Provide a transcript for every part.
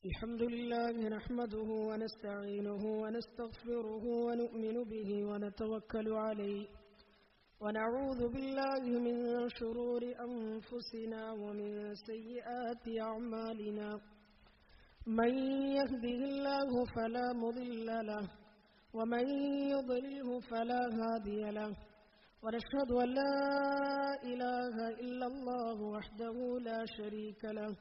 الحمد لله نحمده ونستعينه ونستغفره ونؤمن به ونتوكل عليه ونعوذ بالله من شرور أنفسنا ومن سيئات أعمالنا من يهده الله فلا مضل له ومن يضلله فلا هادي له ونشهد أن لا إله إلا الله وحده لا شريك له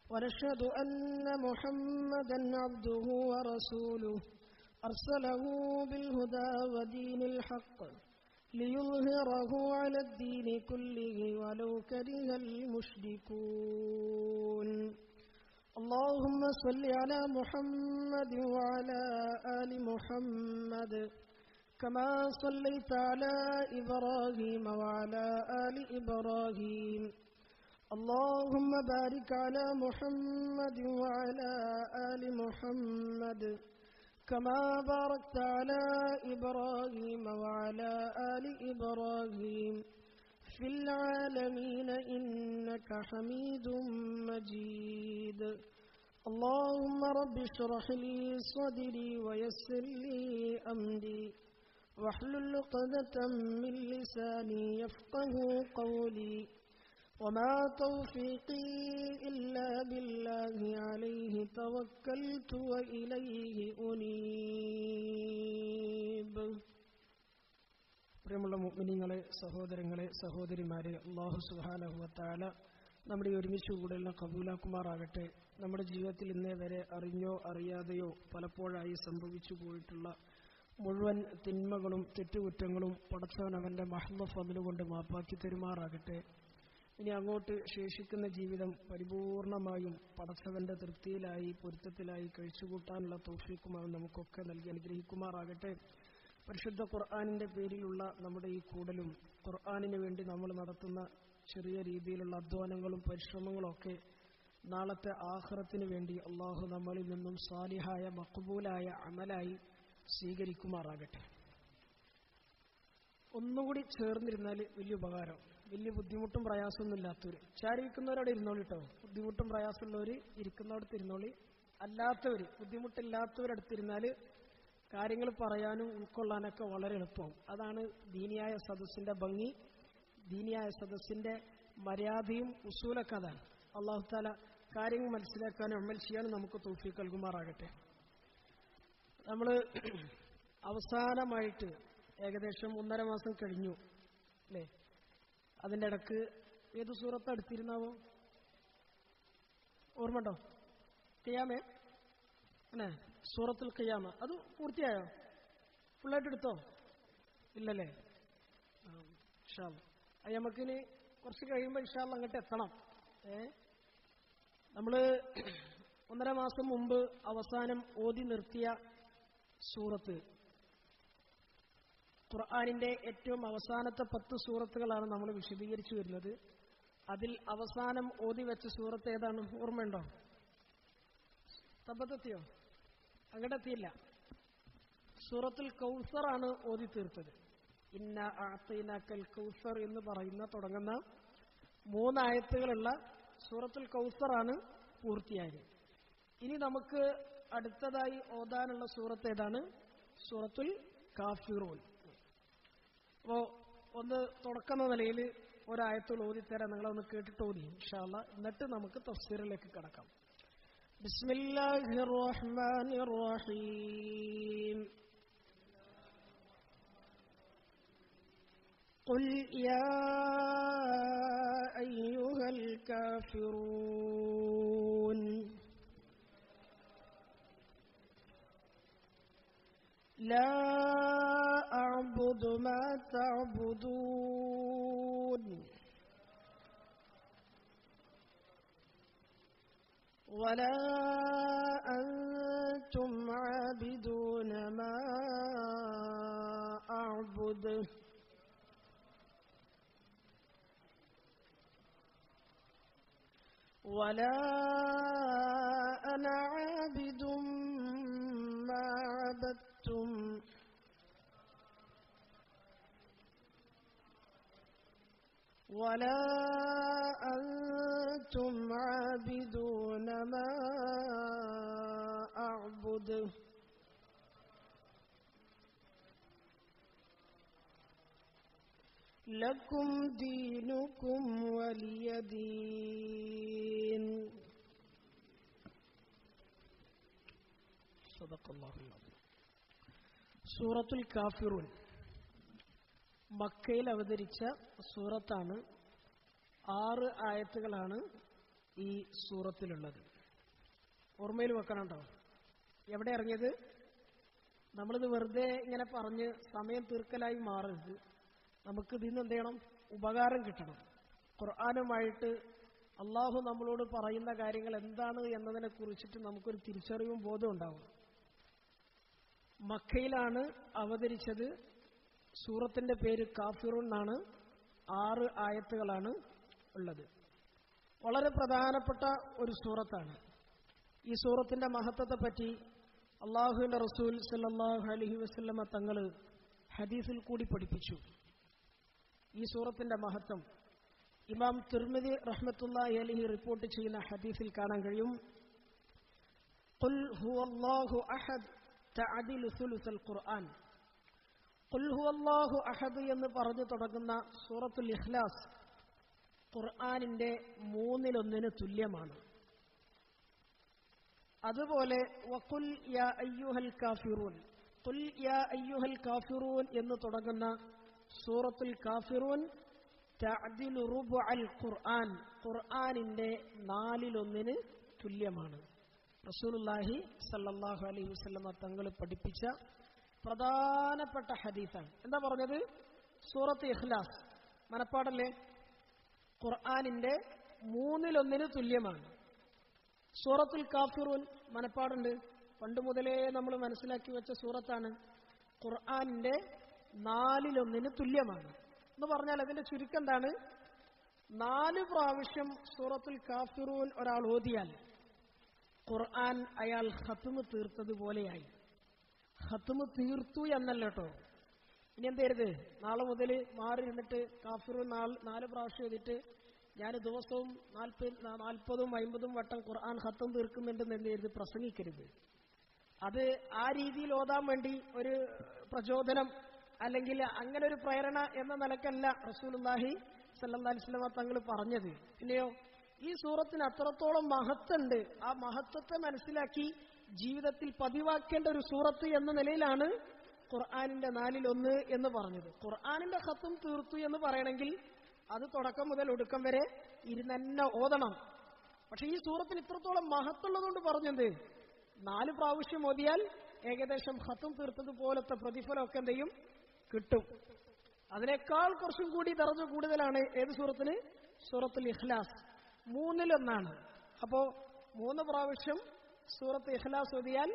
ونشهد أن محمدا عبده ورسوله أرسله بالهدى ودين الحق ليظهره على الدين كله ولو كره المشركون اللهم صل على محمد وعلى آل محمد كما صليت على إبراهيم وعلى آل إبراهيم اللهم بارك على محمد وعلى آل محمد كما باركت على إبراهيم وعلى آل إبراهيم في العالمين إنك حميد مجيد اللهم رب اشرح لي صدري ويسر لي أمري واحلل عقدة من لساني يفقه قولي وما توفيقي إلا بالله عليه توكلت وإليه أنيب. പ്രിയമുള്ള മുഅ്മിനീങ്ങളെ, സഹോദരങ്ങളെ, സഹോദരിമാരെ, അല്ലാഹു സുബ്ഹാനഹു വ തആല നമ്മുടെ ഒരുമിച്ച് കൂടെയെല്ലാം കബൂലാക്കുമാറാകട്ടെ. നമ്മുടെ ജീവിതത്തിൽ ഇന്നേ വരെ അറിഞ്ഞോ അറിയാതെയോ പലപ്പോഴായി സംഭവിച്ചു പോയിട്ടുള്ള മുഴുവൻ തിന്മകളും തെറ്റുകുറ്റങ്ങളും പടച്ചവൻ അവന്റെ മഹ്ദ ഫദ്ല് കൊണ്ട് മാപ്പാക്കി തരുമാറാകട്ടെ. ഇനി അങ്ങോട്ട് ശേഷിക്കുന്ന ജീവിതം പരിപൂർണമായും പടച്ചവന്റെ തൃപ്തിയിലായി പൊരുത്തത്തിലായി കഴിച്ചുകൂട്ടാനുള്ള തൗഫീഖും അവൻ നമുക്കൊക്കെ നൽകി അനുഗ്രഹിക്കുമാറാകട്ടെ. പരിശുദ്ധ ഖുർആനിന്റെ പേരിലുള്ള നമ്മുടെ ഈ കൂടലും ഖുർആനിന് വേണ്ടി നമ്മൾ നടത്തുന്ന ചെറിയ രീതിയിലുള്ള അധ്വാനങ്ങളും പരിശ്രമങ്ങളും ഒക്കെ നാളത്തെ ആഖിറത്തിന് വേണ്ടി അള്ളാഹു നമ്മളിൽ നിന്നും സാലിഹായ മഖ്ബൂലായ അമലായി സ്വീകരിക്കുമാറാകട്ടെ. ഒന്നുകൂടി ചേർന്നിരുന്നാൽ വലിയ ഉപകാരം. വലിയ ബുദ്ധിമുട്ടും പ്രയാസമൊന്നും ഇല്ലാത്തവർ ചാരിക്കുന്നവരവിടെ ഇരുന്നോളി കേട്ടോ. ബുദ്ധിമുട്ടും പ്രയാസമുള്ളവർ ഇരിക്കുന്നവിടത്ത് ഇരുന്നോളി. അല്ലാത്തവർ ബുദ്ധിമുട്ടില്ലാത്തവരടുത്തിരുന്നാൽ കാര്യങ്ങൾ പറയാനും ഉൾക്കൊള്ളാനൊക്കെ വളരെ എളുപ്പമാവും. അതാണ് ദീനിയായ സദസ്സിന്റെ ഭംഗി, ദീനിയായ സദസ്സിന്റെ മര്യാദയും ഉസൂലൊക്കെ അതാണ്. അല്ലാഹു തആല കാര്യങ്ങൾ മനസ്സിലാക്കാനും അമൽ ചെയ്യാനും നമുക്ക് തൗഫീഖ് നൽകുമാറാകട്ടെ. നമ്മൾ അവസാനമായിട്ട് ഏകദേശം 1.5 മാസം കഴിഞ്ഞു അല്ലേ? അതിൻ്റെ ഇടക്ക് ഏത് സൂറത്ത് അടുത്തിരുന്നാവോ? ഓർമ്മണ്ടോ? ഖിയാമ അല്ലേ? സൂറത്തുൽ ഖിയാമ അത് പൂർത്തിയായോ? ഫുള്ളായിട്ട് എടുത്തോ? ഇല്ലല്ലേ? ഇൻഷാ അല്ലാഹ് അത് നമുക്കിനി കുറച്ച് കഴിയുമ്പോൾ ഇൻഷാ അല്ലാഹ് അങ്ങോട്ട് എത്തണം. നമ്മൾ 1.5 മാസം മുമ്പ് അവസാനം ഓതി നിർത്തിയ സൂറത്ത് ഖുർആനിന്റെ ഏറ്റവും അവസാനത്തെ 10 സൂറത്തുകളാണ് നമ്മൾ വിശദീകരിച്ചു വരുന്നത്. അതിൽ അവസാനം ഓതി വെച്ച സൂറത്ത് ഏതാണ്? ഓർമ്മയുണ്ടോ? തബത്തെത്തിയോ? അങ്ങോട്ടെത്തിയില്ല. സൂറത്തുൽ കൗസർ ആണ് ഓതി തീർത്തത്. ഇന്ന അഅ്തൈനാക്കൽ കൗസർ എന്ന് തുടങ്ങുന്ന 3 ആയത്തുകളുള്ള സൂറത്തുൽ കൗസർ ആണ് പൂർത്തിയായത്. ഇനി നമുക്ക് അടുത്തതായി ഓതാനുള്ള സൂറത്ത് ഏതാണ്? സൂറത്തുൽ കാഫിറൂൻ. അപ്പോ ഒന്ന് തുടക്കുന്ന നിലയിൽ ഒരായത്തുകൾ ഓതിത്തരാം. നിങ്ങളൊന്ന് കേട്ടിട്ട് ഓതി ഇൻഷാ അല്ലാഹ്. എന്നിട്ട് നമുക്ക് തഫ്സീറിലേക്ക് കടക്കാം. ബിസ്മില്ലാഹിർ റഹ്മാനിർ റഹീം. ഖുൽ യാ അയ്യുഹൽ കാഫിറൂൻ لا أعبد ما تعبدون ولا أنتم عابدون ما أعبد ولا أنا عابد ما عبدتم ولا أنتم عابدون ما بعد لكم دينكم ولي دين صدق الله العظيم. സൂറത്തുൽ കാഫിറൂൻ മക്കയിൽ അവതരിച്ച സൂറത്താണ്. 6 ആയത്തുകളാണ് ഈ സൂറത്തിലുള്ളത്. ഓർമ്മയിൽ വെക്കണം കേട്ടോ. എവിടെ ഇറങ്ങിയത്? നമ്മളിത് വെറുതെ ഇങ്ങനെ പറഞ്ഞ് സമയം തീർക്കലായി മാറരുത്. നമുക്ക് ഇതിൽ നിന്ന് എന്ത് ചെയ്യണം? ഉപകാരം കിട്ടണം. ഖുർആനുമായിട്ട് അള്ളാഹു നമ്മളോട് പറയുന്ന കാര്യങ്ങൾ എന്താണ് എന്നതിനെ കുറിച്ചിട്ട് നമുക്കൊരു തിരിച്ചറിവും ബോധവും ഉണ്ടാവും. മക്കയിലാണ് അവതരിച്ചത്. സൂറത്തിന്റെ പേര് കാഫിറൂൻ എന്നാണ്. 6 ആയത്തുകളാണ് ഉള്ളത്. വളരെ പ്രധാനപ്പെട്ട ഒരു സൂറത്താണ്. ഈ സൂറത്തിന്റെ മഹത്വത്തെ പറ്റി അള്ളാഹുവിന്റെ റസൂൽ സല്ലല്ലാഹു അലൈഹി വസല്ലമ തങ്ങൾ ഹദീസിൽ കൂടി പഠിപ്പിച്ചു. ഈ സൂറത്തിന്റെ മഹത്വം ഇമാം തിർമിദി റഹ്മത്തുള്ളാഹി അലൈഹി റിപ്പോർട്ട് ചെയ്യുന്ന ഹദീസിൽ കാണാൻ കഴിയും. ഖുൽ ഹുവല്ലാഹു അഹദ് തഅദിലു സുലുസൽ ഖുർആൻ. ഖുൽ ഹുവല്ലാഹു അഹദ് എന്ന് പറഞ്ഞു തുടങ്ങുന്ന സൂറത്തുൽ ഇഖ്ലാസ് ഖുർആനിന്റെ 1/3 തുല്യമാണ്. അതുപോലെ വഖുൽ യാ അയ്യുഹൽ കാഫിറൂൻ, ഖുൽ യാ അയ്യുഹൽ കാഫിറൂൻ എന്ന് തുടങ്ങുന്ന സൂറത്തുൽ കാഫിറൂൻ തഅദിലു റുബുഅൽ ഖുർആൻ, ഖുർആനിന്റെ 4/1 തുല്യമാണ്. റസൂലുള്ളാഹി സല്ലല്ലാഹു അലൈഹി വസല്ലമ തങ്ങൾ പഠിപ്പിച്ച പ്രധാനപ്പെട്ട ഹദീസാണ്. എന്താ പറഞ്ഞത്? സൂറത്ത് ഇഖ്ലാസ് മനപ്പാടല്ലേ? ഖുർആനിന്റെ 1/3 തുല്യമാണ്. സൂറത്തുൽ കാഫിറൂൻ മനപ്പാടുണ്ട്. പണ്ട് മുതലേ നമ്മൾ മനസ്സിലാക്കി വെച്ച സൂറത്താണ്. ഖുർആനിന്റെ 4/1 തുല്യമാണ് എന്ന് പറഞ്ഞാൽ അതിന്റെ ചുരുക്കം എന്താണ്? 4 പ്രാവശ്യം സൂറത്തുൽ കാഫിറൂൻ ഒരാൾ ഓതിയാൽ ഖുർആൻ അയാൾ ഖത്മ് തീർത്തതുപോലെയായി. ഖത്മ് തീർത്തു എന്നല്ല കേട്ടോ. ഇനി എന്തെയ്യരുത്? നാളെ മുതൽ മാറി ഇരുന്നിട്ട് കാഫിറൂൻ 4 പ്രാവശ്യം എഴുതിയിട്ട് ഞാൻ ദിവസവും 40-50 വട്ടം ഖുർആൻ ഖത്ം തീർക്കുന്നുണ്ടെന്ന് എന്തെയ്യരുത്? പ്രസംഗിക്കരുത്. അത് ആ രീതിയിൽ ഓതാൻ വേണ്ടി ഒരു പ്രചോദനം അല്ലെങ്കിൽ അങ്ങനെ ഒരു പ്രേരണ എന്ന നിലക്കല്ല റസൂലുള്ളാഹി സ്വല്ലല്ലാഹി അലൈഹി വസല്ലം തങ്ങൾ പറഞ്ഞത്. പിന്നെയോ ഈ സൂറത്തിന് അത്രത്തോളം മഹത്വമുണ്ട്. ആ മഹത്വത്തെ മനസ്സിലാക്കി ജീവിതത്തിൽ പതിവാക്കേണ്ട ഒരു സൂറത്ത് എന്ന നിലയിലാണ് ഖുർആനിന്റെ 4/1 എന്ന് പറഞ്ഞത്. ഖുർആനിന്റെ ഖത്ം തീർത്തു എന്ന് പറയണമെങ്കിൽ അത് തുടക്കം മുതൽ ഒടുക്കം വരെ ഇരുന്നെ ഓതണം. പക്ഷെ ഈ സൂറത്തിന് ഇത്രത്തോളം മഹത്വമുള്ളതുകൊണ്ട് പറഞ്ഞത് 4 പ്രാവശ്യം ഓതിയാൽ ഏകദേശം ഖത്ം തീർത്തതുപോലത്തെ പ്രതിഫലമൊക്കെ എന്തെയും കിട്ടും. അതിനേക്കാൾ കുറച്ചും കൂടി ദർജ കൂടുതലാണ് ഏത് സൂറത്തിന്? സൂറത്തുൽ ഇഖ്ലാസ് 3/1. അപ്പോ 3 പ്രാവശ്യം സൂറത്ത് ഇഖ്ലാസ് ഓതിയാൽ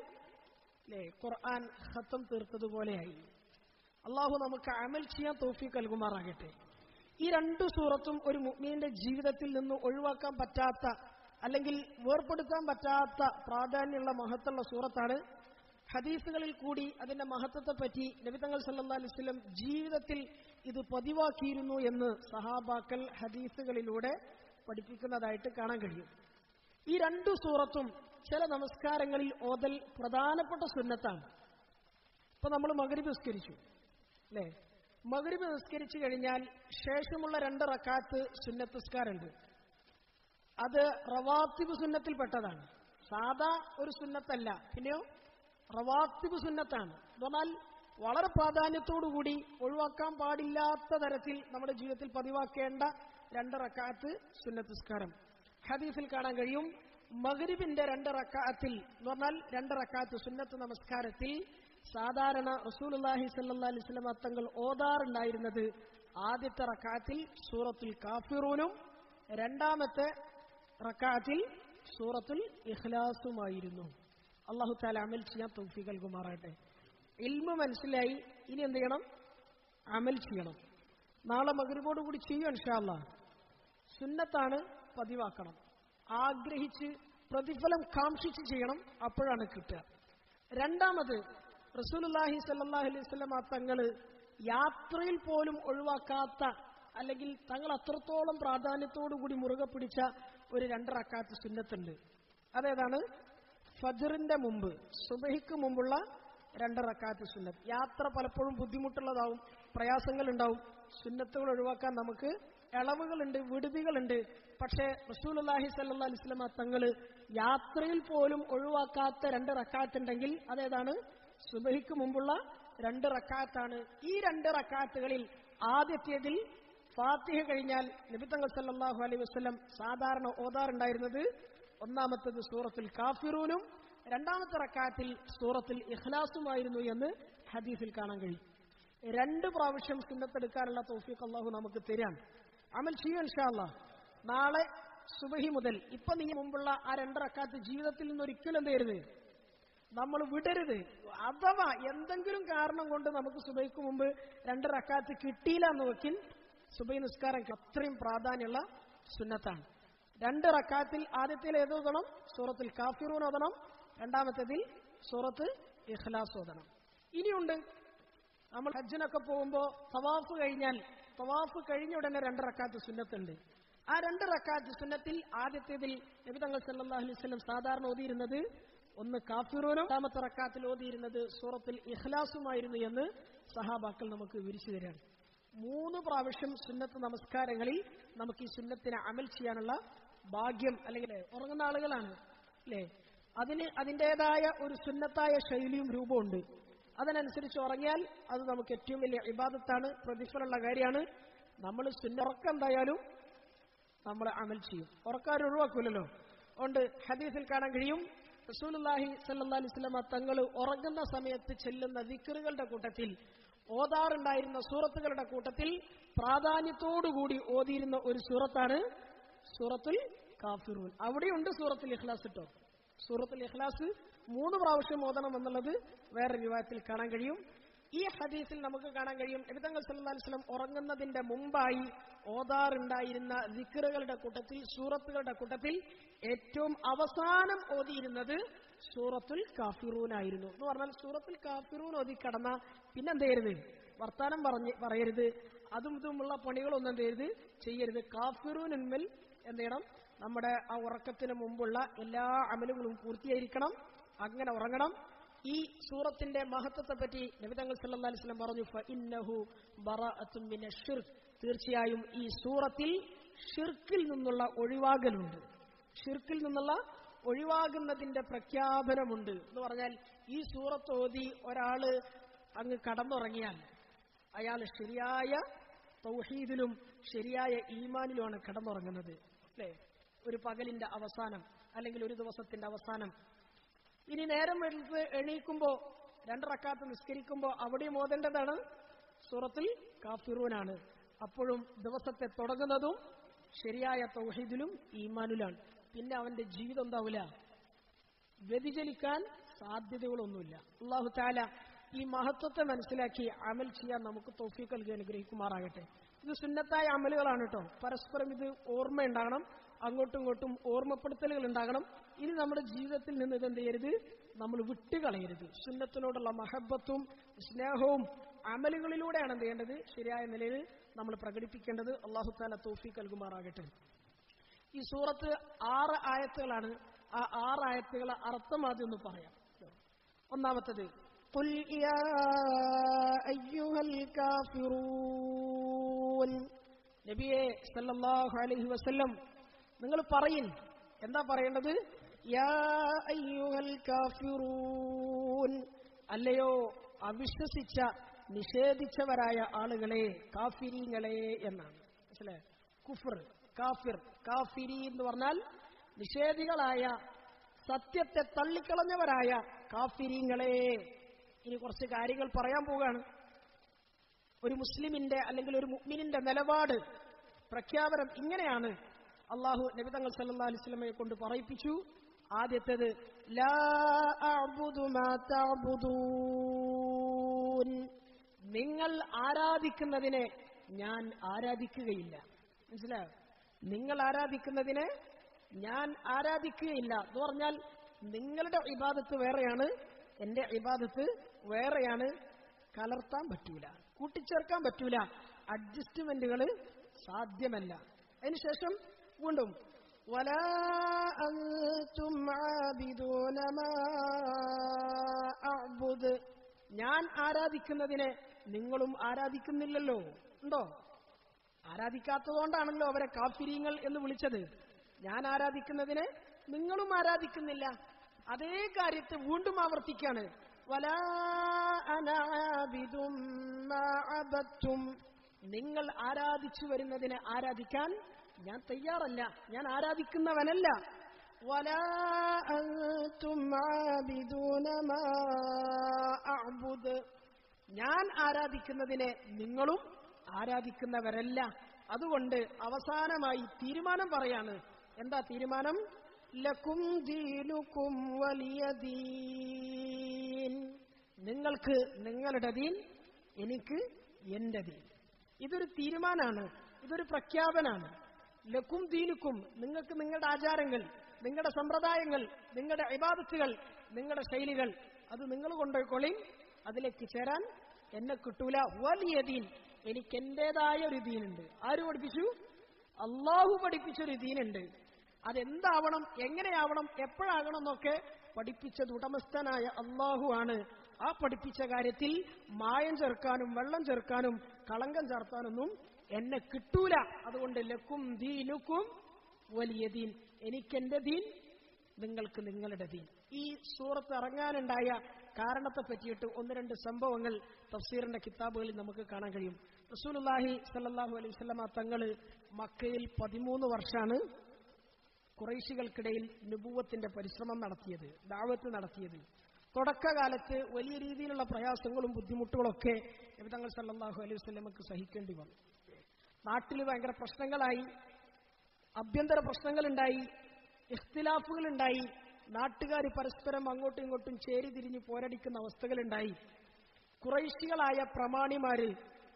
ഖുർആൻ ഖത്ം തീർത്തതുപോലെയായി. അള്ളാഹു നമുക്ക് അമൽ ചെയ്യാൻ തൗഫീഖ് നൽകുമാറാകട്ടെ. ഈ 2 സൂറത്തും ഒരു മുഅ്മിനിന്റെ ജീവിതത്തിൽ നിന്ന് ഒഴിവാക്കാൻ പറ്റാത്ത അല്ലെങ്കിൽ വേർപെടുത്താൻ പറ്റാത്ത പ്രാധാന്യമുള്ള മഹത്വമുള്ള സൂറത്താണ്. ഹദീസുകളിൽ കൂടി അതിന്റെ മഹത്വത്തെ പറ്റി നബി തങ്ങൾ സല്ലല്ലാഹു അലൈഹി വസല്ലം ജീവിതത്തിൽ ഇത് പതിവാക്കിയിരുന്നു എന്ന് സഹാബാക്കൾ ഹദീസുകളിലൂടെ പഠിപ്പിക്കുന്നതായിട്ട് കാണാൻ കഴിയും. ഈ 2 സൂറത്തും ചില നമസ്കാരങ്ങളിൽ ഓതൽ പ്രധാനപ്പെട്ട സുന്നത്താണ്. ഇപ്പൊ നമ്മൾ മഗ്രിബ് നിസ്കരിച്ചു അല്ലേ? മഗ്രിബ് നിസ്കരിച്ചു കഴിഞ്ഞാൽ ശേഷമുള്ള 2 റക്അത്ത് സുന്നത്ത് നിസ്കാരമുണ്ട്. അത് റവാത്തിബ് സുന്നത്തിൽപ്പെട്ടതാണ്. സാധാ ഒരു സുന്നത്തല്ല. പിന്നെയോ റവാത്തിബ് സുന്നത്താണ്. എന്ന് പറഞ്ഞാൽ വളരെ പ്രാധാന്യത്തോടുകൂടി ഒഴിവാക്കാൻ പാടില്ലാത്ത തരത്തിൽ നമ്മുടെ ജീവിതത്തിൽ പതിവാക്കേണ്ട 2 റക്അത്ത് സുന്നത്ത് നിസ്കാരം. ഹദീസിൽ കാണാൻ കഴിയും മഗ്രിബിന്റെ 2 റക്അത്തിൽ എന്ന് പറഞ്ഞാൽ 2 റക്അത്ത് സുന്നത്ത് നമസ്കാരത്തിൽ സാധാരണ റസൂലുള്ളാഹി സ്വല്ലല്ലാഹി അലൈഹി വസല്ലം തങ്ങൾ ഓതാറുണ്ടായിരുന്നത് ആദ്യത്തെ റക്അത്തിൽ സൂറത്തുൽ കാഫിറൂനും രണ്ടാമത്തെ റക്അത്തിൽ സൂറത്തുൽ ഇഖ്ലാസുമായിരുന്നു. അല്ലാഹു തആല അമൽ ചെയ്യാൻ തൗഫീഖ് നൽകുമാറാകട്ടെ. ഇൽമു മനസ്സിലായി. ഇനി എന്ത് ചെയ്യണം? അമൽ ചെയ്യണം. നാളെ മഗ്രിബോട് കൂടി ചെയ്യും ഇൻഷാ അല്ലാഹ്. സുന്നത്താണ്, പതിവാക്കണം. ആഗ്രഹിച്ച് പ്രതിഫലം കാംക്ഷിച്ച് ചെയ്യണം. അപ്പോഴാണ് കിട്ടുക. രണ്ടാമത് റസൂലുള്ളാഹി സ്വല്ലല്ലാഹി അലൈഹി വസല്ലം തങ്ങൾ യാത്രയിൽ പോലും ഒഴിവാക്കാത്ത അല്ലെങ്കിൽ തങ്ങൾ അത്രത്തോളം പ്രാധാന്യത്തോടുകൂടി മുറുകെ പിടിച്ച ഒരു 2 റക്അത്ത് സുന്നത്തുണ്ട്. അതേതാണ്? ഫജ്റിന്റെ മുമ്പ്, സുബഹിക്ക് മുമ്പുള്ള 2 റക്അത്ത് സുന്നത്ത്. യാത്ര പലപ്പോഴും ബുദ്ധിമുട്ടുള്ളതാവും, പ്രയാസങ്ങൾ ഉണ്ടാവും. സുന്നത്തുകൾ ഒഴിവാക്കാൻ നമുക്ക് ഇളവുകളുണ്ട്, വിടുതികളുണ്ട്. പക്ഷേ റസൂലുള്ളാഹി സ്വല്ലല്ലാഹി അലൈഹി വസല്ലം തങ്ങള് യാത്രയിൽ പോലും ഒഴിവാക്കാത്ത 2 റക്അത്ത് ഉണ്ടെങ്കിൽ അതേതാണ്? സുബഹിക്ക് മുമ്പുള്ള 2 റക്അത്താണ്. ഈ 2 റക്അത്തുകളിൽ ആദ്യത്തേതിൽ ഫാത്തിഹ കഴിഞ്ഞാൽ നബി തങ്ങൾ സല്ലല്ലാഹു അലൈഹി വസല്ലം സാധാരണ ഓതാറുണ്ടായിരുന്നത് ഒന്നാമത്തേത് സൂറത്തുൽ കാഫിറൂനും രണ്ടാമത്തെ റക്അത്തിൽ സൂറത്തുൽ ഇഖ്ലാസുമായിരുന്നു എന്ന് ഹദീസിൽ കാണാൻ കഴിയും. 2 പ്രാവശ്യം സുന്നത്തെടുക്കാനുള്ള തൗഫീഖ് അല്ലാഹു നമുക്ക് തരാൻ. അമൽ ചെയ്യും ഇൻഷാ അല്ലാഹ്. നാളെ സുബഹി മുതൽ ഇപ്പൊ നീ മുമ്പുള്ള ആ 2 റക്അത്ത് ജീവിതത്തിൽ നിന്ന് ഒരിക്കലും എന്ത് ചെയ്യരുത്, നമ്മൾ വിടരുത്. അഥവാ എന്തെങ്കിലും കാരണം കൊണ്ട് നമുക്ക് സുബഹിക്ക് മുമ്പ് 2 റക്അത്ത് കിട്ടിയില്ല എന്ന് വെക്കിൽ സുബഹി നിസ്കാരം അത്രയും പ്രാധാന്യമുള്ള സുന്നത്താണ്. 2 റക്അത്തിൽ ആദ്യത്തിൽ ഏതോതണം? സൂറത്തുൽ കാഫിറൂൻ ഓതണം. രണ്ടാമത്തേതിൽ സൂറത്ത് ഇഖ്ലാസ് ഓതണം. ഇനിയുണ്ട്, നമ്മൾ ഹജ്ജിനൊക്കെ പോകുമ്പോൾ തവാഫ് കഴിഞ്ഞാൽ, തവാഫ് കഴിഞ്ഞ ഉടനെ 2 റക്അത്ത് സുന്നത്തുണ്ട്. ആ 2 റക്അത്ത് സുന്നത്തിൽ ആദ്യത്തേതിൽ നബി തങ്ങൾ സല്ലല്ലാഹു അലൈഹി വസല്ലം സാധാരണ ഓതിയിരുന്നത് ഒന്ന് കാഫിറൂനും രണ്ടാമത്തെ റക്അത്തിൽ ഓതിയിരുന്നത് സൂറത്തുൽ ഇഖ്ലാസുമായിരുന്നു എന്ന് സഹാബാക്കൾ നമുക്ക് വിവരിച്ചു തരാണ്. 3 പ്രാവശ്യം സുന്നത്ത് നമസ്കാരങ്ങളിൽ നമുക്ക് ഈ സുന്നത്തിനെ അമൽ ചെയ്യാനുള്ള ഭാഗ്യം, അല്ലെങ്കിൽ ഉറങ്ങുന്ന ആളുകളാണ് അല്ലേ, അതിൻ്റെതായ ഒരു സുന്നത്തായ ശൈലിയും രൂപമുണ്ട്. അതിനനുസരിച്ച് ഉറങ്ങിയാൽ അത് നമുക്ക് ഏറ്റവും വലിയ ഇബാദത്താണ്, പ്രതിഫലമുള്ള കാര്യമാണ്. നമ്മൾ ഉറക്കം എന്തായാലും നമ്മൾ അമൽ ചെയ്യും, ഉറക്കാരും ഒഴിവാക്കൂലല്ലോ. അതുകൊണ്ട് ഹദീസിൽ കാണാൻ കഴിയും, റസൂലുള്ളാഹി സ്വല്ലല്ലാഹി അലൈഹി വസല്ലം തങ്ങൾ ഉറങ്ങുന്ന സമയത്ത് ചെല്ലുന്ന ദിക്റുകളുടെ കൂട്ടത്തിൽ, ഓതാറുണ്ടായിരുന്ന സൂറത്തുകളുടെ കൂട്ടത്തിൽ പ്രാധാന്യത്തോടുകൂടി ഓതിയിരുന്ന ഒരു സൂറത്താണ് സൂറത്തുൽ കാഫിറൂൻ. അവിടെയുണ്ട് സൂറത്തുൽ ഇഖ്ലാസ് കേട്ടോ. സൂറത്തുൽ ഇഖ്ലാസ് 3 പ്രാവശ്യം ഓതണം എന്നുള്ളത് വേറെ റിവായത്തിൽ കാണാൻ കഴിയും. ഈ ഹദീസിൽ നമുക്ക് കാണാൻ കഴിയും, നബി തങ്ങൾ സല്ലല്ലാഹു അലൈഹി വസല്ലം ഉറങ്ങുന്നതിന്റെ മുമ്പായി ഓതാറുണ്ടായിരുന്ന ദിക്റുകളുടെ കൂട്ടത്തിൽ, സൂറത്തുകളുടെ കൂട്ടത്തിൽ ഏറ്റവും അവസാനം ഓതിയിരുന്നത് സൂറത്തുൽ കാഫിറൂൻ ആയിരുന്നു. എന്ന് പറഞ്ഞാൽ സൂറത്തുൽ കാഫിറൂൻ ഓതി കടന്ന പിന്നെ എന്ത് ചെയ്യരുത്, വർത്താനം പറയരുത്, അതും ഇതുമുള്ള പണികളൊന്നും എന്ത് ചെയ്യരുത്, ചെയ്യരുത്. കാഫിറൂനിന്മേൽ എന്ത് ചെയ്യണം, നമ്മുടെ ആ ഉറക്കത്തിന് മുമ്പുള്ള എല്ലാ അമലുകളും പൂർത്തിയായിരിക്കണം. അങ്ങനെ ഉറങ്ങണം. ഈ സൂറത്തിന്റെ മഹത്വത്തെ പറ്റി നബി തങ്ങൾ സല്ലല്ലാഹു അലൈഹി വസല്ലം പറഞ്ഞു, ഫഇന്നഹു ബറാഅത്തും മിനശ്ശിർക്ക്, തീർച്ചയായും ഈ സൂറത്തിൽ ഷിർക്കിൽ നിന്നുള്ള ഒഴിവാകലുണ്ട്, ഷിർക്കിൽ നിന്നുള്ള ഒഴിവാകുന്നതിന്റെ പ്രഖ്യാപനമുണ്ട്. എന്ന് പറഞ്ഞാൽ ഈ സൂറത്ത് ഓതി ഒരാള് അങ്ങ് കടന്നുറങ്ങിയാൽ അയാൾ ശരിയായ തൗഹീദിലും ശരിയായ ഈമാനിലുമാണ് കടന്നുറങ്ങുന്നത് അല്ലേ. ഒരു പകലിന്റെ അവസാനം അല്ലെങ്കിൽ ഒരു ദിവസത്തിന്റെ അവസാനം. ഇനി നേരം എടുത്ത് എണീക്കുമ്പോ 2 റക്അത്ത് നിസ്കരിക്കുമ്പോ അവിടെയും ഓതേണ്ടതാണ് സൂറത്തുൽ കാഫിറൂനാണ്. അപ്പോഴും ദിവസത്തെ തുടങ്ങുന്നതും ശരിയായ തൗഹീദിലും ഈമാനിലാണ്. പിന്നെ അവന്റെ ജീവിതം എന്താവില്ല, വ്യതിചലിക്കാൻ സാധ്യതകളൊന്നുമില്ല. അല്ലാഹു തആല ഈ മഹത്വത്തെ മനസ്സിലാക്കി അമൽ ചെയ്യാൻ നമുക്ക് തൗഫീഖ് നൽകി അനുഗ്രഹിക്കുമാറാകട്ടെ. ഇത് സുന്നത്തായ അമലുകളാണ് കേട്ടോ. പരസ്പരം ഇത് ഓർമ്മയുണ്ടാകണം, അങ്ങോട്ടും ഇങ്ങോട്ടും ഓർമ്മപ്പെടുത്തലുകൾ ഉണ്ടാകണം. ഇനി നമ്മുടെ ജീവിതത്തിൽ നിന്ന് ഇതെന്ത് ചെയ്യരുത്, നമ്മൾ വിട്ടുകളയരുത്. സുന്നത്തിനോടുള്ള മഹബത്തും സ്നേഹവും അമലുകളിലൂടെയാണ് എന്ത് ചെയ്യേണ്ടത്, ശരിയായ നിലയിൽ നമ്മൾ പ്രകടിപ്പിക്കേണ്ടത്. അല്ലാഹു തആല തൗഫീഖ് നൽകുമാറാകട്ടെ. ഈ സൂറത്ത് 6 ആയത്തുകളാണ്. ആ 6 ആയത്തുകളെ അർത്ഥം ആദ്യം ഒന്ന് പറയാം. ഒന്നാമത്തത്, ഖുൽ യാ അയ്യുഹൽ കാഫിറൂൻ, നബിയേ സല്ലല്ലാഹു അലൈഹി വസല്ലം നിങ്ങൾ പറയിൻ. എന്താ പറയേണ്ടത്? യാ അയ്യുഹൽ കാഫിറൂൻ, അല്ലയോ അവിശ്വസിച്ച നിഷേധിച്ചവരായ ആളുകളെ, കാഫിരീങ്ങളെ എന്നാണ്. മനസ്സിലായോ? കുഫർ, കാഫിർ, കാഫിരി എന്ന് പറഞ്ഞാൽ നിഷേധികളായ, സത്യത്തെ തള്ളിക്കളഞ്ഞവരായ കാഫിരീങ്ങളെ. ഇനി കുറച്ച് കാര്യങ്ങൾ പറയാൻ പോവുകയാണ്. ഒരു മുസ്ലിമിന്റെ അല്ലെങ്കിൽ ഒരു മുഅ്മിനിന്റെ നിലപാട് പ്രഖ്യാപനം ഇങ്ങനെയാണ്. അല്ലാഹു നബി തങ്ങൾ സല്ലല്ലാഹു അലൈഹി വസല്ലമയെ കൊണ്ട് പറയിപ്പിച്ചു. ആദ്യത്തേത്, ലാ അഅ്ബുദു മാ തഅ്ബുദൂൻ, നിങ്ങൾ ആരാധിക്കുന്നതിനെ ഞാൻ ആരാധിക്കുകയില്ല. മനസ്സിലായോ? നിങ്ങൾ ആരാധിക്കുന്നതിനെ ഞാൻ ആരാധിക്കുകയില്ല എന്ന് പറഞ്ഞാൽ നിങ്ങളുടെ ഇബാദത്ത് വേറെയാണ്, എന്റെ ഇബാദത്ത് വേറെയാണ്. കലർത്താൻ പറ്റൂല, കൂട്ടിച്ചേർക്കാൻ പറ്റൂല, അഡ്ജസ്റ്റ്മെന്റുകൾ സാധ്യമല്ല. അതിനുശേഷം വീണ്ടും വലാ അൻതും ആബിദൂന മാ അഅ്ബുദ്. ഞാൻ ആരാധിക്കുന്നതിനെ നിങ്ങളും ആരാധിക്കുന്നില്ലല്ലോ. ഉണ്ടോ? ആരാധിക്കാത്തതുകൊണ്ടാണല്ലോ അവരെ കാഫിരീങ്ങൾ എന്ന് വിളിച്ചത്. ഞാൻ ആരാധിക്കുന്നതിനെ നിങ്ങളും ആരാധിക്കുന്നില്ല. അതേ കാര്യത്തെ വീണ്ടും ആവർത്തിക്കാണ്. വലാ അന ആബിദും മാ അബദ്തും. നിങ്ങൾ ആരാധിച്ചു വരുന്നതിനെ ആരാധിക്കാൻ ഞാൻ തയ്യാറല്ല, ഞാൻ ആരാധിക്കുന്നവനല്ല. വലാ അൻതും ആബിദൂന മാ അഅ്ബുദ്. ഞാൻ ആരാധിക്കുന്നതിനെ നിങ്ങളും ആരാധിക്കുന്നവരല്ല. അതുകൊണ്ട് അവസാനമായി തീരുമാനം പറയാണ്. എന്താ തീരുമാനം? ലക്കും ദീനുക്കും വലിയ ദീൻ. നിങ്ങൾക്ക് നിങ്ങളുടെ ദീൻ, എനിക്ക് എന്റെ ദീൻ. ഇതൊരു തീരുമാനമാണ്, ഇതൊരു പ്രഖ്യാപനാണ്. ലക്കും ദീനുക്കും, നിങ്ങൾക്ക് നിങ്ങളുടെ ആചാരങ്ങൾ, നിങ്ങളുടെ സമ്പ്രദായങ്ങൾ, നിങ്ങളുടെ ഇബാദത്തുകൾ, നിങ്ങളുടെ ശൈലികൾ, അത് നിങ്ങൾ കൊണ്ടുപോയിക്കൊള്ളി. അതിലേക്ക് ചേരാൻ എന്നെ കിട്ടൂല. വലിയ ദീൻ, എനിക്ക് എന്റേതായ ഒരു ദീനുണ്ട്. ആര് പഠിപ്പിച്ചു? അള്ളാഹു പഠിപ്പിച്ചൊരു ദീനുണ്ട്. അതെന്താവണം, എങ്ങനെയാവണം, എപ്പോഴാകണം എന്നൊക്കെ പഠിപ്പിച്ചത് ഉടമസ്ഥനായ അള്ളാഹു ആണ്. ആ പഠിപ്പിച്ച കാര്യത്തിൽ മായം ചേർക്കാനും വെള്ളം ചേർക്കാനും കളങ്കം ചേർത്താനൊന്നും എന്നെ കിട്ടൂല. അതുകൊണ്ട് ലക്കും ദീനുക്കും വലിയ ദീൻ, എനിക്കെന്റെ ദീൻ, നിങ്ങൾക്ക് നിങ്ങളുടെ ദീൻ. ഈ സൂറത്ത് ഇറങ്ങാനുണ്ടായ കാരണത്തെ പറ്റിയിട്ട് ഒന്ന് രണ്ട് സംഭവങ്ങൾ തഫ്സീറിന്റെ കിതാബുകളിൽ നമുക്ക് കാണാൻ കഴിയും. റസൂലുള്ളാഹി സ്വല്ലല്ലാഹു അലൈഹി വസല്ലമ തങ്ങള് മക്കയിൽ 13 വർഷമാണ് ഖുറൈശികൾക്കിടയിൽ നുബുവത്തിന്റെ പരിശ്രമം നടത്തിയത്, ദഅവത്ത് നടത്തിയത്. തുടക്കകാലത്ത് വലിയ രീതിയിലുള്ള പ്രയാസങ്ങളും ബുദ്ധിമുട്ടുകളൊക്കെ നബി തങ്ങൾ സല്ലല്ലാഹു അലൈഹി വസല്ലമക്ക് സഹിക്കേണ്ടി വന്നു. നാട്ടിൽ ഭയങ്കര പ്രശ്നങ്ങളായി, ആഭ്യന്തര പ്രശ്നങ്ങളുണ്ടായി, ഇഖ്തിലാഫുകളുണ്ടായി, നാട്ടുകാർ പരസ്പരം അങ്ങോട്ടും ഇങ്ങോട്ടും ചേരി തിരിഞ്ഞ് പോരടിക്കുന്ന അവസ്ഥകളുണ്ടായി. ഖുറൈശികളായ പ്രമാണിമാര്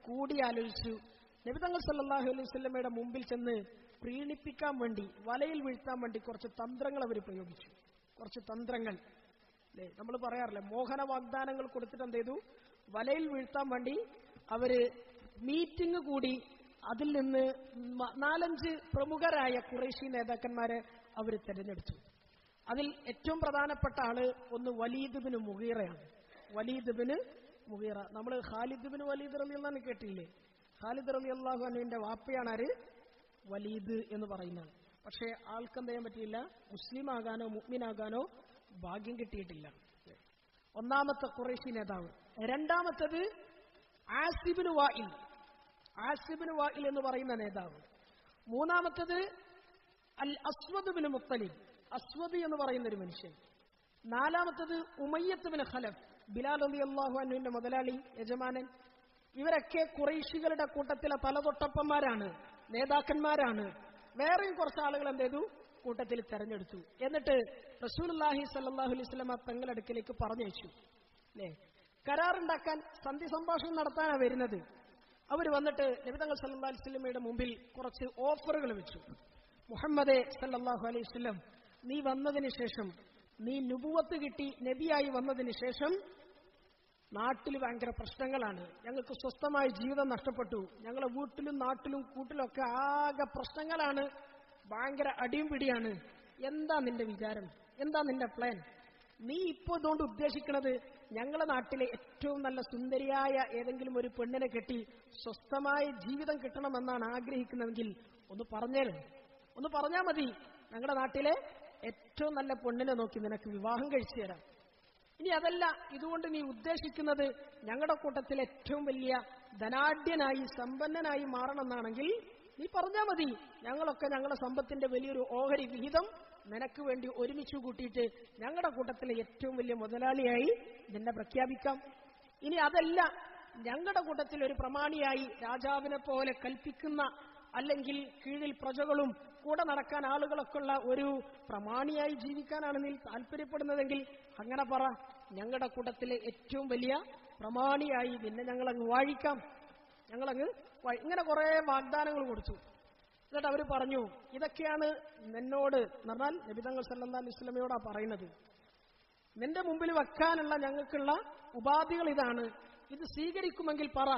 കൂടിയാലോചിച്ചു നബി തങ്ങൾ സല്ലല്ലാഹു അലൈഹി വസല്ലമയുടെ മുമ്പിൽ ചെന്ന് പ്രീണിപ്പിക്കാൻ വേണ്ടി, വലയിൽ വീഴ്ത്താൻ വേണ്ടി കുറച്ച് തന്ത്രങ്ങൾ അവർ പ്രയോഗിച്ചു. കുറച്ച് തന്ത്രങ്ങൾ അല്ലേ, നമ്മൾ പറയാറില്ലേ, മോഹന വാഗ്ദാനങ്ങൾ കൊടുത്തിട്ട് എന്ത് ചെയ്തു? വലയിൽ വീഴ്ത്താൻ വേണ്ടി അവര് മീറ്റിംഗ് കൂടി. അതിൽ നിന്ന് 4-5 പ്രമുഖരായ ഖുറൈശി നേതാക്കന്മാരെ അവർ തെരഞ്ഞെടുത്തു. അതിൽ ഏറ്റവും പ്രധാനപ്പെട്ട ആള് ഒന്ന് വലീദ് ബിൻ മുഗീറയാണ്. വലീദ് ബിൻ മുഗീറ, നമ്മൾ ഖാലിദ് ബിൻ വലീദ് റളിയല്ലാഹു അൻഹു കേട്ടില്ലേ? ഖാലിദ് റളിയല്ലാഹു അൻഹുവിന്റെ വാപ്പയാണ് ആര്? വലീദ് എന്ന് പറയുന്നത്. പക്ഷേ ആൾക്ക് എന്ത് ചെയ്യാൻ പറ്റിയില്ല? മുസ്ലിം ആകാനോ മുഅ്മിനാകാനോ ഭാഗ്യം കിട്ടിയിട്ടില്ല. ഒന്നാമത്തെ ഖുറൈശി നേതാവ്. രണ്ടാമത്തത് ആസിബിന് വാഇൽ, ആസിബിന് വാഇൽ എന്ന് പറയുന്ന നേതാവ്. മൂന്നാമത്തത് അൽ അസ്വദ് ബിൻ മുത്തലിബ്, അസ്വദ് എന്ന് പറയുന്ന ഒരു മനുഷ്യൻ. നാലാമത്തത് ഉമയ്യത്ത് ബിൻ ഖലഫ്, ബിലാൽ റളിയല്ലാഹു അൻഹുവിന്റെ മുതലാളി, യജമാനൻ. ഇവരൊക്കെ ഖുറൈശികളുടെ കൂട്ടത്തിലെ തലതൊട്ടപ്പന്മാരാണ്, നേതാക്കന്മാരാണ്. വേറെയും കുറച്ച് ആളുകൾ എന്ത് ചെയ്തു? കൂട്ടത്തിൽ തെരഞ്ഞെടുത്തു. എന്നിട്ട് റസൂലുള്ളാഹി സ്വല്ലല്ലാഹു അലൈഹി വസല്ലമ തങ്ങളുടെ അടുക്കിലേക്ക് പറഞ്ഞയച്ചു. അല്ലേ, കരാറുണ്ടാക്കാൻ, സന്ധി സംഭാഷണം നടത്താനാണ് വരുന്നത്. അവർ വന്നിട്ട് നബി തങ്ങൾ സല്ലല്ലാഹു അലൈഹി വസല്ലമയുടെ മുമ്പിൽ കുറച്ച് ഓഫറുകൾ വെച്ചു. മുഹമ്മദേ സല്ലല്ലാഹു അലൈഹി വസല്ലം, നീ വന്നതിന് ശേഷം, നീ നുബുവത്ത് കിട്ടി നബിയായി വന്നതിന് ശേഷം നാട്ടിൽ ഭയങ്കര പ്രശ്നങ്ങളാണ്, ഞങ്ങൾക്ക് സ്വസ്ഥമായ ജീവിതം നഷ്ടപ്പെട്ടു, ഞങ്ങളെ വീട്ടിലും നാട്ടിലും കൂട്ടിലൊക്കെ ആകെ പ്രശ്നങ്ങളാണ്, ഭയങ്കര അടിയും പിടിയാണ്. എന്താ നിന്റെ വിചാരം? എന്താ നിന്റെ പ്ലാൻ? നീ ഇപ്പോൾ ഇതുകൊണ്ട് ഉദ്ദേശിക്കുന്നത് ഞങ്ങളുടെ നാട്ടിലെ ഏറ്റവും നല്ല സുന്ദരിയായ ഏതെങ്കിലും ഒരു പെണ്ണിനെ കെട്ടി സ്വസ്ഥമായ ജീവിതം കിട്ടണമെന്നാണ് ആഗ്രഹിക്കുന്നതെങ്കിൽ ഒന്ന് പറഞ്ഞേരും, ഒന്ന് പറഞ്ഞാൽ മതി. ഞങ്ങളുടെ നാട്ടിലെ ഏറ്റവും നല്ല പെണ്ണിനെ നോക്കി നിനക്ക് വിവാഹം കഴിച്ചു തരാം. ഇനി അതല്ല, ഇതുകൊണ്ട് നീ ഉദ്ദേശിക്കുന്നത് ഞങ്ങളുടെ കൂട്ടത്തിൽ ഏറ്റവും വലിയ ധനാഢ്യനായി സമ്പന്നനായി മാറണമെന്നാണെങ്കിൽ നീ പറഞ്ഞാൽ മതി. ഞങ്ങളൊക്കെ ഞങ്ങളുടെ സമ്പത്തിന്റെ വലിയൊരു ഓഹരി വിഹിതം നിനക്ക് വേണ്ടി ഒരുമിച്ച് കൂട്ടിയിട്ട് ഞങ്ങളുടെ കൂട്ടത്തിലെ ഏറ്റവും വലിയ മുതലാളിയായി നിന്നെ പ്രഖ്യാപിക്കാം. ഇനി അതല്ല, ഞങ്ങളുടെ കൂട്ടത്തിൽ ഒരു പ്രമാണിയായി രാജാവിനെ പോലെ കൽപ്പിക്കുന്ന, അല്ലെങ്കിൽ കീഴിൽ പ്രജകളും കൂടെ നടക്കാൻ ആളുകളൊക്കെ ഉള്ള ഒരു പ്രമാണിയായി ജീവിക്കാനാണ് നീ താല്പര്യപ്പെടുന്നതെങ്കിൽ അങ്ങനെ പറ, ഞങ്ങളുടെ കൂട്ടത്തിലെ ഏറ്റവും വലിയ പ്രമാണിയായി നിന്നെ ഞങ്ങളങ്ങ് വാഴിക്കാം, ഞങ്ങളങ്ങ് ഇങ്ങനെ കുറെ വാഗ്ദാനങ്ങൾ കൊടുത്തു. എന്നിട്ട് അവർ പറഞ്ഞു, ഇതൊക്കെയാണ് നിന്നോട് എന്ന് പറഞ്ഞാൽ നബി തങ്ങൾ സല്ലല്ലാഹു അലൈഹി വസല്ലമയോടാ പറയുന്നത്, നിന്റെ മുമ്പിൽ വെക്കാനുള്ള ഞങ്ങൾക്കുള്ള ഉപാധികൾ ഇതാണ്, ഇത് സ്വീകരിക്കുമെങ്കിൽ പറ,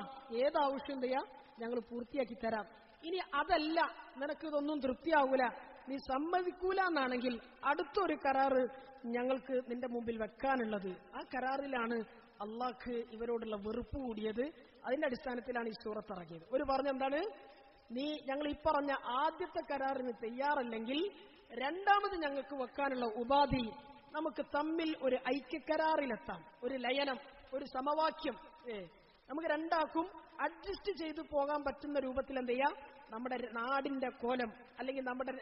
ഏതാവശ്യം ചെയ്യാ ഞങ്ങൾ പൂർത്തിയാക്കി തരാം. ഇനി അതല്ല, നിനക്ക് ഇതൊന്നും തൃപ്തിയാവൂല, നീ സമ്മതിക്കൂല എന്നാണെങ്കിൽ അടുത്തൊരു കരാറ് ഞങ്ങൾക്ക് നിന്റെ മുമ്പിൽ വെക്കാനുള്ളത്. ആ കരാറിലാണ് അള്ളാഹ്ക്ക് ഇവരോടുള്ള വെറുപ്പ് കൂടിയത്. അതിന്റെ അടിസ്ഥാനത്തിലാണ് ഈ സൂറത്ത് ഇറങ്ങിയത്. ഒരു പറഞ്ഞെന്താണ്, നീ ഞങ്ങൾ ഈ പറഞ്ഞ ആദ്യത്തെ കരാറിന് തയ്യാറല്ലെങ്കിൽ രണ്ടാമത് ഞങ്ങൾക്ക് വെക്കാനുള്ള ഉപാധി നമുക്ക് തമ്മിൽ ഒരു ഐക്യക്കരാറിലെത്താം, ഒരു ലയനം, ഒരു സമവാക്യം, നമുക്ക് രണ്ടാക്കും അഡ്ജസ്റ്റ് ചെയ്തു പോകാൻ പറ്റുന്ന രൂപത്തിൽ എന്ത് ചെയ്യാം, നമ്മുടെ നാടിന്റെ കോലം അല്ലെങ്കിൽ നമ്മുടെ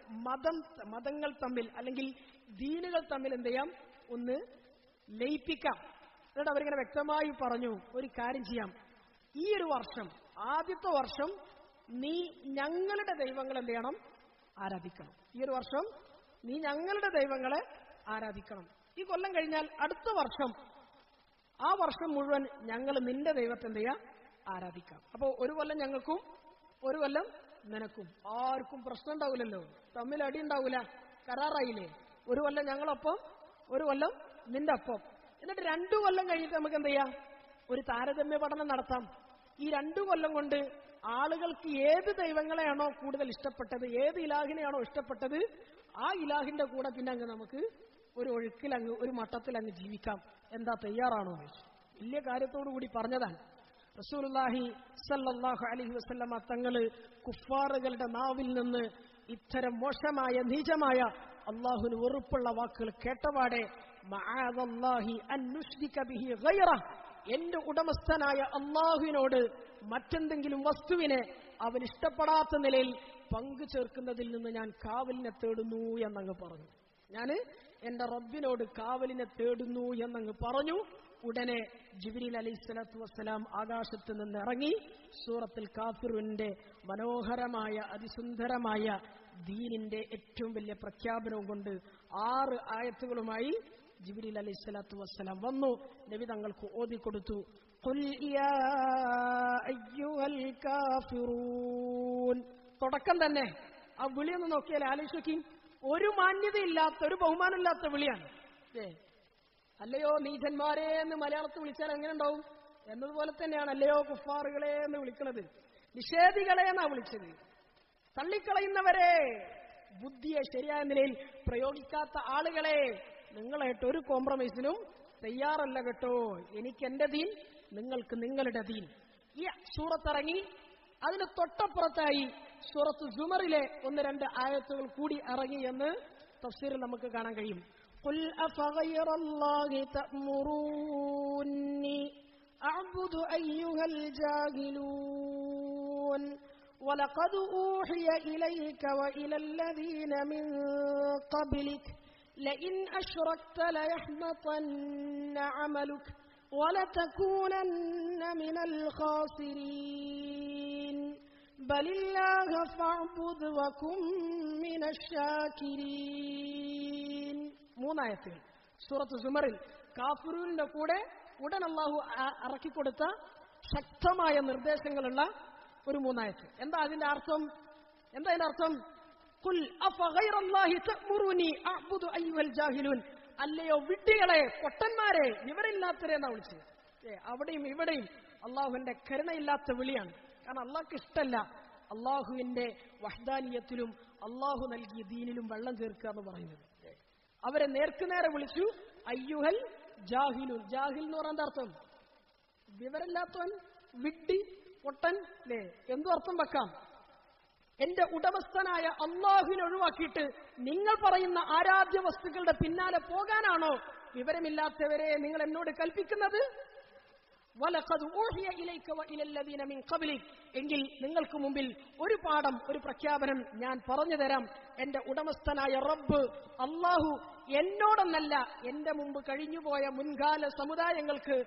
മതങ്ങൾ തമ്മിൽ അല്ലെങ്കിൽ ദീനുകൾ തമ്മിൽ എന്ത് ചെയ്യാം, ഒന്ന് ലയിപ്പിക്കാം. എന്നിട്ട് അവരിങ്ങനെ വ്യക്തമായി പറഞ്ഞു, ഒരു കാര്യം ചെയ്യാം, ഈ ഒരു വർഷം ആദ്യത്തെ വർഷം നീ ഞങ്ങളുടെ ദൈവങ്ങൾ എന്ത് ചെയ്യണം, ആരാധിക്കണം. ഈ ഒരു വർഷം നീ ഞങ്ങളുടെ ദൈവങ്ങളെ ആരാധിക്കണം. ഈ കൊല്ലം കഴിഞ്ഞാൽ അടുത്ത വർഷം ആ വർഷം മുഴുവൻ ഞങ്ങൾ നിന്റെ ദൈവത്തെ എന്ത് ചെയ്യാം, ആരാധിക്കാം. അപ്പോ ഒരു കൊല്ലം ഞങ്ങൾക്കും ഒരു കൊല്ലം നിനക്കും, ആർക്കും പ്രശ്നം ഉണ്ടാവില്ലല്ലോ, തമ്മിൽ അടി ഉണ്ടാവില്ല, കരാറായില്ലേ. ഒരു കൊല്ലം ഞങ്ങളൊപ്പം ഒരു കൊല്ലം നിന്റെ ഒപ്പം. എന്നിട്ട് 2 കൊല്ലം കഴിഞ്ഞിട്ട് നമുക്ക് എന്ത് ചെയ്യാം, ഒരു താരതമ്യ പഠനം നടത്താം. ഈ 2 കൊല്ലം കൊണ്ട് ആളുകൾക്ക് ഏത് ദൈവങ്ങളെയാണോ കൂടുതൽ ഇഷ്ടപ്പെട്ടത്, ഏത് ഇലാഹിനെയാണോ ഇഷ്ടപ്പെട്ടത്, ആ ഇലാഹിന്റെ കൂടെ പിന്നെ അങ്ങ് നമുക്ക് ഒരു ഒഴുക്കിലങ്ങ് ഒരു മട്ടത്തിലങ്ങ് ജീവിക്കാം. എന്താ, തയ്യാറാണോ? വലിയ കാര്യത്തോടു കൂടി പറഞ്ഞതാണ്. റസൂലുള്ളാഹി സല്ലല്ലാഹു അലൈഹി വസല്ലമ തങ്ങള് കുഫാറുകളുടെ നാവിൽ നിന്ന് ഇത്തരം മോശമായ നീചമായ അള്ളാഹുവിന് വെറുപ്പുള്ള വാക്കുകൾ കേട്ടപാടെ മഅദല്ലാഹി അൻ നുശ്രിക ബിഹി ഗൈറഹ്, എന്റെ ഉടമസ്ഥനായ അള്ളാഹുവിനോട് മറ്റെന്തെങ്കിലും വസ്തുവിനെ അവൻ ഇഷ്ടപ്പെടാത്ത നിലയിൽ പങ്കു ചേർക്കുന്നതിൽ നിന്ന് ഞാൻ കാവലിനെ തേടുന്നു എന്നങ്ങ് പറഞ്ഞു. ഞാൻ എന്റെ റബ്ബിനോട് കാവലിനെ തേടുന്നു എന്നങ്ങ് പറഞ്ഞു. ഉടനെ ജിബ്രീൽ അലൈഹിസ്സലാത്തു വസ്സലാം ആകാശത്ത് നിന്ന് ഇറങ്ങി സൂറത്തുൽ കാഫിറിന്റെ മനോഹരമായ അതിസുന്ദരമായ ദീനിന്റെ ഏറ്റവും വലിയ പ്രഖ്യാപനവും കൊണ്ട് 6 ആയത്തുകളുമായി ജിബ്രീൽ അലൈഹിസ്സലാത്തു വസ്സലാം വന്നു. നബി തങ്ങൾക്ക് ഓതിക്കൊടുത്തു, ഖുൽ യാ അയ്യുഹൽ കാഫിറൂൻ. തുടക്കം തന്നെ ആ വിളിയൊന്ന് നോക്കിയാൽ ആലോചിക്കും, ഒരു മാന്യതയില്ലാത്ത, ഒരു ബഹുമാനമില്ലാത്ത വിളിയാണ്. അല്ലയോ നീചന്മാരെ എന്ന് മലയാളത്തിൽ വിളിച്ചാൽ എങ്ങനെ ഉണ്ടാവും എന്നതുപോലെ തന്നെയാണ് അല്ലയോ കുഫാറുകളെ എന്ന് വിളിക്കുന്നത്. നിഷേധികളെ എന്നാ വിളിച്ചത്, തള്ളിക്കളയുന്നവരെ, ബുദ്ധിയെ ശരിയായ നിലയിൽ പ്രയോഗിക്കാത്ത ആളുകളെ, നിങ്ങളായിട്ട് ഒരു കോംപ്രമൈസിനും തയ്യാറല്ല കേട്ടോ. എനിക്ക് എന്റെ ദീൻ, നിങ്ങൾക്ക് നിങ്ങളുടെ ദീൻ. ഈ സൂറത്തിറങ്ങി അതിന് തൊട്ടപ്പുറത്തായി സൂറത്ത് സുമറിലെ 1-2 ആയത്തുകൾ കൂടി ഇറങ്ങി എന്ന് തഫ്സീറിൽ നമുക്ക് കാണാൻ കഴിയും. ഖുൽ അഫഗൈറല്ലാഹി തഅ്മുറൂനി അഅ്ബുദു അയ്യുഹൽ ജാഹിലൂൻ വലഖദ് ഊഹിയ ഇലൈക വഇലല്ലദീന മിൻ ഖബ്ലിക ലഇൻ അശ്റക്ത ലയഹ്ബതന്ന അമലുക വലതകൂനന്ന മിനൽ ഖാസിരീൻ ബലില്ലാഹ ഫഅ്ബുദ് വകും മിനശ് ശാകിരീൻ. 3 ആയത്തുകൾ സൂറത്ത് സുമറിൽ കാഫിറൂന്റെ കൂടെ ഉടൻ അല്ലാഹു ഇറക്കിക്കൊടുത്ത ശക്തമായ നിർദ്ദേശങ്ങളുള്ള ഒരു 3 ആയത്ത്. എന്താ അതിന്റെ അർത്ഥം? ഖുൽ അഫഗൈറല്ലാഹി തഅ്മുറൂനി അഅ്ബുദു അയ്യുഹൽ ജാഹിലൂൻ. അല്ലയോ വിഡ്ഢികളെ, പൊട്ടന്മാരെ, വിവരമില്ലാത്തവരെ എന്നാ വിളിച്ചത്. അവിടെയും ഇവിടെയും അള്ളാഹുവിന്റെ കരുണയില്ലാത്ത വിളിയാണ്. കാരണം അള്ളാഹ്ക്ക് ഇഷ്ടമല്ല അള്ളാഹുവിന്റെ വഹ്ദാനിയത്തിലും അള്ളാഹു നൽകിയ ദീനിലും വെള്ളം ചേർക്കുക എന്ന് പറയുന്നത്. അവരെ നേർക്കുനേരെ വിളിച്ചു അയ്യുഹൽ ജാഹിലൂൻ. ജാഹിൽ എന്ന് പറയാൻ അർത്ഥം വിവരമില്ലാത്തവൻ, വിഡ്ഢി, പൊട്ടൻ, അല്ലേ? എന്തു അർത്ഥം വെക്കാം? എന്റെ ഉടമസ്ഥനായ അള്ളാഹുവിനെ ഒഴിവാക്കിയിട്ട് നിങ്ങൾ പറയുന്ന ആരാധ്യ വസ്തുക്കളുടെ പിന്നാലെ പോകാനാണോ വിവരമില്ലാത്തവരെ നിങ്ങൾ എന്നോട് കൽപ്പിക്കുന്നത്? വലഖദ് ഊഹിയ ഇലൈക വഇലല്ലദീന മിൻ ഖബ്ലിക, എങ്കിൽ നിങ്ങൾക്ക് മുമ്പിൽ ഒരു പാഠം, ഒരു പ്രഖ്യാപനം ഞാൻ പറഞ്ഞു തരാം. എന്റെ ഉടമസ്ഥനായ റബ്ബ് അള്ളാഹു എന്നോടൊന്നല്ല, എന്റെ മുമ്പ് കഴിഞ്ഞുപോയ മുൻകാല സമുദായങ്ങൾക്ക്,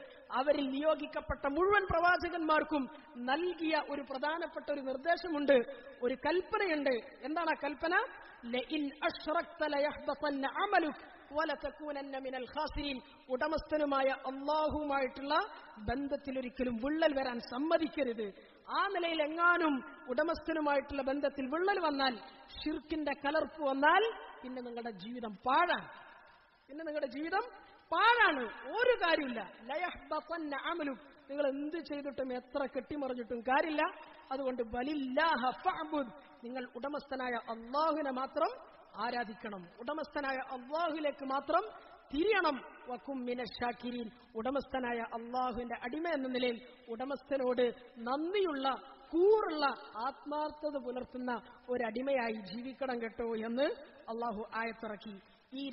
അവരിൽ നിയോഗിക്കപ്പെട്ട മുഴുവൻ പ്രവാചകന്മാർക്കും നൽകിയ ഒരു പ്രധാനപ്പെട്ട ഒരു നിർദ്ദേശമുണ്ട്, ഒരു കൽപ്പനയുണ്ട്. എന്താണ് ആ കൽപ്പന? ലഇൻ അശ്റക്ത ലയഹ്ബതന്ന അമലുക വലതകൂനന്ന മിനൽ ഖാസിരീൻ. ഉടമസ്ഥനുമായ അള്ളാഹുവുമായിട്ടുള്ള ബന്ധത്തിൽ ഒരിക്കലും വിള്ളൽ വരാൻ സമ്മതിക്കരുത്. ആ നിലയിൽ എങ്ങാനും ഉടമസ്ഥനുമായിട്ടുള്ള ബന്ധത്തിൽ വിള്ളൽ വന്നാൽ, ശിർക്കിന്റെ കലർപ്പ് വന്നാൽ, പിന്നെ നിങ്ങളുടെ ജീവിതം പാഴാണ്. ഒരു കാര്യമില്ല. ലയഹ്ബതന്ന അമലുക, നിങ്ങൾ എന്ത് ചെയ്തിട്ടും എത്ര കെട്ടിമറിഞ്ഞിട്ടും കാര്യമില്ല. അതുകൊണ്ട് ബലില്ലാഹ ഫഅ്ബുദ്, നിങ്ങൾ ഉടമസ്ഥനായ അള്ളാഹുവിനെ മാത്രം ആരാധിക്കണം. ഉടമസ്ഥനായ അല്ലാഹുവിലേക്ക് മാത്രം തിരിയണം. വകും മിനശ്ശാകിരീൻ, ഉടമസ്ഥനായ അല്ലാഹുവിന്റെ അടിമ എന്ന നിലയിൽ ഉടമസ്ഥനോട് നന്ദിയുള്ള, കൂറുള്ള, ആത്മാർത്ഥത പുലർത്തുന്ന ഒരടിമയായി ജീവിക്കണം കേട്ടോ എന്ന് അല്ലാഹു ആയത്തിറക്കി. ഈ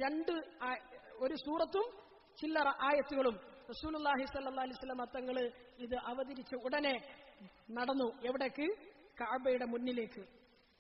ഒരു സൂറത്തും ചില്ലറ ആയത്തുകളും റസൂലുള്ളാഹി സ്വല്ലല്ലാഹി അലൈഹി വസല്ലം തങ്ങള് ഇത് അവതരിച്ച ഉടനെ നടന്നു. എവിടേക്ക്? കഅബയുടെ മുന്നിലേക്ക്.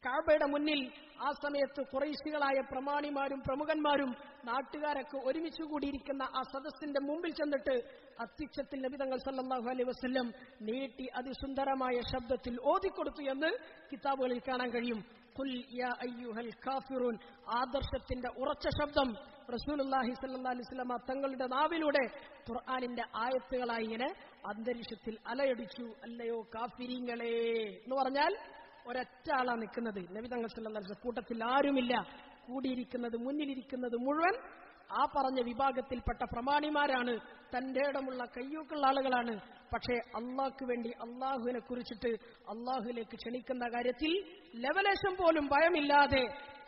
കഅബയുടെ മുന്നിൽ ആ സമയത്ത് ഖുറൈശികളായ പ്രമാണിമാരും പ്രമുഖന്മാരും നാട്ടുകാരൊക്കെ ഒരുമിച്ച് കൂടിയിരിക്കുന്ന ആ സദസ്സിന്റെ മുമ്പിൽ ചെന്നിട്ട് അത്യുച്ചത്തിൽ നബി തങ്ങൾ സല്ലല്ലാഹു അലൈഹി വസല്ലം നീട്ടി അതിസുന്ദരമായ ശബ്ദത്തിൽ ഓതിക്കൊടുത്തു എന്ന് കിതാബുകളിൽ കാണാൻ കഴിയും. ഖുൽ യാ അയ്യുഹൽ കാഫിറൂൻ, ആദർശത്തിന്റെ ഉറച്ച ശബ്ദം റസൂലുള്ളാഹി സ്വല്ലല്ലാഹി അലൈഹി വസല്ലം തങ്ങളുടെ നാവിലൂടെ ഖുർആനിന്റെ ആയത്തുകളായി ഇങ്ങനെ അന്തരീക്ഷത്തിൽ അലയടിച്ചു. അല്ലയോ കാഫിരീങ്ങളെ എന്ന് പറഞ്ഞാൽ ഒരൊറ്റ ആളാ നിൽക്കുന്നത്. നബി തങ്ങൾ സല്ലല്ലാഹു അലൈഹി വസല്ലം കൂട്ടത്തിൽ ആരുമില്ല. കൂടിയിരിക്കുന്നത്, മുന്നിലിരിക്കുന്നത് മുഴുവൻ ആ പറഞ്ഞ വിഭാഗത്തിൽപ്പെട്ട പ്രമാണിമാരാണ്, തന്റെ ഇടമുള്ള കയ്യൂക്കുള്ള ആളുകളാണ്. പക്ഷേ അള്ളാഹ്ക്ക് വേണ്ടി, അള്ളാഹുവിനെ കുറിച്ചിട്ട് അള്ളാഹുവിലേക്ക് ക്ഷണിക്കുന്ന കാര്യത്തിൽ ലവലേശം പോലും ഭയമില്ലാതെ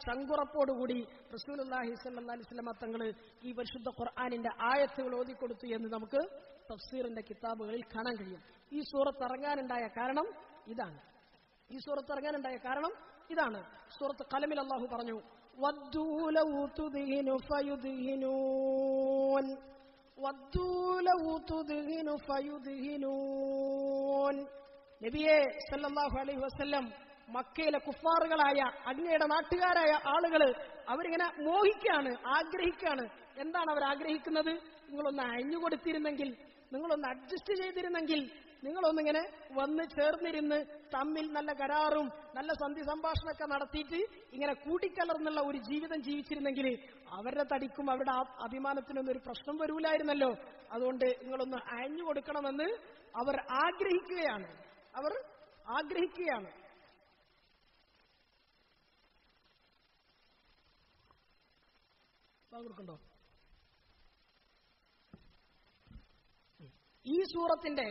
ചങ്കുറപ്പോടുകൂടി റസൂലുള്ളാഹി സ്വല്ലല്ലാഹി അലൈഹി വസല്ലം തങ്ങൾ ഈ പരിശുദ്ധ ഖുർആനിന്റെ ആയത്തുകൾ ഓതിക്കൊടുത്തു എന്ന് നമുക്ക് തഫ്സീറിന്റെ കിതാബുകളിൽ കാണാൻ കഴിയും. ഈ സൂറത്ത് ഇറങ്ങാനുണ്ടായ കാരണം ഇതാണ്. സൂറത്ത് ഖലമിൽ അല്ലാഹു പറഞ്ഞു, വദ്ദൂ ലൗ തുദ്ഹിനു ഫയുദ്ഹിനൂൻ, വദ്ദൂ ലൗ തുദ്ഹിനു ഫയുദ്ഹിനൂൻ. നബിയെ സല്ലല്ലാഹു അലൈഹി വസല്ലം, മക്കയിലെ കുഫാറുകളായ അങ്ങയുടെ നാട്ടുകാരായ ആളുകള് അവരിങ്ങനെ മോഹിക്കാണ്, ആഗ്രഹിക്കാണ്. എന്താണ് അവർ ആഗ്രഹിക്കുന്നത്? നിങ്ങളൊന്ന് അഴിഞ്ഞുകൊടുത്തിരുന്നെങ്കിൽ, നിങ്ങളൊന്ന് അഡ്ജസ്റ്റ് ചെയ്തിരുന്നെങ്കിൽ, നിങ്ങളൊന്നിങ്ങനെ വന്ന് ചേർന്നിരുന്ന് തമ്മിൽ നല്ല കരാറും നല്ല സന്ധി സംഭാഷണമൊക്കെ നടത്തിയിട്ട് ഇങ്ങനെ കൂട്ടിക്കലർന്നുള്ള ഒരു ജീവിതം ജീവിച്ചിരുന്നെങ്കിൽ അവരുടെ തടിക്കും അവരുടെ അഭിമാനത്തിനൊന്നും ഒരു പ്രശ്നം വരൂലായിരുന്നല്ലോ. അതുകൊണ്ട് നിങ്ങളൊന്ന് അഴിഞ്ഞു കൊടുക്കണമെന്ന് അവർ ആഗ്രഹിക്കുകയാണ്. കൊടുക്കണ്ടോ? ഈ സൂറത്തിന്റെ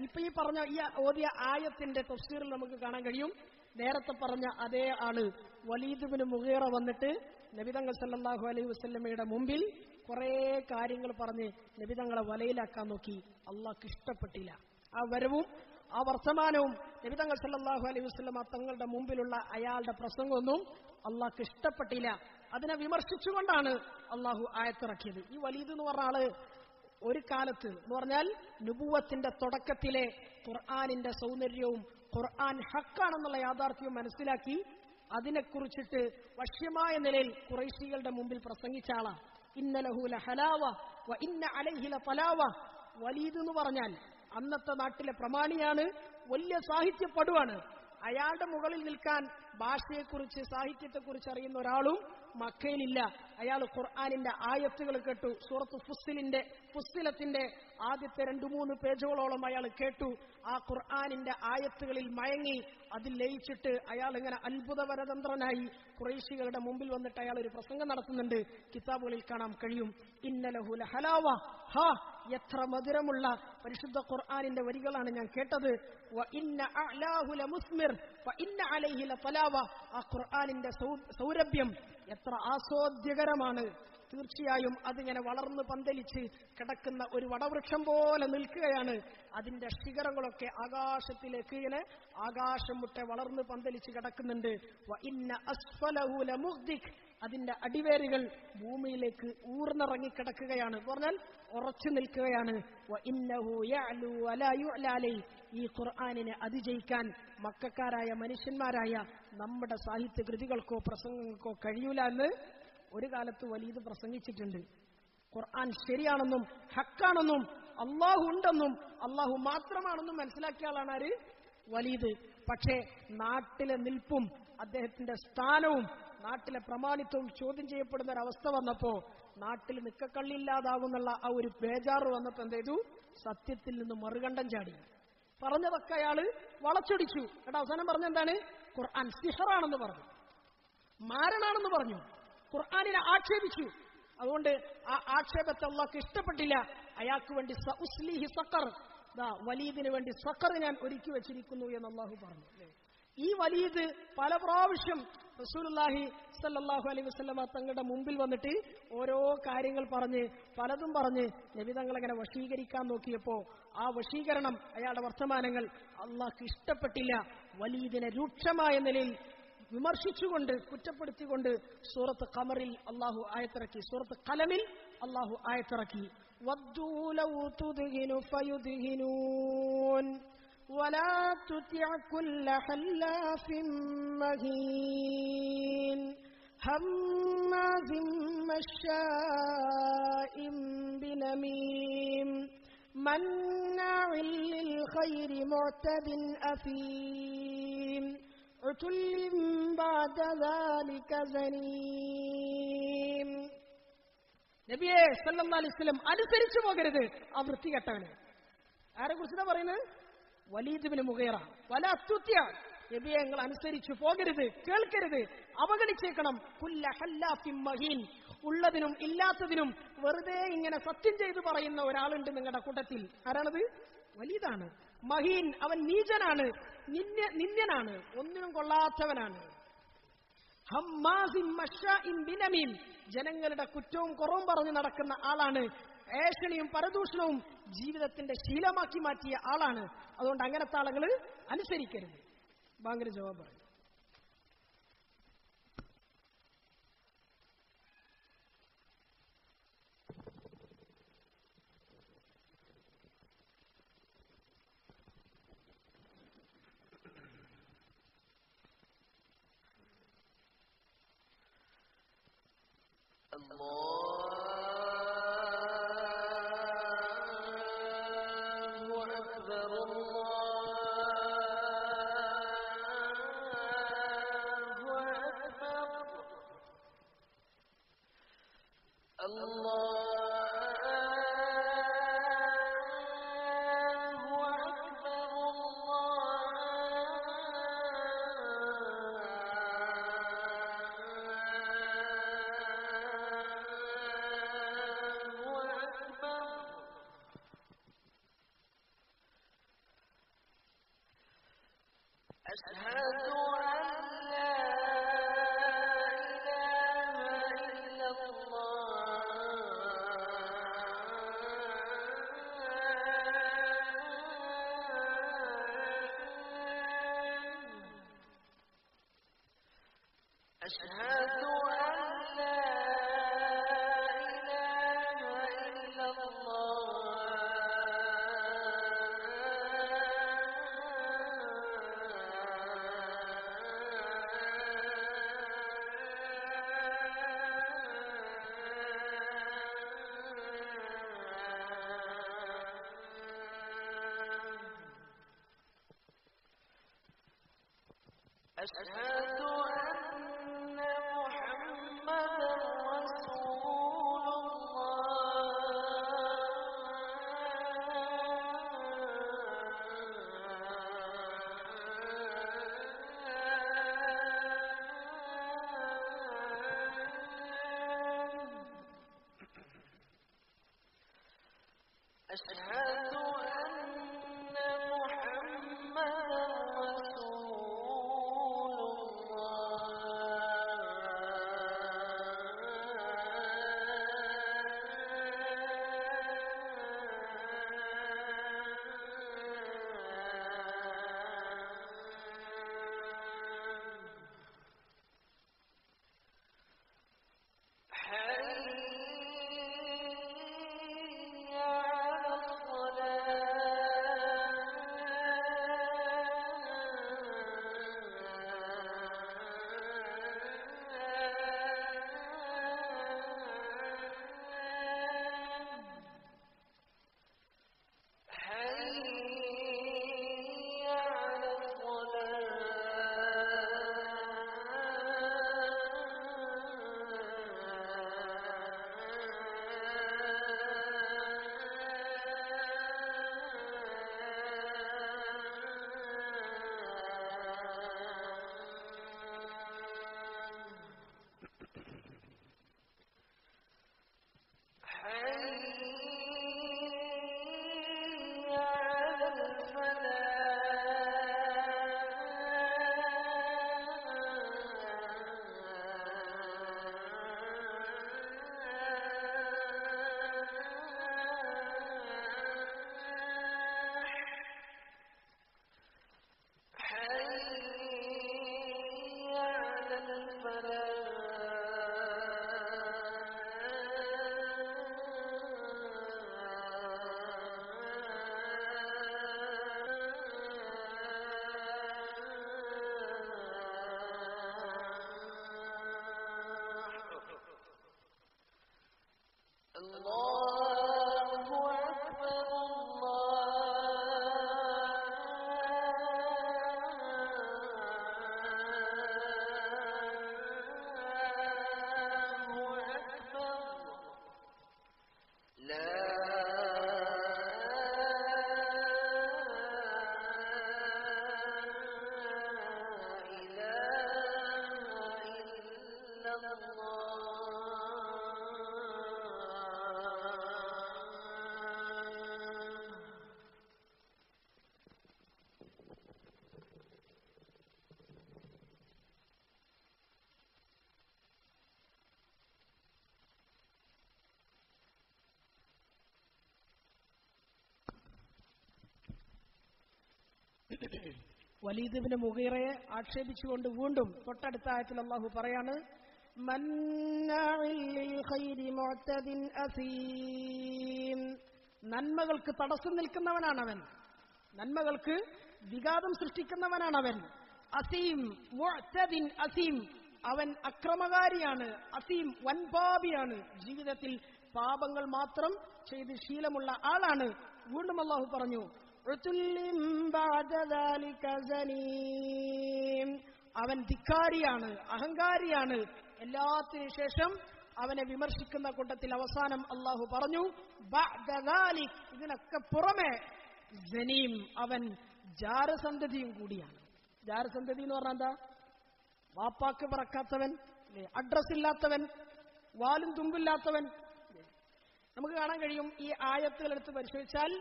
ഇപ്പൊ ഈ പറഞ്ഞ ഈ ഓതിയ ആയത്തിന്റെ തഫ്സീറിൽ നമുക്ക് കാണാൻ കഴിയും. നേരത്തെ പറഞ്ഞ അതേ ആള് വലീദ് ഇബ്നു മുഗീറ വന്നിട്ട് നബി തങ്ങൾ സല്ലല്ലാഹു അലൈഹി വസല്ലമയുടെ മുമ്പിൽ കുറെ കാര്യങ്ങൾ പറഞ്ഞ് നബി തങ്ങളെ വലയിലാക്കാൻ നോക്കി. അള്ളാഹ്ക്ക് ഇഷ്ടപ്പെട്ടില്ല. ആ വരവും ആ വർത്തമാനവും നബി തങ്ങൾ സല്ലല്ലാഹു അലൈഹി വസല്ലമ തങ്ങളുടെ മുമ്പിലുള്ള അയാളുടെ പ്രസംഗമൊന്നും അള്ളാഹ്ക്ക് ഇഷ്ടപ്പെട്ടില്ല. അതിനെ വിമർശിച്ചുകൊണ്ടാണ് അള്ളാഹു ആയത്തിറക്കിയത്. ഈ വലീദ് എന്ന് പറഞ്ഞ ആള് ഒരു കാലത്ത് എന്ന് പറഞ്ഞാൽ നുബുവത്തിന്റെ തുടക്കത്തിലെ ഖുർആനിന്റെ സൗന്ദര്യവും ഖുർആൻ ഹക്കാണെന്നുള്ള യാഥാർത്ഥ്യവും മനസ്സിലാക്കി അതിനെക്കുറിച്ചിട്ട് വശ്യമായ നിലയിൽ ഖുറൈശികളുടെ മുമ്പിൽ പ്രസംഗിച്ച ആളാ. ഇന്ന ലഹു ലഹലാവ വ ഇന്ന അലൈഹി ലതലാവ. വലീദ് എന്ന് പറഞ്ഞാൽ അന്നത്തെ നാട്ടിലെ പ്രമാണിയാണ്, വലിയ സാഹിത്യപ്പെടുവാണ്. അയാളുടെ മുകളിൽ നിൽക്കാൻ ഭാഷയെക്കുറിച്ച് സാഹിത്യത്തെക്കുറിച്ച് അറിയുന്ന ഒരാളും മക്കയിലില്ല. അയാൾ ഖുർആനിന്റെ ആയത്തുകൾ കേട്ടു. സൂറത്ത് ഫുസ്സിലത്തിന്റെ ആദ്യത്തെ 2-3 പേജുകളോളം അയാൾ കേട്ടു. ആ ഖുർആനിന്റെ ആയത്തുകളിൽ മയങ്ങി അതിൽ ലയിച്ചിട്ട് അയാൾ ഇങ്ങനെ അത്ഭുതപരതന്ത്രനായി ഖുറൈശികളുടെ മുമ്പിൽ വന്നിട്ട് അയാൾ ഒരു പ്രസംഗം നടത്തുന്നുണ്ട്. കിതാബുകളിൽ കാണാൻ കഴിയും. ഇന്ന ലഹു ലഹലാവ, ഹാ എത്ര മധുരമുള്ള പരിശുദ്ധ ഖുർആനിന്റെ വരികളാണ് ഞാൻ കേട്ടത്. വ ഇന്ന അഅ്ലാഹു ലമുസ്മിർ വ ഇന്ന അലൈഹി ലതലാവ. ആ ഖുർആനിന്റെ സൗരഭ്യം എത്ര ആസ്വാദ്യകരമാണ്. തീർച്ചയായും അതിങ്ങനെ വളർന്ന് പന്തലിച്ച് കിടക്കുന്ന ഒരു വടവൃക്ഷം പോലെ നിൽക്കുകയാണ്. അതിന്റെ ശിഖരങ്ങളൊക്കെ ആകാശത്തിലേക്ക് ഇങ്ങനെ ആകാശം മുട്ടെ വളർന്ന് പന്തലിച്ച് കിടക്കുന്നുണ്ട്. വ ഇന്ന അസ്ഫലഹു ലമുഗ്ദിക്. അതിന്റെ അടിവേരുകൾ ഭൂമിയിലേക്ക് ഊർന്നിറങ്ങി കിടക്കുകയാണ് എന്ന് പറഞ്ഞാൽ ഉറച്ചു നിൽക്കുകയാണ്. വ ഇന്നഹു യഅലു വലാ യുഅലാ അലൈഹി. ഈ ഖുർആനിനെ അതിജയിക്കാൻ മക്കക്കാരായ മനുഷ്യന്മാരായ നമ്മുടെ സാഹിത്യ കൃതികൾക്കോ പ്രസംഗങ്ങൾക്കോ കഴിയൂല എന്ന് ഒരു കാലത്ത് വലീദ് പ്രസംഗിച്ചിട്ടുണ്ട്. ഖുർആൻ ശരിയാണെന്നും ഹക്കാണെന്നും അള്ളാഹു ഉണ്ടെന്നും അള്ളാഹു മാത്രമാണെന്നും മനസ്സിലാക്കിയ ആളാണ് ആര്? വലീദ്. പക്ഷേ നാട്ടിലെ നിൽപ്പും അദ്ദേഹത്തിന്റെ സ്ഥാനവും നാട്ടിലെ പ്രമാണിത്വവും ചോദ്യം ചെയ്യപ്പെടുന്ന ഒരവസ്ഥ വന്നപ്പോ, നാട്ടിൽ നിക്കക്കള്ളില്ലാതാവുന്നുള്ള ആ ഒരു ബേജാറ് വന്നപ്പോ എന്ത് ചെയ്തു? സത്യത്തിൽ നിന്ന് മറുകണ്ഠം ചാടി. പറഞ്ഞതൊക്കെ അയാള് വളച്ചൊടിച്ചു. കേട്ടോ, അവസാനം പറഞ്ഞെന്താണ്? ഖുർആൻ സിഹറാണെന്ന് പറഞ്ഞു, മാരണാണെന്ന് പറഞ്ഞു, ഖുർആനിനെ ആക്ഷേപിച്ചു. അതുകൊണ്ട് ആ ആക്ഷേപത്തെ അള്ളാഹ്ക്ക് ഇഷ്ടപ്പെട്ടില്ല. അയാൾക്ക് വേണ്ടി സഉസ്ലിഹി സഖർ, വലീദിന് വേണ്ടി സഖർ ഞാൻ ഒരുക്കി വെച്ചിരിക്കുന്നു എന്ന് അള്ളാഹു പറഞ്ഞു. ഈ വലീദ് പല പ്രാവശ്യം റസൂലുള്ളാഹി സ്വല്ലല്ലാഹു അലൈഹി വസല്ലമ തങ്ങളുടെ മുമ്പിൽ വന്നിട്ട് ഓരോ കാര്യങ്ങൾ പറഞ്ഞ് പലതും പറഞ്ഞ് നബി തങ്ങളെങ്ങനെ വശീകരിക്കാൻ നോക്കിയപ്പോ ആ വശീകരണം, അയാളുടെ വർത്തമാനങ്ങൾ അള്ളാഹ്ക്ക് ഇഷ്ടപ്പെട്ടില്ല. വലീദിനെ രൂക്ഷമായ നിലയിൽ വിമർശിച്ചുകൊണ്ട് കുറ്റപ്പെടുത്തിക്കൊണ്ട് സൂറത്ത് ഖമറിൽ അള്ളാഹു ആയത്തിറക്കി, സൂറത്ത് ഖലമിൽ അള്ളാഹു ആയത്തിറക്കി. വദ്ദൂ ലൗ തുദ്ഹിനു ഫയുദ്ഹിനൂൻ വലാ തുതിഅ കുല്ല ഹല്ലാഫിൻ മഹീൻ ഹമ്മാസിൻ മശ്ശാഇൻ ബിനമീം മന്നാഇൻ ലിൽ ഖൈരി മുഅ്തദിൻ അസീം ഉതുല്ലിൻ ബഅദ ദാലിക സനീം. നബിയെ സല്ലല്ലാഹു അലൈഹി വസല്ലം അനുസരിച്ചു പോകരുത് ആ വൃത്തികെട്ടവന്. ആരെ കുറിച്ചാ പറയുന്നത്? വലീദ് ഇബ്നു മുഗീറ. വലാ തുതിഅ, നബിയെ നിങ്ങൾ അനുസരിച്ചു പോകരുത്, കേൾക്കരുത്, അവഗണിച്ചേക്കണം. കുല്ല ഹല്ലാഫിൻ മഹീൻ, ഉള്ളതിനും ഇല്ലാത്തതിനും വെറുതെ ഇങ്ങനെ സത്യം ചെയ്തു പറയുന്ന ഒരാളുണ്ട് നിങ്ങളുടെ കൂട്ടത്തിൽ. ആരാണത്? വലീദാണ്. മഹീൻ, അവൻ നീചനാണ്, നിന്ദ്യനാണ്, ഒന്നിനും കൊള്ളാത്തവനാണ്. ഹമ്മാസിൻ മശ്ശാഇൻ ബിനമീം, ജനങ്ങളുടെ കുറ്റവും കുറവും പറഞ്ഞു നടക്കുന്ന ആളാണ്. ഏഷണിയും പരദൂഷണവും ജീവിതത്തിന്റെ ശീലമാക്കി മാറ്റിയ ആളാണ്. അതുകൊണ്ട് അങ്ങനത്തെ ആളുകൾ അനുസരിക്കരുത്. ഭയങ്കര ജവാബ് പറയും. حي على الصلاة വലീദ് ഇബ്നു മുഗീറയെ ആക്ഷേപിച്ചുകൊണ്ട് വീണ്ടും തൊട്ടടുത്ത ആയത്തിൽ അല്ലാഹു പറയാണ്, മന്നാഇൽ ലിൽ ഖൈരി മുഅ്തദിൻ അസീം. നന്മകൾക്ക് തടസ്സം നിൽക്കുന്നവനാണവൻ, നന്മകൾക്ക് വിഘാതം സൃഷ്ടിക്കുന്നവനാണവൻ. അസീം, മുഅ്തദിൻ അസീം, അവൻ അക്രമകാരിയാണ്. അസീം, വൻപാപിയാണ്. ജീവിതത്തിൽ പാപങ്ങൾ മാത്രം ചെയ്ത് ശീലമുള്ള ആളാണ്. വീണ്ടും അല്ലാഹു പറഞ്ഞു, ഉതുല്ലിൻ ബഅദ ദാലിക സനീം, അവൻ ധിക്കാരിയാണ്, അഹങ്കാരിയാണ്. എല്ലാത്തിനു ശേഷം അവനെ വിമർശിക്കുന്ന കൂട്ടത്തിൽ അവസാനം അല്ലാഹു പറഞ്ഞു, ബഅദ ദാലിക്, ഇതിനൊക്കെ പുറമെ സനീം, അവൻ ജാരസന്തതിയും കൂടിയാണ്. ജാരസന്തതി എന്ന് പറഞ്ഞാൽ എന്താ? വാപ്പാക്ക് പറക്കാത്തവൻ, അഡ്രസ് ഇല്ലാത്തവൻ, വാലും തുമ്പില്ലാത്തവൻ. നമുക്ക് കാണാൻ കഴിയും, ഈ ആയത്തുകൾ എടുത്ത് പരിശോധിച്ചാൽ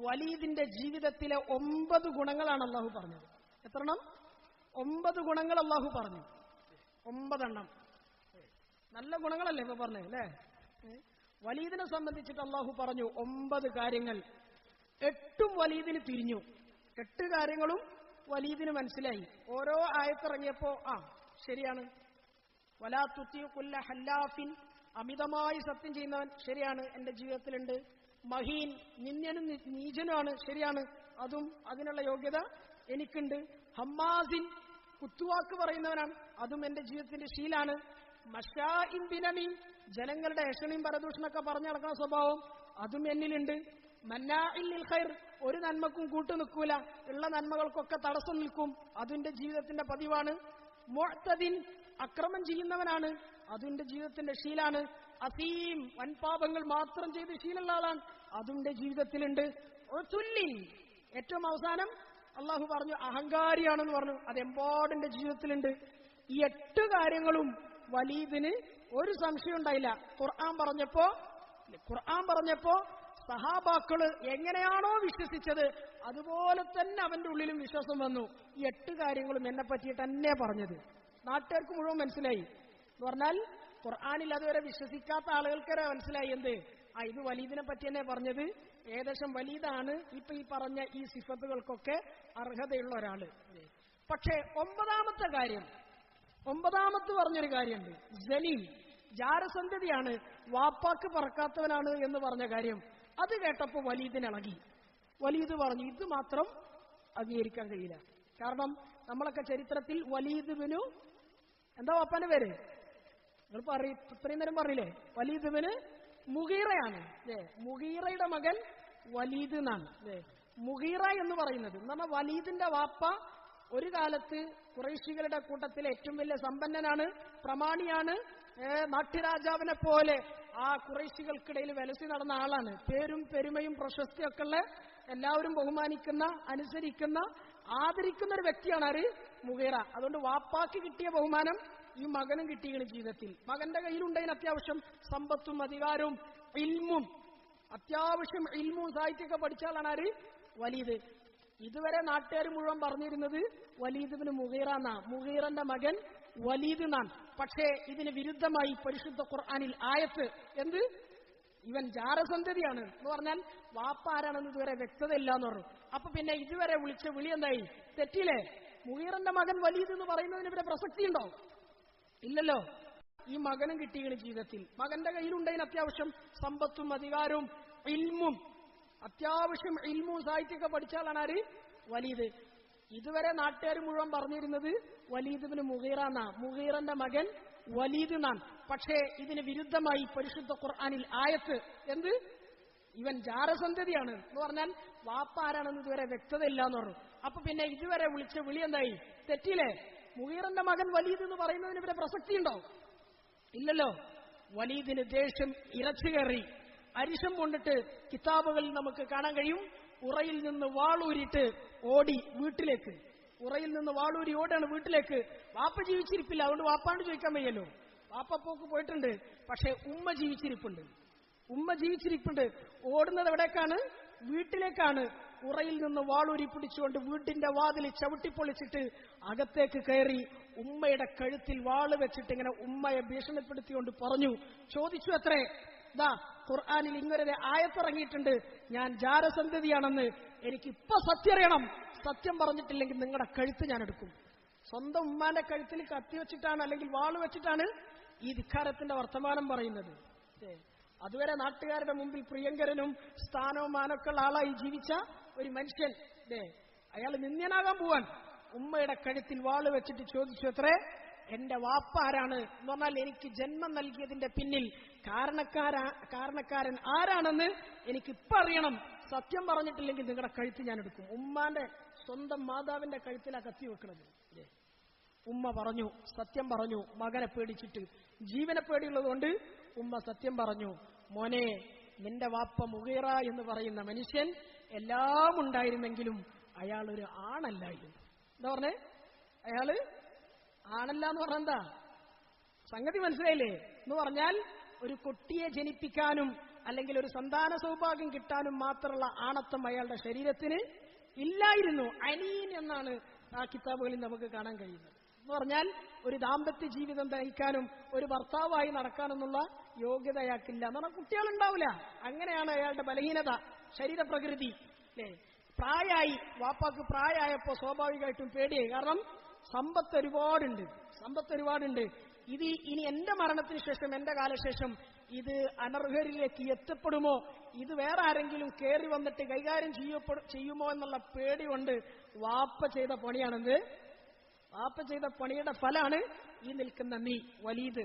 വലീദിന്റെ ജീവിതത്തിലെ 9 ഗുണങ്ങളാണ് അല്ലാഹു പറഞ്ഞത്. എത്രണ്ണം? 9 ഗുണങ്ങൾ അല്ലാഹു പറഞ്ഞു. 9 എണ്ണം. നല്ല ഗുണങ്ങളല്ലേ ഇപ്പൊ പറഞ്ഞത് അല്ലേ? വലീദിനെ സംബന്ധിച്ചിട്ട് അല്ലാഹു പറഞ്ഞു 9 കാര്യങ്ങൾ. 8ഉം വലീദിന് തിരിഞ്ഞു. 8 കാര്യങ്ങളും വലീദിന് മനസ്സിലായി. ഓരോ ആയത്തിറങ്ങിയപ്പോ ശരിയാണ്. വലാ തുതിഉ കുല്ല ഹല്ലാഫിൻ, അമിതമായി സത്യം ചെയ്യുന്നവൻ, ശരിയാണ്, എന്റെ ജീവിതത്തിലുണ്ട്. മഹീൻ, നിന്ദ്യനും നീചനുമാണ്, ശരിയാണ്, അതും അതിനുള്ള യോഗ്യത എനിക്കുണ്ട്. ഹമ്മാസിൻ, കുത്തുവാക്ക് പറയുന്നവനാണ്, അതും എന്റെ ജീവിതത്തിന്റെ ശീലാണ്. മശാഇൻ ബിനമീം, ജനങ്ങളുടെ ഏഷണിയും പരദൂഷണമൊക്കെ പറഞ്ഞു നടക്കുന്ന സ്വഭാവം, അതും എന്നിലുണ്ട്. മന്നാഇൽ ലിൽ ഖൈർ, ഒരു നന്മക്കും കൂട്ടു നിൽക്കൂല, ഉള്ള നന്മകൾക്കൊക്കെ തടസ്സം നിൽക്കും, അതിന്റെ ജീവിതത്തിന്റെ പതിവാണ്. മുഅ്തദിൻ, അക്രമം ചെയ്യുന്നവനാണ്, അതിന്റെ ജീവിതത്തിന്റെ ശീലാണ്. അസീം, വൻപാപങ്ങൾ മാത്രം ചെയ്ത് ശീലമുള്ള ആളാണ്, അതിന്റെ ജീവിതത്തിലുണ്ട്. ഉതുല്ലിൻ, ഏറ്റവും അവസാനം അല്ലാഹു പറഞ്ഞു അഹങ്കാരിയാണെന്ന് പറഞ്ഞു, അത് എമ്പാടിന്റെ ജീവിതത്തിലുണ്ട്. ഈ 8 കാര്യങ്ങളും വലീദിന് ഒരു സംശയം ഉണ്ടായില്ല. ഖുർആൻ പറഞ്ഞപ്പോ സഹാബാക്കള് എങ്ങനെയാണോ വിശ്വസിച്ചത് അതുപോലെ തന്നെ അവന്റെ ഉള്ളിലും വിശ്വാസം വന്നു. ഈ 8 കാര്യങ്ങളും എന്നെ പറ്റിയിട്ട് തന്നെ പറഞ്ഞത്. നാട്ടുകാർക്ക് മുഴുവൻ മനസ്സിലായി എന്ന് പറഞ്ഞാൽ, ഖുർആനിൽ അതുവരെ വിശ്വസിക്കാത്ത ആളുകൾക്ക് വരെ മനസ്സിലായി എന്ത്, ഇത് വലീദിനെ പറ്റി തന്നെ പറഞ്ഞത്. ഏകദേശം വലീദാണ് ഇപ്പൊ ഈ പറഞ്ഞ ഈ സിഫത്തുകൾക്കൊക്കെ അർഹതയുള്ള ഒരാള്. പക്ഷേ 9ാമത്തെ കാര്യം, 9ാമത് പറഞ്ഞൊരു കാര്യമുണ്ട്. സലീം, ജാരസന്തതിയാണ്, വാപ്പാക്ക് പറക്കാത്തവനാണ് എന്ന് പറഞ്ഞ കാര്യം, അത് കേട്ടപ്പോ വലീദിനിളകി. വലീദ് പറഞ്ഞു ഇത് മാത്രം അംഗീകരിക്കാൻ കഴിയില്ല. കാരണം നമ്മളൊക്കെ ചരിത്രത്തിൽ വലീദ് ഇബ്നു, എന്താ വാപ്പാന്റെ പേര്? നിങ്ങൾ ഇത്രയും നേരം പറഞ്ഞില്ലേ, വലീദ് ഇബ്നു മുഗീറയാണ്. മുഗീറയുടെ മകൻ വലീദ് എന്നാണ്. മുഗീറ എന്ന് പറയുന്നത് എന്ന് പറഞ്ഞാൽ വലീദിന്റെ വാപ്പ ഒരു കാലത്ത് ഖുറൈശികളുടെ കൂട്ടത്തിലെ ഏറ്റവും വലിയ സമ്പന്നനാണ്, പ്രമാണിയാണ്, നാട്ടുരാജാവിനെ പോലെ ആ ഖുറൈശികൾക്കിടയിൽ വെലസി നടന്ന ആളാണ്. പേരും പെരുമയും പ്രശസ്തിയൊക്കെ ഉള്ള, എല്ലാവരും ബഹുമാനിക്കുന്ന, അനുസരിക്കുന്ന, ആദരിക്കുന്ന ഒരു വ്യക്തിയാണ് ആര്? മുഗീറ. അതുകൊണ്ട് വാപ്പാക്ക് കിട്ടിയ ബഹുമാനം ഈ മകനും കിട്ടിയാണ് ജീവിതത്തിൽ. മകന്റെ കയ്യിലുണ്ടതിന് അത്യാവശ്യം സമ്പത്തും അധികാരവും ഇൽമും, അത്യാവശ്യം ഇൽമും സാഹിത്യമൊക്കെ പഠിച്ച ആളാണ് ആര്? വലീദ്. ഇതുവരെ നാട്ടുകാർ മുഴുവൻ പറഞ്ഞിരുന്നത് വലീദ് ഇബ്നു മുഗീറ എന്നാ, മുഗീറന്റെ മകൻ വലീദ് എന്നാണ്. പക്ഷേ ഇതിന് വിരുദ്ധമായി പരിശുദ്ധ ഖുർആനിൽ ആയത്ത് എന്ത്, ഇവൻ ജാരസന്തതിയാണ് എന്ന് പറഞ്ഞാൽ വാപ്പ ആരാണെന്ന് ഇതുവരെ വ്യക്തത ഇല്ല എന്ന് പറഞ്ഞു. അപ്പൊ പിന്നെ ഇതുവരെ വിളിച്ച വിളി എന്തായി? തെറ്റില്ലേ? മുഗീറന്റെ മകൻ വലീദ് എന്ന് പറയുന്നതിന് ഇവിടെ പ്രസക്തി ഉണ്ടോ? ഇല്ലല്ലോ. ഈ മകനും കിട്ടിയാണ് ജീവിതത്തിൽ. മകന്റെ കയ്യിലുണ്ടതിന് അത്യാവശ്യം സമ്പത്തും അധികാരവും ഇൽമും, അത്യാവശ്യം ഇൽമും സാഹിത്യമൊക്കെ പഠിച്ച ആളാണ് ആര്? വലീദ്. ഇതുവരെ നാട്ടുകാർ മുഴുവൻ പറഞ്ഞിരുന്നത് വലീദ് ഇബ്നു മുഗീറ എന്നാ, മുഗീറന്റെ മകൻ വലീദ് എന്നാണ്. പക്ഷേ ഇതിന് വിരുദ്ധമായി പരിശുദ്ധ ഖുർആനിൽ ആയത്ത് എന്ത്, ഇവൻ ജാരസന്തതിയാണ് എന്ന് പറഞ്ഞാൽ വാപ്പ ആരാണെന്ന് ഇതുവരെ വ്യക്തത ഇല്ല എന്ന് പറഞ്ഞു. അപ്പൊ പിന്നെ ഇതുവരെ വിളിച്ച വിളി എന്തായി? തെറ്റില്ലേ? മുഗീറന്റെ മകൻ വലീദ് എന്ന് പറയുന്നതിന് ഇവിടെ പ്രസക്തി ഉണ്ടോ? ഇല്ലല്ലോ. വലീദിന് ദേഷ്യം ഇരച്ചു കയറി. അരിശം കൊണ്ടിട്ട് കിതാബുകളിൽ നമുക്ക് കാണാൻ കഴിയും, ഉറയിൽ നിന്ന് വാളൂരിട്ട് ഓടി വീട്ടിലേക്ക്. ഉറയിൽ നിന്ന് വാളൂരി ഓടാണ് വീട്ടിലേക്ക്. വാപ്പ ജീവിച്ചിരിപ്പില്ല, അതുകൊണ്ട് വാപ്പാണ്ട് ചോദിക്കാൻ വയ്യല്ലോ. വാപ്പ പോക്ക് പോയിട്ടുണ്ട്, പക്ഷെ ഉമ്മ ജീവിച്ചിരിപ്പുണ്ട്. ഉമ്മ ജീവിച്ചിരിപ്പുണ്ട്. ഓടുന്നത് എവിടേക്കാണ്? വീട്ടിലേക്കാണ്. ഉറയിൽ നിന്ന് വാളൂരി പിടിച്ചുകൊണ്ട് വീട്ടിന്റെ വാതിൽ ചവിട്ടിപ്പൊളിച്ചിട്ട് അകത്തേക്ക് കയറി ഉമ്മയുടെ കഴുത്തിൽ വാള് വെച്ചിട്ട് ഇങ്ങനെ ഉമ്മയെ ഭീഷണിപ്പെടുത്തിക്കൊണ്ട് പറഞ്ഞു. ചോദിച്ചു, എത്രേ? ഖുർആനിൽ ഇങ്ങനൊരു ആയത്തിറങ്ങിയിട്ടുണ്ട്, ഞാൻ ജാരസന്തതിയാണെന്ന്. എനിക്കിപ്പോ സത്യം അറിയണം. സത്യം പറഞ്ഞിട്ടില്ലെങ്കിൽ നിങ്ങളുടെ കഴുത്ത് ഞാൻ എടുക്കും. സ്വന്തം ഉമ്മാന്റെ കഴുത്തിൽ കത്തി വെച്ചിട്ടാണ് അല്ലെങ്കിൽ വാള് വെച്ചിട്ടാണ് ഈ ധിക്കാരത്തിന്റെ വർത്തമാനം പറയുന്നത്. അതുവരെ നാട്ടുകാരുടെ മുമ്പിൽ പ്രിയങ്കരനും സ്ഥാനവും മാനൊക്കെ ഉള്ള ആളായി ജീവിച്ച ഒരു മനുഷ്യൻ അയാൾ നിന്ദ്യനാകാൻ പോവാൻ ഉമ്മയുടെ കഴുത്തിൽ വാള് വെച്ചിട്ട് ചോദിച്ചു അത്രേ, എന്റെ വാപ്പ ആരാണ് എന്ന് പറഞ്ഞാൽ എനിക്ക് ജന്മം നൽകിയതിന്റെ പിന്നിൽ കാരണക്കാരൻ ആരാണെന്ന് എനിക്കിപ്പോ അറിയണം. സത്യം പറഞ്ഞിട്ടില്ലെങ്കിൽ നിങ്ങളുടെ കഴുത്ത് ഞാൻ എടുക്കും. ഉമ്മാന്റെ സ്വന്തം മാതാവിന്റെ കഴുത്തിലാ കത്തി വെക്കുന്നത്. ഉമ്മ പറഞ്ഞു, സത്യം പറഞ്ഞു. മകനെ പേടിച്ചിട്ട്, ജീവനെ പേടിയുള്ളതുകൊണ്ട് ഉമ്മ സത്യം പറഞ്ഞു. മോനെ, നിന്റെ വാപ്പ മുഗീറ എന്ന് പറയുന്ന മനുഷ്യൻ എല്ലാം ഉണ്ടായിരുന്നെങ്കിലും അയാൾ ഒരു ആണല്ലായിരുന്നു. എന്താ പറഞ്ഞേ? അയാള് ആണല്ല എന്ന് പറഞ്ഞ എന്താ സംഗതി മനസ്സിലായില്ലേ? എന്ന് പറഞ്ഞാൽ ഒരു കുട്ടിയെ ജനിപ്പിക്കാനും അല്ലെങ്കിൽ ഒരു സന്താന സൗഭാഗ്യം കിട്ടാനും മാത്രമുള്ള ആണത്വം അയാളുടെ ശരീരത്തിന് ഇല്ലായിരുന്നു. അനീൻ എന്നാണ് ആ കിതാബുകളിൽ നമുക്ക് കാണാൻ കഴിയുന്നത്. എന്ന് പറഞ്ഞാൽ ഒരു ദാമ്പത്യ ജീവിതം നയിക്കാനും ഒരു ഭർത്താവായി നടക്കാനെന്നുള്ള യോഗ്യത അയാൾക്കില്ല. എന്ന് പറഞ്ഞാൽ കുട്ടികളുണ്ടാവില്ല. അങ്ങനെയാണ് അയാളുടെ ബലഹീനത, ശരീരപ്രകൃതി. അല്ലേ? പ്രായമായി, വാപ്പാക്ക് പ്രായമായപ്പോ സ്വാഭാവികമായിട്ടും പേടിയായി. കാരണം സമ്പത്ത് ഒരുപാടുണ്ട്. ഇത് ഇനി എന്റെ മരണത്തിന് ശേഷം, എന്റെ കാലശേഷം ഇത് അനർഹരിലേക്ക് എത്തപ്പെടുമോ, ഇത് വേറെ ആരെങ്കിലും കയറി വന്നിട്ട് കൈകാര്യം ചെയ്യുമോ എന്നുള്ള പേടി കൊണ്ട് വാപ്പ ചെയ്ത പണിയാണെന്ന്. വാപ്പ ചെയ്ത പണിയുടെ ഫലാണ് ഈ നിൽക്കുന്ന നീ വലീദ്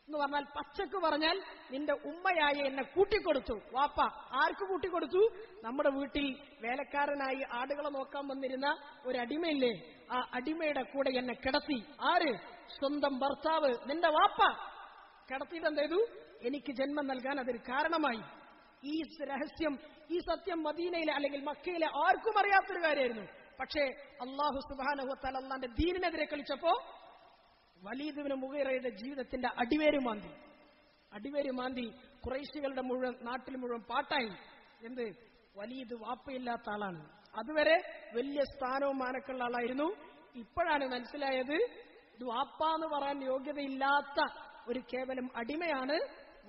എന്ന് പറഞ്ഞാൽ. പച്ചക്ക് പറഞ്ഞാൽ നിന്റെ ഉമ്മയായ എന്നെ കൂട്ടിക്കൊടുത്തു. വാപ്പ ആർക്ക് കൂട്ടിക്കൊടുത്തു? നമ്മുടെ വീട്ടിൽ വേലക്കാരനായി ആടുകളെ നോക്കാൻ വന്നിരുന്ന ഒരു അടിമയില്ലേ, ആ അടിമയുടെ കൂടെ എന്നെ കിടത്തി. ആര്? സ്വന്തം ഭർത്താവ്, നിന്റെ വാപ്പ കിടത്തിയിട്ട് എന്ത് ചെയ്തു? എനിക്ക് ജന്മം നൽകാൻ അതൊരു കാരണമായി. ഈ രഹസ്യം, ഈ സത്യം മദീനയിലെ അല്ലെങ്കിൽ മക്കയിലെ ആർക്കും അറിയാത്തൊരു കാര്യമായിരുന്നു. പക്ഷേ അല്ലാഹു സുബ്ഹാനഹു വ തആല അല്ലാഹുവിന്റെ ദീനിനെതിരെ കളിച്ചപ്പോ വലീദ് ഇബ്നു മുഗീറയുടെ ജീവിതത്തിന്റെ അടിവേര് മാന്തി ഖുറൈശികളുടെ നാട്ടിൽ മുഴുവൻ പാട്ടായി. എന്ത്? വലീദ് വാപ്പയില്ലാത്ത ആളാണ്. അതുവരെ വലിയ സ്ഥാനവും മാനക്കുള്ള ആളായിരുന്നു. ഇപ്പോഴാണ് മനസ്സിലായത് ഇത് വാപ്പ എന്ന് പറയാൻ യോഗ്യതയില്ലാത്ത ഒരു കേവലം അടിമയാണ്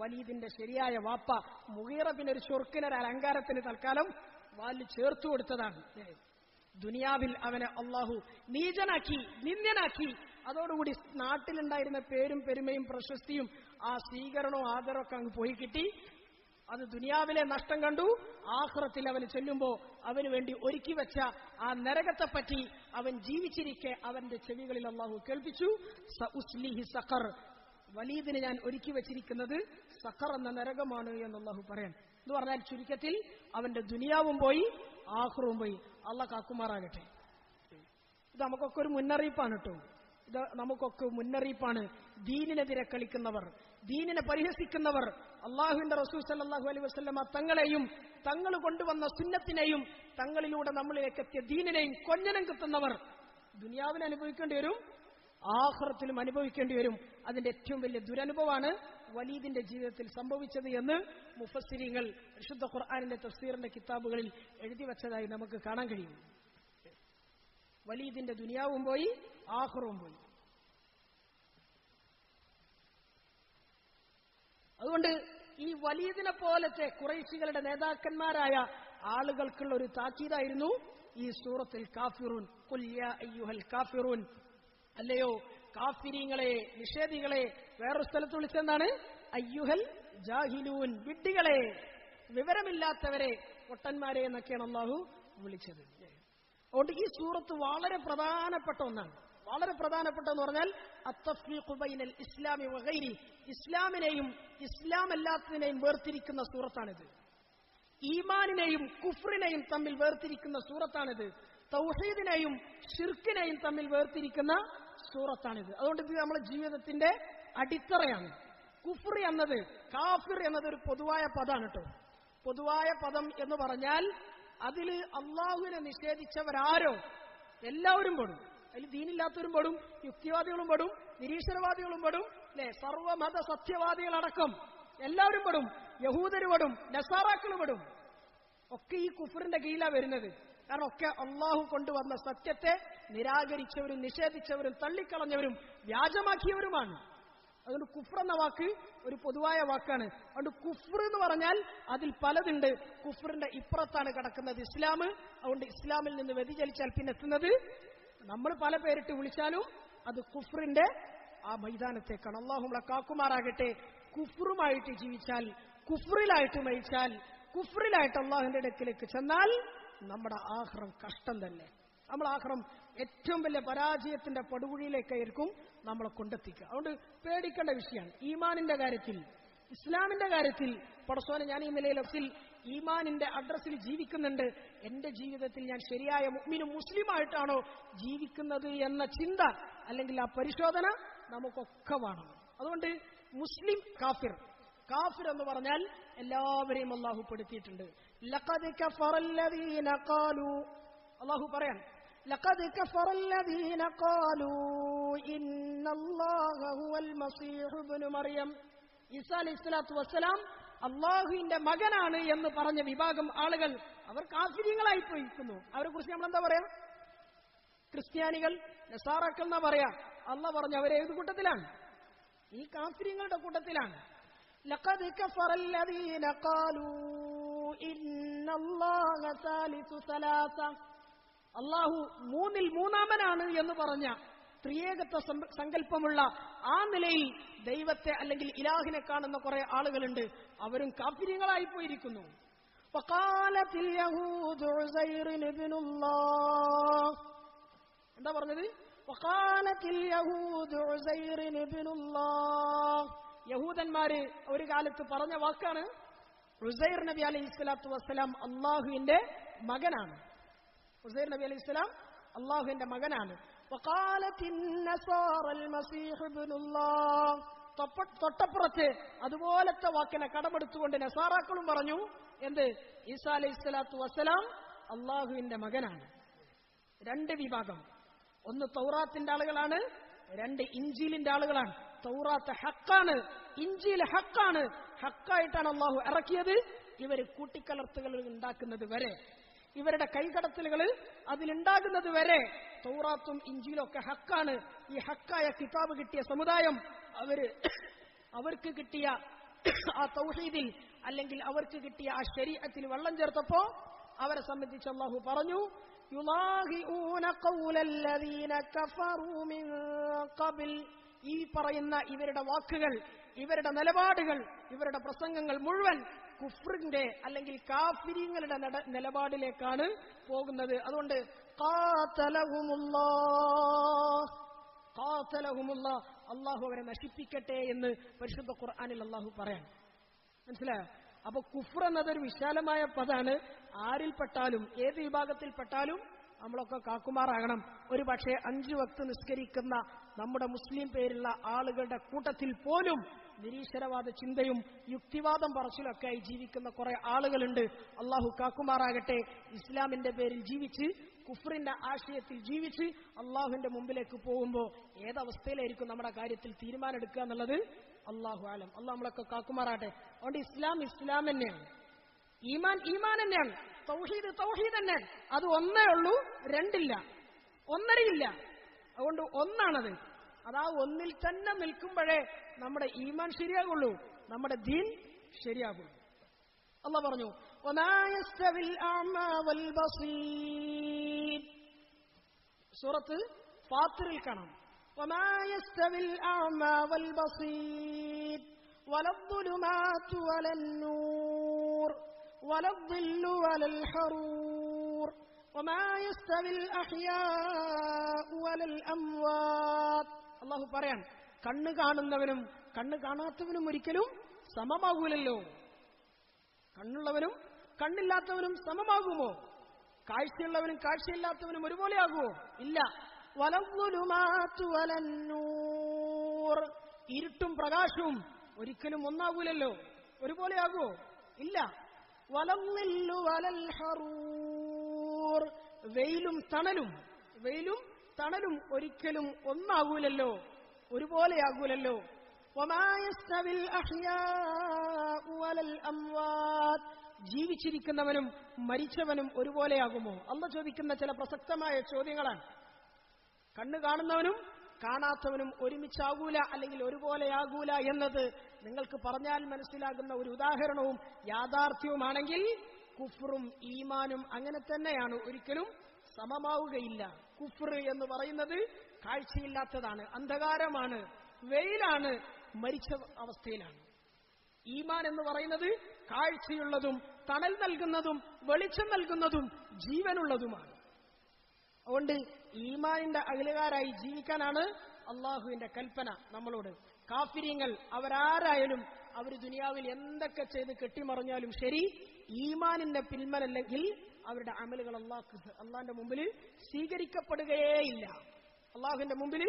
വലീദിന്റെ ശരിയായ വാപ്പ. മുഗീറ പിന്നെ ഒരു ചൊർക്കിനൊരു അലങ്കാരത്തിന് തൽക്കാലം വാലിൽ ചേർത്തു കൊടുത്തതാണ്. ദുനിയാവിൽ അവനെ അള്ളാഹു നീചനാക്കി, നിന്ദ്യനാക്കി. അതോടുകൂടി നാട്ടിലുണ്ടായിരുന്ന പേരും പെരുമയും പ്രശസ്തിയും ആ സ്വീകരണവും ആദരവൊക്കെ അങ്ങ് പോയി കിട്ടി. അത് ദുനിയാവിലെ നഷ്ടം കണ്ടു. ആഖിറത്തിൽ അവന് ചെല്ലുമ്പോ അവന് വേണ്ടി ഒരുക്കി വെച്ച ആ നരകത്തെപ്പറ്റി അവൻ ജീവിച്ചിരിക്കെ അവന്റെ ചെവികളിൽ അള്ളാഹു കേൾപ്പിച്ചു, സഉസ്ലിഹി സഖർ, വലീദിന് ഞാൻ ഒരുക്കി വെച്ചിരിക്കുന്നത് സഖർ എന്ന നരകമാണ് എന്ന് അള്ളാഹു പറയാൻ. എന്ന് പറഞ്ഞാൽ ചുരുക്കത്തിൽ അവന്റെ ദുനിയാവും പോയി, ആഖിറവും പോയി. അള്ളാഹ് കാക്കുമാറാകട്ടെ. ഇത് നമുക്കൊക്കെ ഒരു മുന്നറിയിപ്പാണ് കേട്ടോ. ഇത് നമുക്കൊക്കെ മുന്നറിയിപ്പാണ്. ദീനിനെതിരെ കളിക്കുന്നവർ, ദീനിനെ പരിഹസിക്കുന്നവർ, അള്ളാഹുവിന്റെ റസൂൽ സല്ലല്ലാഹു അലൈഹി വസല്ലമ തങ്ങളെയും തങ്ങൾ കൊണ്ടുവന്ന സുന്നത്തിനെയും തങ്ങളിലൂടെ നമ്മളിലേക്ക് എത്തിയ ദീനിനെയും കൊഞ്ഞനം കുത്തുന്നവർ ദുനിയാവിൽ അനുഭവിക്കേണ്ടി വരും, ആഖിറത്തിലും അനുഭവിക്കേണ്ടി വരും. അതിന്റെ ഏറ്റവും വലിയ ദുരനുഭവമാണ് വലീദിന്റെ ജീവിതത്തിൽ സംഭവിച്ചത് എന്ന് മുഫസ്സിരീങ്ങൾ വിശുദ്ധ ഖുർആനിന്റെ തഫ്സീറിന്റെ കിതാബുകളിൽ എഴുതി വെച്ചതായി നമുക്ക് കാണാൻ കഴിയും. വലീദിന്റെ ദുനിയാവും പോയി, ആഖിറവും പോയി. അതുകൊണ്ട് ഈ വലീദിനെ പോലത്തെ ഖുറൈശികളുടെ നേതാക്കന്മാരായ ആളുകൾക്കുള്ള ഒരു താക്കീതായിരുന്നു ഈ സൂറത്തുൽ കാഫിറൂൻ. ഖുൽ യാ അയ്യുഹൽ കാഫിറൂൻ, അല്ലയോ കാഫിരീങ്ങളെ, നിഷേധികളെ. വേറൊരു സ്ഥലത്ത് വിളിച്ചെന്താണ്? അയ്യുഹൽ ജാഹിലൂൻ, വിഡ്ഢികളെ, വിവരമില്ലാത്തവരെ, പൊട്ടന്മാരെ എന്നൊക്കെയാണ് അല്ലാഹു വിളിച്ചത്. അതുകൊണ്ട് ഈ സൂറത്ത് വളരെ പ്രധാനപ്പെട്ട ഒന്നാണ്. വളരെ പ്രധാനപ്പെട്ടെന്ന് പറഞ്ഞാൽ അത്തഫ്രീഖു ബൈനൽ ഇസ്ലാമി വഗൈരി, ഇസ്ലാമിനെയും ഇസ്ലാം അല്ലാത്തതിനെയും വേർതിരിക്കുന്ന സൂറത്താണിത്. ഈമാനിനെയും കുഫ്റിനെയും തമ്മിൽ വേർതിരിക്കുന്ന സൂറത്താണിത്. തൗഹീദിനെയും ശിർക്കിനെയും തമ്മിൽ വേർതിരിക്കുന്ന സൂറത്താണിത്. അതുകൊണ്ട് ഇത് നമ്മുടെ ജീവിതത്തിന്റെ അടിത്തറയാണ്. കുഫ്ർ എന്നത്, കാഫിർ എന്നത് ഒരു പൊതുവായ പദമാണ് കേട്ടോ. പൊതുവായ പദം എന്ന് പറഞ്ഞാൽ അതിൽ അള്ളാഹുവിനെ നിഷേധിച്ചവരാരോ എല്ലാവരും പെടും. അതിൽ ദീനില്ലാത്തവരും പെടും, യുക്തിവാദികളും പെടും, നിരീശ്വരവാദികളും പെടും, അല്ലെ, സർവമത സത്യവാദികളടക്കം എല്ലാവരും പെടും. യഹൂദര് പെടും, നസാറാക്കൾ പെടും. ഒക്കെ ഈ കുഫറിന്റെ കീഴിലാണ് വരുന്നത്. കാരണം ഒക്കെ അള്ളാഹു കൊണ്ടുവന്ന സത്യത്തെ നിരാകരിച്ചവരും നിഷേധിച്ചവരും തള്ളിക്കളഞ്ഞവരും വ്യാജമാക്കിയവരുമാണ്. അതുകൊണ്ട് കുഫ്ർ എന്ന വാക്ക് ഒരു പൊതുവായ വാക്കാണ്. അതുകൊണ്ട് കുഫ്ർ എന്ന് പറഞ്ഞാൽ അതിൽ പലതുണ്ട്. കുഫ്റിന്റെ ഇപ്പുറത്താണ് കിടക്കുന്നത് ഇസ്ലാം. അതുകൊണ്ട് ഇസ്ലാമിൽ നിന്ന് വ്യതിചലിച്ചാൽ പിന്നെ എത്തുന്നത് നമ്മൾ പല പേരിട്ട് വിളിച്ചാലും അത് കുഫ്റിന്റെ ആ മൈതാനത്തേക്കാണ്. അല്ലാഹു നമ്മളെ കാക്കുമാറാകട്ടെ. കുഫ്റുമായിട്ട് ജീവിച്ചാൽ, കുഫ്റിലായിട്ട് മരിച്ചാൽ, കുഫ്റിലായിട്ട് അള്ളാഹുവിന്റെ അടുക്കിലേക്ക് ചെന്നാൽ നമ്മുടെ ആഖിറം കഷ്ടം തന്നെ. നമ്മൾ ആഖിറം ഏറ്റവും വലിയ പരാജയത്തിന്റെ പടുകുഴിയിലേക്കായിരിക്കും നമ്മളെ കൊണ്ടെത്തിക്കുക. അതുകൊണ്ട് പേടിക്കേണ്ട വിഷയമാണ്. ഈമാനിന്റെ കാര്യത്തിൽ, ഇസ്ലാമിന്റെ കാര്യത്തിൽ പടച്ചോനെ ഞാൻ ഈ നിലയിൽ ഈമാനിന്റെ അഡ്രസ്സിൽ ജീവിക്കുന്നുണ്ട്, എന്റെ ജീവിതത്തിൽ ഞാൻ ശരിയായ മുഅ്മിനും മുസ്ലിമായിട്ടാണോ ജീവിക്കുന്നത് എന്ന ചിന്ത അല്ലെങ്കിൽ ആ പരിശോധന നമുക്കൊക്കെ വേണം. അതുകൊണ്ട് മുസ്ലിം, കാഫിർ, കാഫിർ എന്ന് പറഞ്ഞാൽ എല്ലാവരെയും അല്ലാഹു പെടുത്തിയിട്ടുണ്ട്. ലഖദ് കഫറല്ലദീന ഖാലൂ, അല്ലാഹു പറയാൻ, ലഖദ് കഫറല്ലദീന ഖാലൂ ഇന്നല്ലാഹ ഹുവൽ മസീഹ് ഇബ്നു മറിയം. ഈസാ അലൈഹിസ്സലാത്തു വസ്സലാം അല്ലാഹുവിന്റെ മകനാണ് എന്ന് പറഞ്ഞ വിഭാഗം ആളുകൾ അവർ കാഫിര്യങ്ങളായി പോയിരിക്കുന്നു. അവരെ കുറിച്ച് നമ്മൾ എന്താ പറയാ? ക്രിസ്ത്യാനികൾ, നസാറാക്കൾ എന്നാ പറയാ. അല്ലാഹു പറഞ്ഞു അവരെ ഏത് കൂട്ടത്തിലാണ്? ഈ കാഫിര്യങ്ങളുടെ കൂട്ടത്തിലാണ്. ലഖദ് കഫറല്ലദീന ഖാലൂ ഇന്നല്ലാഹ സാലിസു സലാസ. അല്ലാഹു മൂന്നിൽ മൂന്നാമനാണ് എന്ന് പറഞ്ഞ ത്രിയേകത്വ സങ്കല്പമുള്ള ആ നിലയിൽ ദൈവത്തെ അല്ലെങ്കിൽ ഇലാഹിനെ കാണുന്ന കുറെ ആളുകളുണ്ട്. അവരും കാഫിര്യങ്ങളായി പോയിരിക്കുന്നു. വഖാലത്തിൽ യഹൂദു ഉസൈർ ഇബ്നുല്ലാഹ്. എന്താ പറഞ്ഞത്? വഖാലത്തിൽ യഹൂദു ഉസൈർ ഇബ്നുല്ലാഹ്. യഹൂദന്മാര് ഒരു കാലത്ത് പറഞ്ഞ വാക്കാണ് ഉസൈർ നബി അലൈഹിസ്സലാത്തു വസ്സലാം അല്ലാഹുവിന്റെ മകനാണ്. ഉസൈർ നബി അലൈഹിസ്സലാം അല്ലാഹുവിന്റെ മകനാണ്. വഖാലത്തിൻ നസാറൽ മസീഹ് ഇബ്നുല്ലാഹ്. തൊട്ടപ്പുറത്ത് അതുപോലത്തെ വാക്കിനെ കടമെടുത്തുകൊണ്ട് നസാറാക്കളും പറഞ്ഞു എന്ത്? ഈസാ അലൈഹിസ്സലാത്തു വസ്സലാം അല്ലാഹുവിന്റെ മകനാണ്. രണ്ട് വിഭാഗം, ഒന്ന് തൗറാത്തിന്റെ ആളുകളാണ്, രണ്ട് ഇഞ്ചീലിന്റെ ആളുകളാണ്. തൗറാത്ത് ഹക്കാണ്, ഇഞ്ചീൽ ഹക്കാണ്. ഹക്കായിട്ടാണ് അല്ലാഹു ഇറക്കിയത്. ഇവര് കൂട്ടിക്കലർത്തുകൾ ഉണ്ടാക്കുന്നത് വരെ, ഇവരുടെ കൈകടത്തലുകൾ അതിലുണ്ടാകുന്നത് വരെ തൗറാത്തും ഇഞ്ചീലും ഒക്കെ ഹക്കാണ്. ഈ ഹക്കായ കിതാബ് കിട്ടിയ സമുദായം അവർക്ക് കിട്ടിയ ആ തൗഹീദിൽ അല്ലെങ്കിൽ അവർക്ക് കിട്ടിയ ആ ശരീഅത്തിൽ വെള്ളം ചേർത്തപ്പോ അവരെ സംബന്ധിച്ച് അല്ലാഹു പറഞ്ഞു, യുലാഹിഊന ഖൗലല്ലദീന കഫറൂ മിൻ ഖബൽ. ഈ പറയുന്ന ഇവരുടെ വാക്കുകൾ, ഇവരുടെ നിലപാടുകൾ, ഇവരുടെ പ്രസംഗങ്ങൾ മുഴുവൻ കുഫ്റിന്റെ അല്ലെങ്കിൽ കാഫിരീങ്ങളുടെ നിലപാടിലേക്കാണ് പോകുന്നത്. അതുകൊണ്ട് ഖാതലഹുമുല്ലാഹ്, അല്ലാഹു അവരെ നശിപ്പിക്കട്ടെ എന്ന് പരിശുദ്ധ ഖുർആനിൽ അല്ലാഹു പറയാൻ. മനസ്സിലായോ? അപ്പൊ കുഫ്ർ എന്നതൊരു വിശാലമായ പദാണ്. ആരിൽപ്പെട്ടാലും ഏത് വിഭാഗത്തിൽപ്പെട്ടാലും നമ്മളൊക്കെ കാക്കുമാറാകണം. ഒരു പക്ഷേ 5 വക്ത് നിസ്കരിക്കുന്ന നമ്മുടെ മുസ്ലിം പേരുള്ള ആളുകളുടെ കൂട്ടത്തിൽ പോലും നിരീശ്വരവാദ ചിന്തയും യുക്തിവാദം പറച്ചിലൊക്കെ ആയി ജീവിക്കുന്ന കുറെ ആളുകളുണ്ട്. അള്ളാഹു കാക്കുമാറാകട്ടെ. ഇസ്ലാമിന്റെ പേരിൽ ജീവിച്ച് കുഫ്റിന്റെ ആശയത്തിൽ ജീവിച്ച് അള്ളാഹുവിന്റെ മുമ്പിലേക്ക് പോകുമ്പോൾ ഏതവസ്ഥയിലായിരിക്കും നമ്മുടെ കാര്യത്തിൽ തീരുമാനം എടുക്കുക എന്നുള്ളത് അള്ളാഹു ആലം. അള്ളാഹു നമ്മളൊക്കെ കാക്കുമാറാകട്ടെ. അതുകൊണ്ട് ഇസ്ലാം ഇസ്ലാം തന്നെയാണ്, ഈമാൻ ഈമാൻ തന്നെയാണ്, തൗഹീദ് തൗഹീദ് തന്നെ. അത് ഒന്നേ ഉള്ളൂ, രണ്ടില്ല, ഒന്നരയില്ല. അതുകൊണ്ട് ഒന്നാണത്. അതാ ഒന്നിൽ തന്നെ നിൽക്കുമ്പോഴേ നമ്മുടെ ഈമാൻ ശരിയാകുള്ളൂ, നമ്മുടെ ദീൻ ശരിയാകുള്ളൂ. അല്ലാഹു പറഞ്ഞു, വമാ യസ്തവിൽ അഅ്മാ വൽ ബസീർ. സൂറത്ത് ഫാത്തിറിൽ കാണാം, വമാ യസ്തവിൽ അഅ്മാ വൽ ബസീർ വലദ്ദുലുമാതു വലന്നൂർ വലദ്ദില്ലു വലൽ ഹറൂർ വമാ യസ്തവിൽ അഹ്യാഉ വലൽ അംവാത്. അല്ലാഹു പറയാൻ, കണ്ണ് കാണുന്നവനും കണ്ണ് കാണാത്തവനും ഒരിക്കലും സമമാകൂലല്ലോ. കണ്ണുള്ളവനും കണ്ണില്ലാത്തവനും സമമാകുമോ? കാഴ്ചയുള്ളവനും കാഴ്ചയില്ലാത്തവനും ഒരുപോലെ ആകുമോ? ഇല്ല. വലദ്ദുലുമാതു വലന്നൂർ. ഇരുട്ടും പ്രകാശവും ഒരിക്കലും ഒന്നാകൂലല്ലോ, ഒരുപോലെ ആകുമോ? ഇല്ല. വലദ്ദില്ലു വലൽ ഹറൂർ. വെയിലും തണലും ഒരിക്കലും ഒന്നാകൂലല്ലോ, ഒരുപോലെയാകൂലല്ലോ. വമാ യസ്തവിൽ അഹ്യാഉ വലൽ അംവാത്. ജീവിച്ചിരിക്കുന്നവനും മരിച്ചവനും ഒരുപോലെയാകുമോ? അല്ലാഹു ചോദിക്കുന്ന ചില പ്രസക്തമായ ചോദ്യങ്ങളാണ്. കണ്ണ് കാണുന്നവനും കാണാത്തവനും ഒരുമിച്ചാകൂല, അല്ലെങ്കിൽ ഒരുപോലെയാകൂല എന്നത് നിങ്ങൾക്ക് പറഞ്ഞാൽ മനസ്സിലാകുന്ന ഒരു ഉദാഹരണവും യാഥാർത്ഥ്യവുമാണെങ്കിൽ കുഫ്റും ഈമാനും അങ്ങനെ തന്നെയാണ്, ഒരിക്കലും സമമാവുകയില്ല. കുഫ്ർ എന്ന് പറയുന്നത് കാഴ്ചയില്ലാത്തതാണ്, അന്ധകാരമാണ്, വെയിലാണ്, മരിച്ച അവസ്ഥയിലാണ്. ഈമാൻ എന്ന് പറയുന്നത് കാഴ്ചയുള്ളതും തണൽ നൽകുന്നതും വെളിച്ചം നൽകുന്നതും ജീവനുള്ളതുമാണ്. അതുകൊണ്ട് ഈമാനിന്റെ അഖിലുകാരായി ജീവിക്കാനാണ് അള്ളാഹുവിന്റെ കൽപ്പന നമ്മളോട്. കാഫിരീങ്ങൾ അവരാരായാലും അവർ ദുനിയാവിൽ എന്തൊക്കെ ചെയ്ത് കെട്ടിമറിഞ്ഞാലും ശരി, ഈമാനിന്റെ പിന്മലല്ലെങ്കിൽ അവരുടെ അമലുകൾ അള്ളാഹിന്റെ മുമ്പിൽ സ്വീകരിക്കപ്പെടുകയേയില്ല. അള്ളാഹുവിന്റെ മുമ്പിൽ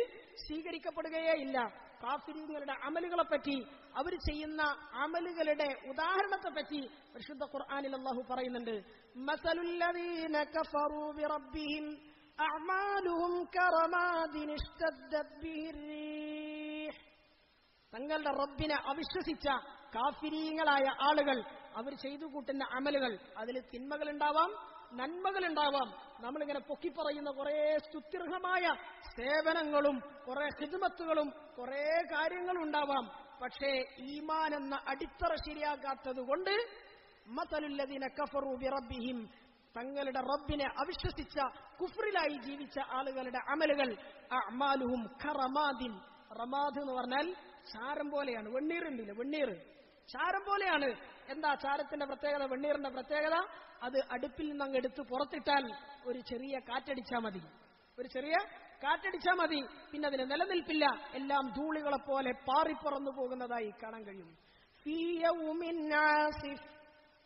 സ്വീകരിക്കപ്പെടുകയേയില്ല. കാഫിരീങ്ങളുടെ അമലുകളെപ്പറ്റി, അവർ ചെയ്യുന്ന അമലുകളുടെ ഉദാഹരണത്തെ പറ്റി പരിശുദ്ധ ഖുർആനിൽ അള്ളാഹു പറയുന്നുണ്ട്. മസലുല്ലദീന കഫറൂ ബിറബ്ബിഹിം അഅമാലുഹും കറമാദിൻ ഇഷ്തദ്ദത് ബിഹിർ. തങ്ങളുടെ റബ്ബിനെ അവിശ്വസിച്ച കാഫിരീങ്ങളായ ആളുകൾ അവർ ചെയ്തു കൂട്ടുന്ന അമലുകൾ, അതിൽ തിന്മകളുണ്ടാവാം, നന്മകളുണ്ടാവാം. നമ്മളിങ്ങനെ പൊക്കിപ്പറയുന്ന കുറെ സ്തുത്യർഹമായ സേവനങ്ങളും കുറെ ഖിദ്മത്തുകളും കുറെ കാര്യങ്ങളും ഉണ്ടാവാം. പക്ഷേ ഈമാൻ എന്ന അടിത്തറ ശരിയാക്കാത്തത് കൊണ്ട് മസലുല്ലദീന കഫറൂ ബിറബ്ബിഹിം, തങ്ങളുടെ റബ്ബിനെ അവിശ്വസിച്ച കുഫ്റിലായി ജീവിച്ച ആളുകളുടെ അമലുകൾ അഅമാലുഹും കറമാദിൻ. റമാദ് എന്ന് പറഞ്ഞാൽ ചാരം പോലെയാണ്. വെണ്ണീറുണ്ടല്ലേ, വെണ്ണീർ ചാരം പോലെയാണ്. എന്താ ചാരത്തിന്റെ പ്രത്യേകത? വെണ്ണീറിന്റെ പ്രത്യേകത അത് അടുപ്പിൽ നിന്ന് അങ്ങ് എടുത്ത് പുറത്തിട്ടാൽ ഒരു ചെറിയ കാറ്റടിച്ചാൽ മതി, ഒരു ചെറിയ കാറ്റടിച്ചാൽ മതി, പിന്നെ അതിന് നിലനിൽപ്പില്ല, എല്ലാം ധൂളികളെ പോലെ പാറിപ്പറന്നു പോകുന്നതായി കാണാൻ കഴിയും.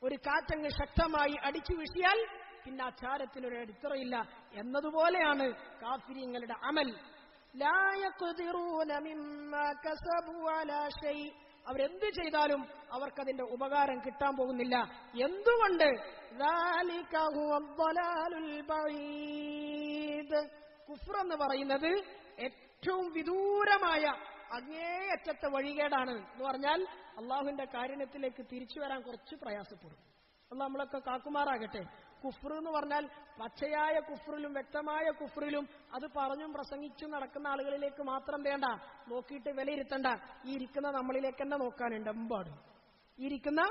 ഒരു കാറ്റങ്ങ് ശക്തമായി അടിച്ചു വീശിയാൽ പിന്നെ ആ ചാരത്തിനൊരു അടിത്തറയില്ല എന്നതുപോലെയാണ് കാഫിരീങ്ങളുടെ അമൽ. ലാ യഖ്ദിറൂന മിമ്മാ കസബൂ അലാ ഷൈ, അവരെന്ത് ചെയ്താലും അവർക്കതിന്റെ ഉപകാരം കിട്ടാൻ പോകുന്നില്ല. എന്തുകൊണ്ട്? ദാലിക ഹുവദ്ദലാലുൽ ബഈദ്. കുഫ്ർ എന്ന് പറയുന്നത് ഏറ്റവും വിദൂരമായ അങ്ങേയറ്റത്തെ വഴികേടാണ് എന്ന് പറഞ്ഞാൽ അള്ളാഹുവിന്റെ കാരുണ്യത്തിലേക്ക് തിരിച്ചു വരാൻ കുറച്ച് പ്രയാസപ്പെടും. അള്ളാഹ് നമ്മളൊക്കെ കാക്കുമാറാകട്ടെ. കുഫ്ർ എന്ന് പറഞ്ഞാൽ പച്ചയായ കുഫ്റിലും വ്യക്തമായ കുഫ്റിലും അത് പറഞ്ഞും പ്രസംഗിച്ചും നടക്കുന്ന ആളുകളിലേക്ക് മാത്രം വേണ്ട, നോക്കിയിട്ട് വിലയിരുത്തണ്ട. ഈ ഇരിക്കുന്ന നമ്മളിലേക്ക് തന്നെ നോക്കാനുണ്ട്. എമ്പാടും ഈ ഇരിക്കുന്ന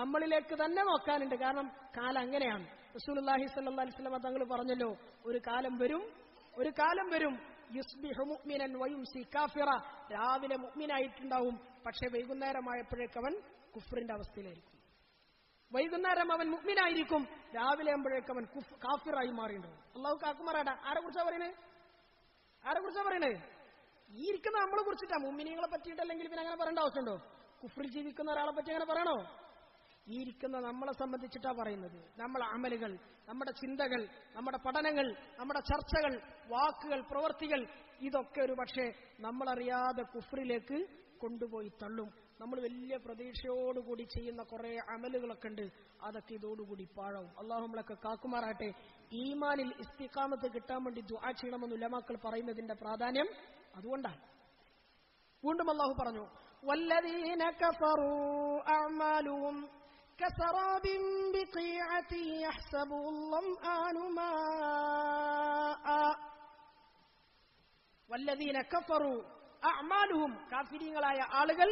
നമ്മളിലേക്ക് തന്നെ നോക്കാനുണ്ട്. കാരണം കാലം അങ്ങനെയാണ്. റസൂലുള്ളാഹി സ്വല്ലല്ലാഹി അലൈഹി വസല്ലം തങ്ങൾ പറഞ്ഞല്ലോ, ഒരു കാലം വരും യുസ്ബിഹു മുഅ്മിനൻ വയുംസി കാഫിറ. രാവിലെ മുഅ്മിനായിട്ടുണ്ടാവും, പക്ഷെ വൈകുന്നേരമായപ്പോഴേക്ക് അവൻ കുഫ്റിന്റെ അവസ്ഥയിലായിരിക്കും. വൈകുന്നേരം അവൻ മുഅ്മിനായിരിക്കും, രാവിലെ ആകുമ്പോഴേക്ക് അവൻ കാഫിറായി മാറിയിട്ടുണ്ടാവും. അള്ളാഹു കാക്കുമാറാടാ. ആരെ കുറിച്ചാ പറയണേ? ഈ ഇരിക്കുന്ന നമ്മളെ കുറിച്ചിട്ടാ. മുഅ്മിനീങ്ങളെ പറ്റിയിട്ടല്ലെങ്കിൽ പിന്നെ അങ്ങനെ പറയേണ്ട ആവശ്യമുണ്ടോ? കുഫ്റിൽ ജീവിക്കുന്ന ഒരാളെ പറ്റി അങ്ങനെ പറയണോ? ഈ ഇരിക്കുന്ന നമ്മളെ സംബന്ധിച്ചിട്ടാ പറയുന്നത്. നമ്മളെ അമലുകൾ, നമ്മുടെ ചിന്തകൾ, നമ്മുടെ പഠനങ്ങൾ, നമ്മുടെ ചർച്ചകൾ, വാക്കുകൾ, പ്രവർത്തികൾ, ഇതൊക്കെ ഒരു പക്ഷേ നമ്മളറിയാതെ കുഫ്റിലേക്ക് കൊണ്ടുപോയി തള്ളും. നമ്മൾ വലിയ പ്രതീക്ഷയോടുകൂടി ചെയ്യുന്ന കുറെ അമലുകളൊക്കെ ഉണ്ട്, അതൊക്കെ ഇതോടുകൂടി പാഴാവും. അള്ളാഹു നമ്മളൊക്കെ കാക്കുമാറാട്ടെ. ഈമാനിൽ ഇസ്തിഖാമത്ത് കിട്ടാൻ വേണ്ടി ദുആ ചെയ്യണമെന്ന് ഉലമാക്കൾ പറയുന്നതിന്റെ പ്രാധാന്യം അതുകൊണ്ടാണ്. വീണ്ടും അള്ളാഹു പറഞ്ഞു, വല്ലദീന കഫറൂ അഅമാലുഹും കസറാബിൻ ബിഖീഅത്തിൻ യഹ്സബുഹു ളംആനു മാഅ. വല്ലദീന കഫറൂ അഅമാലുഹും, കാഫിരീങ്ങളായ ആളുകൾ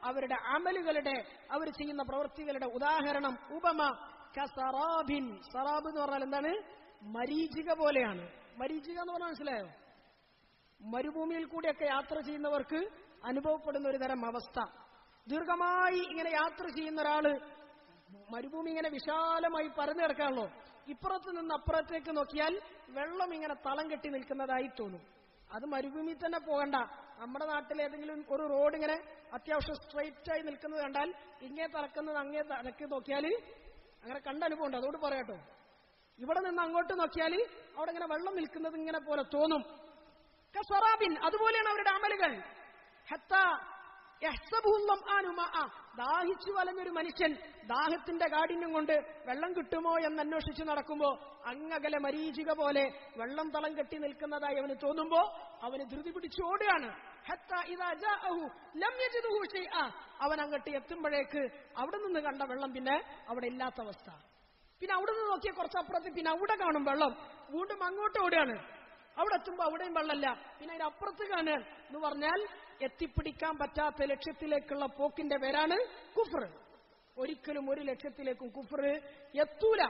അവരുടെ അമലുകളുടെ, അവർ ചെയ്യുന്ന പ്രവൃത്തികളുടെ ഉദാഹരണം, ഉപമ കസറാബിൻ. സറാബ് എന്ന് പറഞ്ഞാൽ എന്താണ്? മരീചിക പോലെയാണ്. മരീചിക എന്ന് പറഞ്ഞാൽ മനസ്സിലായോ? മരുഭൂമിയിൽ കൂടിയൊക്കെ യാത്ര ചെയ്യുന്നവർക്ക് അനുഭവപ്പെടുന്ന ഒരു തരം അവസ്ഥ. ദീർഘമായി ഇങ്ങനെ യാത്ര ചെയ്യുന്ന ഒരാള്, മരുഭൂമി ഇങ്ങനെ വിശാലമായി പരന്നു കിടക്കാണല്ലോ, ഇപ്പുറത്ത് നിന്ന് അപ്പുറത്തേക്ക് നോക്കിയാൽ വെള്ളം ഇങ്ങനെ തളം കെട്ടി നിൽക്കുന്നതായി തോന്നും. അത് മരുഭൂമി തന്നെ പോകണ്ട, നമ്മുടെ നാട്ടിൽ ഏതെങ്കിലും ഒരു റോഡ് ഇങ്ങനെ അത്യാവശ്യം സ്ട്രെയിറ്റ് ആയി നിൽക്കുന്നത് കണ്ടാൽ ഇങ്ങേ തറക്കുന്നത് അങ്ങേ തലക്ക് നോക്കിയാൽ അങ്ങനെ കണ്ട അനുഭവം ഉണ്ട്. അതുകൊണ്ട് പറയാട്ടോ, ഇവിടെ നിന്ന് അങ്ങോട്ട് നോക്കിയാൽ അവിടെ ഇങ്ങനെ വെള്ളം നിൽക്കുന്നത് ഇങ്ങനെ പോലെ തോന്നും. കസറാബിൻ, അതുപോലെയാണ് അവരുടെ അമലുകൾ. ദാഹിച്ചു വലഞ്ഞൊരു മനുഷ്യൻ ദാഹത്തിന്റെ കാഠിന്യം കൊണ്ട് വെള്ളം കിട്ടുമോ എന്ന് അന്വേഷിച്ച് നടക്കുമ്പോ അങ്ങകലെ മരീചിക പോലെ വെള്ളം തളം കെട്ടി നിൽക്കുന്നതായി അവന് തോന്നുമ്പോ അവന് ധൃതി പിടിച്ചോടുകയാണ്. അവൻ അങ്ങോട്ട് എത്തുമ്പോഴേക്ക് അവിടെ നിന്ന് കണ്ട വെള്ളം പിന്നെ അവിടെ ഇല്ലാത്ത അവസ്ഥ. പിന്നെ അവിടെ നിന്ന് നോക്കിയ കുറച്ചപ്പുറത്ത് പിന്നെ അവിടെ കാണും വെള്ളം, വീണ്ടും അങ്ങോട്ട് ഓടുകയാണ്. അവിടെ എത്തുമ്പോൾ അവിടെയും വെള്ളമല്ല, പിന്നെ അതിനപ്പുറത്ത് കാണാൻ എന്ന് പറഞ്ഞാൽ എത്തിപ്പിടിക്കാൻ പറ്റാത്ത ലക്ഷ്യത്തിലേക്കുള്ള പോക്കിന്റെ പേരാണ് കുഫ്ർ. ഒരിക്കലും ഒരു ലക്ഷ്യത്തിലേക്കും കുഫ്ർ എത്തൂല.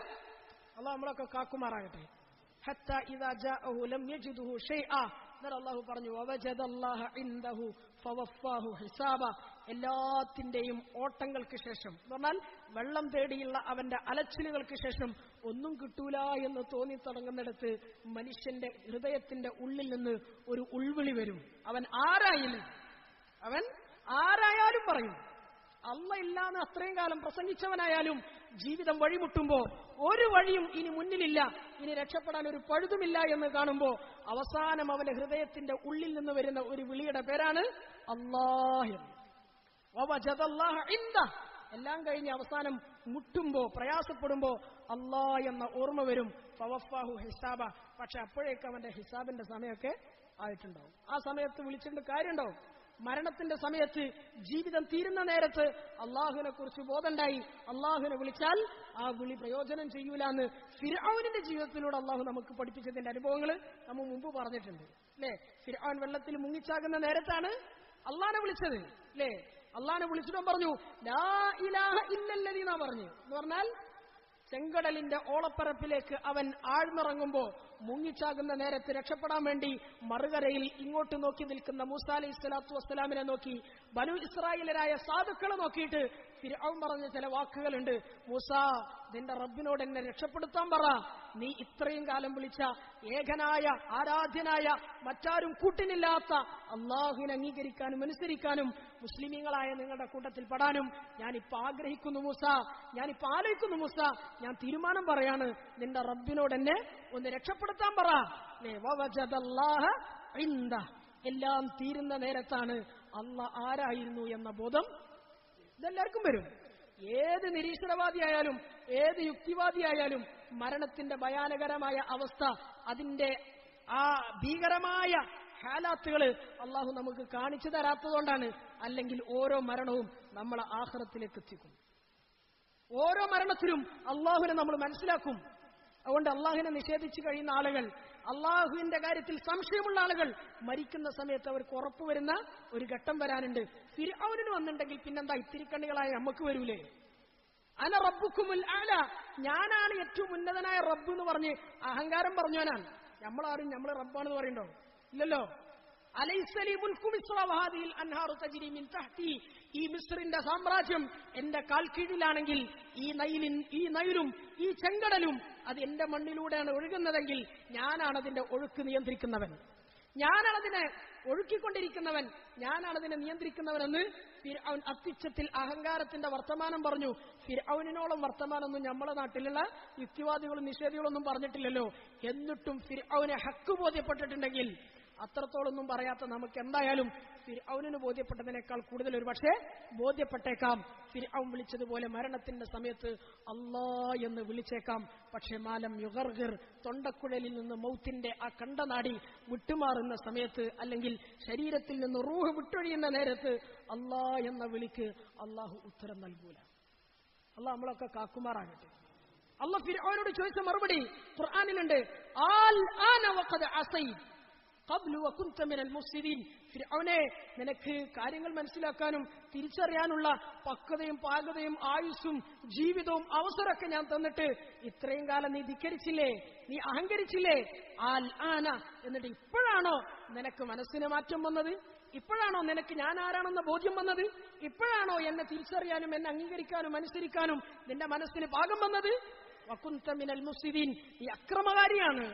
അല്ലാഹു നമ്മളൊക്കെ കാക്കുമാറാകട്ടെ. ഹത്താ ഇദാ ജാഅഹു ലം യജിദുഹു ഷൈഅ. അല്ലാഹു പറഞ്ഞു വവജദല്ലാഹ ഇൻദഹു ഫവഫാഹു ഹിസാബ. എല്ലാത്തിന്റെയും ഓട്ടങ്ങൾക്ക് ശേഷം എന്ന് പറഞ്ഞാൽ വെള്ളം തേടിയുള്ള അവന്റെ അലച്ചിലുകൾക്ക് ശേഷം ഒന്നും കിട്ടൂല എന്ന് തോന്നി തുടങ്ങുന്നിടത്ത് മനുഷ്യന്റെ ഹൃദയത്തിന്റെ ഉള്ളിൽ നിന്ന് ഒരു ഉൾവിളി വരും. അവൻ ആരായാലും പറയും. അല്ല ഇല്ലാന്ന് അത്രയും കാലം പ്രസംഗിച്ചവനായാലും ജീവിതം വഴിമുട്ടുമ്പോ ഒരു വഴിയും ഇനി മുന്നിലില്ല, ഇനി രക്ഷപ്പെടാൻ ഒരു പഴുതുമില്ല എന്ന് കാണുമ്പോ അവസാനം അവന്റെ ഹൃദയത്തിന്റെ ഉള്ളിൽ നിന്ന് വരുന്ന ഒരു വിളിയുടെ പേരാണ് അല്ലാഹ്. എല്ലാം കഴിഞ്ഞ് അവസാനം മുട്ടുമ്പോ പ്രയാസപ്പെടുമ്പോ അല്ലാ എന്ന ഓർമ്മ വരും. ഫവഫാഹു ഹിസാബ. പക്ഷെ അപ്പോഴേക്ക് അവന്റെ ഹിസാബിന്റെ സമയമൊക്കെ ആയിട്ടുണ്ടാവും. ആ സമയത്ത് വിളിച്ചിട്ട് കാര്യമുണ്ടാവും. മരണത്തിന്റെ സമയത്ത് ജീവിതം തീരുന്ന നേരത്ത് അള്ളാഹുവിനെ കുറിച്ച് ബോധമുണ്ടായി അള്ളാഹുവിനെ വിളിച്ചാൽ ആ വിളി പ്രയോജനം ചെയ്യൂലെന്ന് ഫിർഔനിന്റെ ജീവിതത്തിലൂടെ അള്ളാഹു നമുക്ക് പഠിപ്പിച്ചതിന്റെ അനുഭവങ്ങൾ നമ്മൾ മുമ്പ് പറഞ്ഞിട്ടുണ്ട് അല്ലേ. ഫിർഔൻ വെള്ളത്തിൽ മുങ്ങിച്ചാകുന്ന നേരത്താണ് അള്ളാഹിനെ വിളിച്ചത് അല്ലേ. അള്ളാഹിനെ വിളിച്ചിട്ടും പറഞ്ഞു ലാ ഇലാഹ ഇല്ലല്ലദീ എന്നാ പറഞ്ഞു. എന്ന് പറഞ്ഞാൽ ചെങ്കടലിന്റെ ഓളപ്പരപ്പിലേക്ക് അവൻ ആഴ്ന്നിറങ്ങുമ്പോ മുങ്ങിച്ചാകുന്ന നേരത്ത് രക്ഷപ്പെടാൻ വേണ്ടി മറുകരയിൽ ഇങ്ങോട്ട് നോക്കി നിൽക്കുന്ന മൂസ അലൈഹി സ്വലാത്തു വസ്സലാമിനെ നോക്കി ബനു ഇസ്രായേലരായ സാധുക്കളെ നോക്കിയിട്ട് ഫിർഔൻ പറഞ്ഞ ചില വാക്കുകളുണ്ട്. മൂസ, നിന്റെ റബ്ബിനോട് എന്നെ രക്ഷപ്പെടുത്താൻ പറ. നീ ഇത്രയും കാലം വിളിച്ച ഏകനായ ആരാധ്യനായ മറ്റാരും കൂട്ടിനില്ലാത്ത അള്ളാഹുവിനെ അംഗീകരിക്കാനും അനുസരിക്കാനും മുസ്ലിമീങ്ങളായ നിങ്ങളുടെ കൂട്ടത്തിൽ പെടാനും ഞാനിപ്പോ ആഗ്രഹിക്കുന്നു മൂസ, ഞാനിപ്പോ ആലോചിക്കുന്നു മൂസ, ഞാൻ തീരുമാനം പറയാണ്, നിന്റെ റബ്ബിനോട് എന്നെ ഒന്ന് രക്ഷപ്പെടുത്താൻ പറ. എല്ലാം തീരുന്ന നേരത്താണ് അള്ളാഹ് ആരായിരുന്നു എന്ന ബോധം ഇതെല്ലാവർക്കും വരും. ഏത് നിരീശ്വരവാദിയായാലും ഏത് യുക്തിവാദിയായാലും മരണത്തിന്റെ ഭയാനകരമായ അവസ്ഥ, അതിന്റെ ആ ഭീകരമായ ഹാലാത്തുകള് അള്ളാഹു നമുക്ക് കാണിച്ചു തരാത്തതുകൊണ്ടാണ്. അല്ലെങ്കിൽ ഓരോ മരണവും നമ്മളെ ആഖിറത്തിലേക്ക് എത്തിക്കും. ഓരോ മരണത്തിലും അള്ളാഹുവിനെ നമ്മൾ മനസ്സിലാക്കും. അതുകൊണ്ട് അള്ളാഹുവിനെ നിഷേധിച്ചു കഴിയുന്ന ആളുകൾ, അള്ളാഹുവിന്റെ കാര്യത്തിൽ സംശയമുള്ള ആളുകൾ മരിക്കുന്ന സമയത്ത് അവർക്ക് ഉറപ്പുവരുന്ന ഒരു ഘട്ടം വരാനുണ്ട്. ഫിർഔനിന് വന്നിട്ടുണ്ടെങ്കിൽ പിന്നെന്താ ഇത്തിരിക്കണ്ണികളായ നമുക്ക് വരൂലേ? അന റബ്ബുക്കുമുൽ അഅല, ഞാനാണ് ഏറ്റവും ഉന്നതനായ റബ്ബ് എന്ന് പറഞ്ഞ് അഹങ്കാരം പറഞ്ഞവനാണ്. നമ്മളാരും നമ്മൾ റബ്ബാണെന്ന് പറയണ്ടോ? ഇല്ലല്ലോ. അലൈസലി മുൽക്കു മിസ്ര വഹാദിൽ അൻഹാറു തജ്രി മിൻ തഹ്തി, ഈ മിസ്റിന്റെ സാമ്രാജ്യം എന്റെ കാൽ കീഴിലാണെങ്കിൽ ഈ നൈലും ഈ ചെങ്കടലും അത് എന്റെ മണ്ണിലൂടെയാണ് ഒഴുകുന്നതെങ്കിൽ ഞാനാണ് അതിന്റെ ഒഴുക്ക് നിയന്ത്രിക്കുന്നവൻ, ഞാനാണതിനെ ഒഴുക്കിക്കൊണ്ടിരിക്കുന്നവൻ, ഞാനാണതിനെ നിയന്ത്രിക്കുന്നവനെന്ന് ഫിർഔൻ അത്യുച്ചത്തിൽ അഹങ്കാരത്തിന്റെ വർത്തമാനം പറഞ്ഞു. ഫിർഔനിനോളം വർത്തമാനമൊന്നും നമ്മുടെ നാട്ടിലുള്ള യുക്തിവാദികളും നിഷേധികളൊന്നും പറഞ്ഞിട്ടില്ലല്ലോ. എന്നിട്ടും ഫിർഔനെ ഹക്ക് ബോധ്യപ്പെട്ടിട്ടുണ്ടെങ്കിൽ അത്രത്തോളൊന്നും പറയാത്ത നമുക്ക് എന്തായാലും ഫിർഔനിന് ബോധ്യപ്പെട്ടതിനേക്കാൾ കൂടുതൽ ഒരു പക്ഷേ ബോധ്യപ്പെട്ടേക്കാം. ഫിർഔൻ വിളിച്ചതുപോലെ മരണത്തിന്റെ സമയത്ത് അല്ലാ എന്ന് വിളിച്ചേക്കാം. പക്ഷെ മാലം യുഗർഗിർ, തൊണ്ടക്കുഴലിൽ നിന്ന് മൗത്തിന്റെ ആ കണ്ടനാടി വിട്ടുമാറുന്ന സമയത്ത്, അല്ലെങ്കിൽ ശരീരത്തിൽ നിന്ന് റൂഹ് വിട്ടൊഴിയുന്ന നേരത്ത് അല്ലാ എന്ന വിളിക്ക് അള്ളാഹു ഉത്തരം നൽകൂല. അള്ളാഹ് നമ്മളൊക്കെ കാക്കുമാറാകട്ടെ. അള്ളാഹ് ഫിർഔനോട് ചോദിച്ച മറുപടി ഖുർആനിലുണ്ട്. ഫിർഔനെ, നിനക്ക് കാര്യങ്ങൾ മനസ്സിലാക്കാനും തിരിച്ചറിയാനുള്ള പക്വതയും പാകതയും ആയുസ്സും ജീവിതവും അവസരമൊക്കെ ഞാൻ തന്നിട്ട് ഇത്രയും കാലം നീ ധിക്കരിച്ചില്ലേ, നീ അഹങ്കരിച്ചില്ലേ? എന്നിട്ട് ഇപ്പോഴാണോ നിനക്ക് മനസ്സിന് മാറ്റം വന്നത്? ഇപ്പോഴാണോ നിനക്ക് ഞാൻ ആരാണെന്ന ബോധ്യം വന്നത്? ഇപ്പോഴാണോ എന്നെ തിരിച്ചറിയാനും എന്നെ അംഗീകരിക്കാനും അനുസരിക്കാനും നിന്റെ മനസ്സിന് പാകം വന്നത്? വകുന്ത മിനൽ മുഫ്സിദീൻ, നീ അക്രമകാരിയാണ്,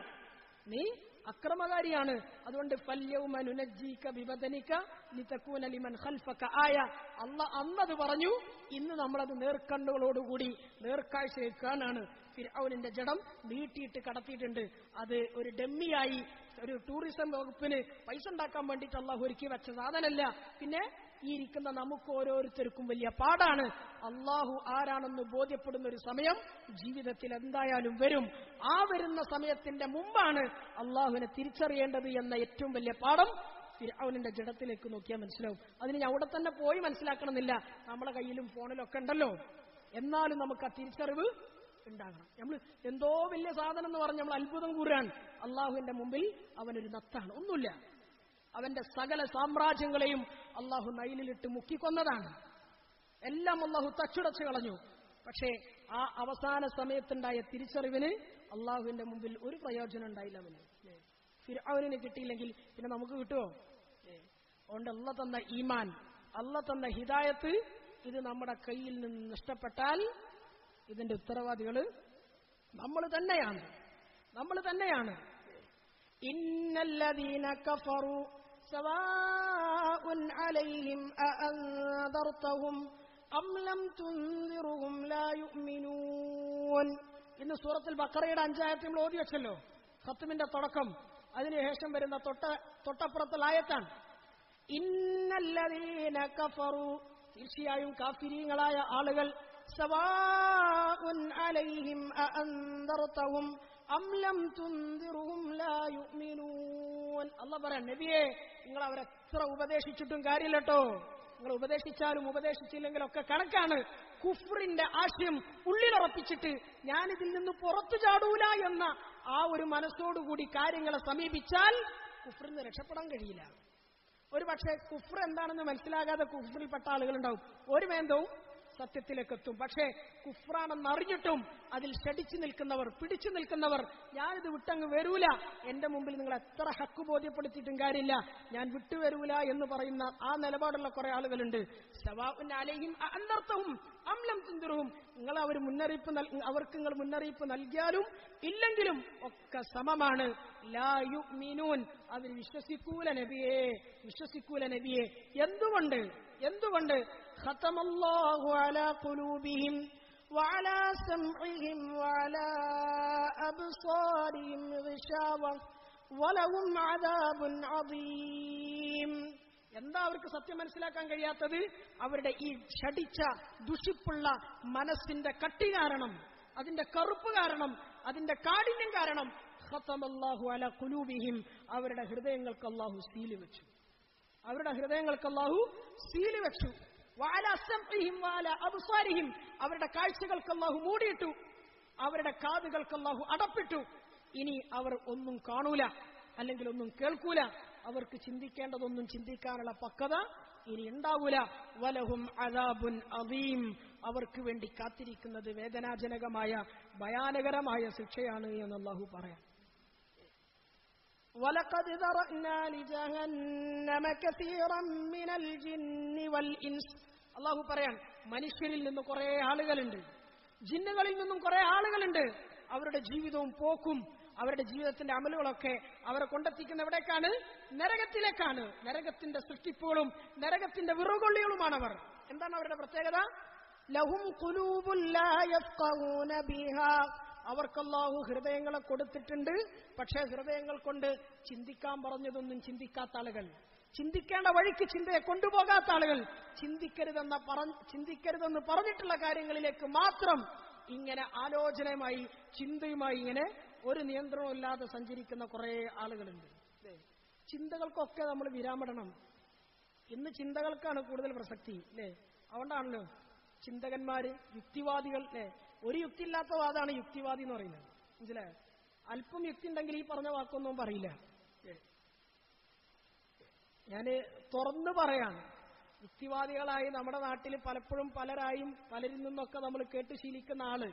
നീ അക്രമകാരിയാണ്. അതുകൊണ്ട് ഫല്യൗമ നുനജ്ജീക ബിബദനിക ലിതകൂന ലിമൻ ഖൽഫക ആയ. അല്ലാഹ് അന്നത് പറഞ്ഞു, ഇന്ന് നമ്മളത് നേർക്കണ്ണുകളോടുകൂടി നേർക്കാഴ്ചയിൽ കാണാണ്. ഫിർഔനിന്റെ ജഡം നീട്ടിയിട്ട് കടത്തിയിട്ടുണ്ട്. അത് ഒരു ഡെമ്മിയായി ഒരു ടൂറിസം വകുപ്പിന് പൈസ ഉണ്ടാക്കാൻ വേണ്ടിയിട്ട് അള്ളാഹു ഒരുക്കി വെച്ച സാധനമല്ല. പിന്നെ ഈ ഇരിക്കുന്ന നമുക്ക് ഓരോരുത്തർക്കും വലിയ പാടാണ്. അള്ളാഹു ആരാണെന്ന് ബോധ്യപ്പെടുന്ന ഒരു സമയം ജീവിതത്തിൽ എന്തായാലും വരും. ആ വരുന്ന സമയത്തിന്റെ മുമ്പാണ് അള്ളാഹുവിനെ തിരിച്ചറിയേണ്ടത് എന്ന ഏറ്റവും വലിയ പാഠം ഫിർഔനിന്റെ ജഡത്തിലേക്ക് നോക്കിയാൽ മനസ്സിലാവും. അതിന് ഞാൻ അവിടെ തന്നെ പോയി മനസ്സിലാക്കണമെന്നില്ല, നമ്മളെ കയ്യിലും ഫോണിലൊക്കെ ഉണ്ടല്ലോ. എന്നാലും നമുക്ക് ആ തിരിച്ചറിവ് ഉണ്ടാകണം. നമ്മൾ എന്തോ വലിയ സാധനം എന്ന് പറഞ്ഞ് നമ്മൾ അത്ഭുതം കൂറുകയാണ്. അള്ളാഹുവിന്റെ മുമ്പിൽ അവനൊരു നത്താണ്, ഒന്നുമില്ല. അവന്റെ സകല സാമ്രാജ്യങ്ങളെയും അള്ളാഹു നൈലിലിട്ട് മുക്കിക്കൊന്നതാണ്. എല്ലാം അള്ളാഹു തച്ചുടച്ചു കളഞ്ഞു. പക്ഷേ ആ അവസാന സമയത്തുണ്ടായ തിരിച്ചറിവിന് അള്ളാഹുവിന്റെ മുമ്പിൽ ഒരു പ്രയോജനം ഉണ്ടായില്ല. അവന് ഫിർഔനിന് കിട്ടിയില്ലെങ്കിൽ പിന്നെ നമുക്ക് കിട്ടുമോ? അതുകൊണ്ട് അള്ളാഹ് തന്ന ഈമാൻ, അള്ളാഹ് തന്ന ഹിദായത്ത്, ഇത് നമ്മുടെ കയ്യിൽ നിന്ന് നഷ്ടപ്പെട്ടാൽ ഇതിന്റെ ഉത്തരവാദികള് നമ്മൾ തന്നെയാണ്. ഇന്നല്ലദീന കഫറു സവാഉൻ അലൈഹിം അഅൻദർതഹും അം ലം തുൻദിറുഹും ലാ യുഅ്മിനൂൻ. ഇന്ന് സൂറത്തുൽ ബഖറയുടെ 5 ആയത്ത് നമ്മൾ ഓതി വെച്ചല്ലോ, ഖത്മിന്റെ തുടക്കം. അതിനുശേഷം വരുന്ന തൊട്ടപ്പുറത്തുള്ള ആയത്താണ് ഇന്നല്ലദീന കഫറു, തീർച്ചയായും കാഫിരീങ്ങളായ ആളുകൾ, സവാഉൻ അലൈഹിം അഅൻദർതഹും അം ലം തുൻദിറുഹും ലാ യുഅ്മിനൂൻ. അല്ലാഹു പറയാൻ, നബിയെ നിങ്ങൾ അവരെ എത്ര ഉപദേശിച്ചിട്ടും കാര്യമില്ലട്ടോ. നിങ്ങൾ ഉപദേശിച്ചാലും ഉപദേശിച്ചില്ലെങ്കിലും ഒക്കെ കണക്കാണ്. കുഫ്റിന്റെ ആശയം ഉള്ളിലുറപ്പിച്ചിട്ട് ഞാനിതിൽ നിന്ന് പുറത്തു ചാടൂല എന്ന ആ ഒരു മനസ്സോടുകൂടി കാര്യങ്ങളെ സമീപിച്ചാൽ കുഫ്റിൽ നിന്ന് രക്ഷപ്പെടാൻ കഴിയില്ല. ഒരു പക്ഷേ കുഫ്ർ എന്താണെന്ന് മനസ്സിലാകാതെ കുഫ്റിൽപ്പെട്ട ആളുകളുണ്ടാവും. ഒരു വേന്തവും സത്യത്തിലേക്ക് എത്തും. പക്ഷേ കുഫ്റാണെന്ന് അറിഞ്ഞിട്ടും അതിൽ ഷടിച്ചു നിൽക്കുന്നവർ, പിടിച്ചു നിൽക്കുന്നവർ, ഞാനിത് വിട്ടങ്ങ് വരൂല, എന്റെ മുമ്പിൽ നിങ്ങൾ എത്ര ഹക്ക് ബോധ്യപ്പെടുത്തിയിട്ടും കാര്യമില്ല, ഞാൻ വിട്ടുവരൂല എന്ന് പറയുന്ന ആ നിലപാടുള്ള കുറെ ആളുകളുണ്ട്. സവാഉൻ അലൈഹിം അഅൻദർതഹും അം ലം തുൻദിറുഹും, അവർക്ക് നിങ്ങൾ മുന്നറിയിപ്പ് നൽകിയാലും ഇല്ലെങ്കിലും ഒക്കെ സമമാണ്. ലാ യുഅ്മിനൂൻ, അവർ വിശ്വസിക്കൂല നബിയെ. എന്തുകൊണ്ട് ഖതമല്ലാഹു അലാ ഖുലൂബിഹിം വഅലാ സംഇഹിം വഅലാ അബ്സാരിഹിം ഗിശാവ വലഹും അദാബുൻ അദീം. എന്താ അവർക്ക് സത്യം മനസ്സിലാക്കാൻ കഴിയാത്തത്? അവരുടെ ഈ ഷടിച്ച ദുഷിപ്പുള്ള മനസ്സിന്റെ കട്ടി കാരണം, അതിന്റെ കറുപ്പ് കാരണം, അതിന്റെ കാഠിന്യം കാരണം ഖതമല്ലാഹു അലാ ഖുലൂബിഹിം, അവരുടെ ഹൃദയങ്ങൾക്ക് അല്ലാഹു സീല് വെച്ചു. വഅലാ സംഇഹിം വഅലാ അബ്സാരിഹിം, അവരുടെ കാഴ്ചകൾക്ക് അല്ലാഹു മൂടിയിട്ടു, അവരുടെ കാതുകൾക്ക് അല്ലാഹു അടപ്പിട്ടു. ഇനി അവർ ഒന്നും കാണൂല, അല്ലെങ്കിൽ ഒന്നും കേൾക്കൂല. അവർക്ക് ചിന്തിക്കേണ്ടതൊന്നും ചിന്തിക്കാനുള്ള പക്വത ഇനി ഉണ്ടാവൂല. വലഹും അദാബുൻ അദീം, അവർക്ക് വേണ്ടി കാത്തിരിക്കുന്നത് വേദനാജനകമായ ഭയാനകരമായ ശിക്ഷയാണ് എന്ന് അല്ലാഹു പറയാം. വലഖദ് ദറഅനാ ലിജഹന്നമ കസീറൻ മിനൽ ജിന്നി വൽ ഇൻസ്. അല്ലാഹു പറയാൻ, മനുഷ്യരിൽ നിന്ന് കുറെ ആളുകളുണ്ട്, ജിന്നുകളിൽ നിന്നും കുറെ ആളുകളുണ്ട്. അവരുടെ ജീവിതവും പോക്കും അവരുടെ ജീവിതത്തിന്റെ അമലുകളൊക്കെ അവരെ കൊണ്ടെത്തിക്കുന്ന എവിടേക്കാണ്? നരകത്തിലേക്കാണ്. നരകത്തിന്റെ സൃഷ്ടിപ്പുകളും നരകത്തിന്റെ വിറുകൊള്ളികളുമാണവർ. എന്താണ് അവരുടെ പ്രത്യേകത? ലഹും ഖുലൂബുൻ ലാ യഫ്ഖഹൂന ബിഹാ, അവർക്ക് അല്ലാഹു ഹൃദയങ്ങളെ കൊടുത്തിട്ടുണ്ട്. പക്ഷേ ഹൃദയങ്ങൾ കൊണ്ട് ചിന്തിക്കാൻ പറഞ്ഞതൊന്നും ചിന്തിക്കാത്ത ആളുകൾ, ചിന്തിക്കേണ്ട വഴിക്ക് ചിന്തയെ കൊണ്ടുപോകാത്ത ആളുകൾ, ചിന്തിക്കരുതെന്ന് പറഞ്ഞിട്ടുള്ള കാര്യങ്ങളിലേക്ക് മാത്രം ഇങ്ങനെ ആലോചനയുമായി ചിന്തയുമായി ഇങ്ങനെ ഒരു നിയന്ത്രണമില്ലാതെ സഞ്ചരിക്കുന്ന കുറെ ആളുകളുണ്ട്. ചിന്തകൾക്കൊക്കെ നമ്മൾ വിരാമിടണം. ഇന്ന് ചിന്തകൾക്കാണ് കൂടുതൽ പ്രസക്തി, അല്ലേ? അതുകൊണ്ടാണല്ലോ ചിന്തകന്മാര്, യുക്തിവാദികൾ, അല്ലേ? ഒരു യുക്തി ഇല്ലാത്ത വാദമാണ് യുക്തിവാദി എന്ന് പറയുന്നത്. മനസ്സിലായോ? അല്പം യുക്തി ഉണ്ടെങ്കിൽ ഈ പറഞ്ഞ വാക്കൊന്നും പറയില്ല. ഞാന് തുറന്നു പറയാണ്, യുക്തിവാദികളായി നമ്മുടെ നാട്ടിൽ പലപ്പോഴും പലരിൽ നിന്നൊക്കെ നമ്മൾ കേട്ട് ശീലിക്കുന്ന ആള്,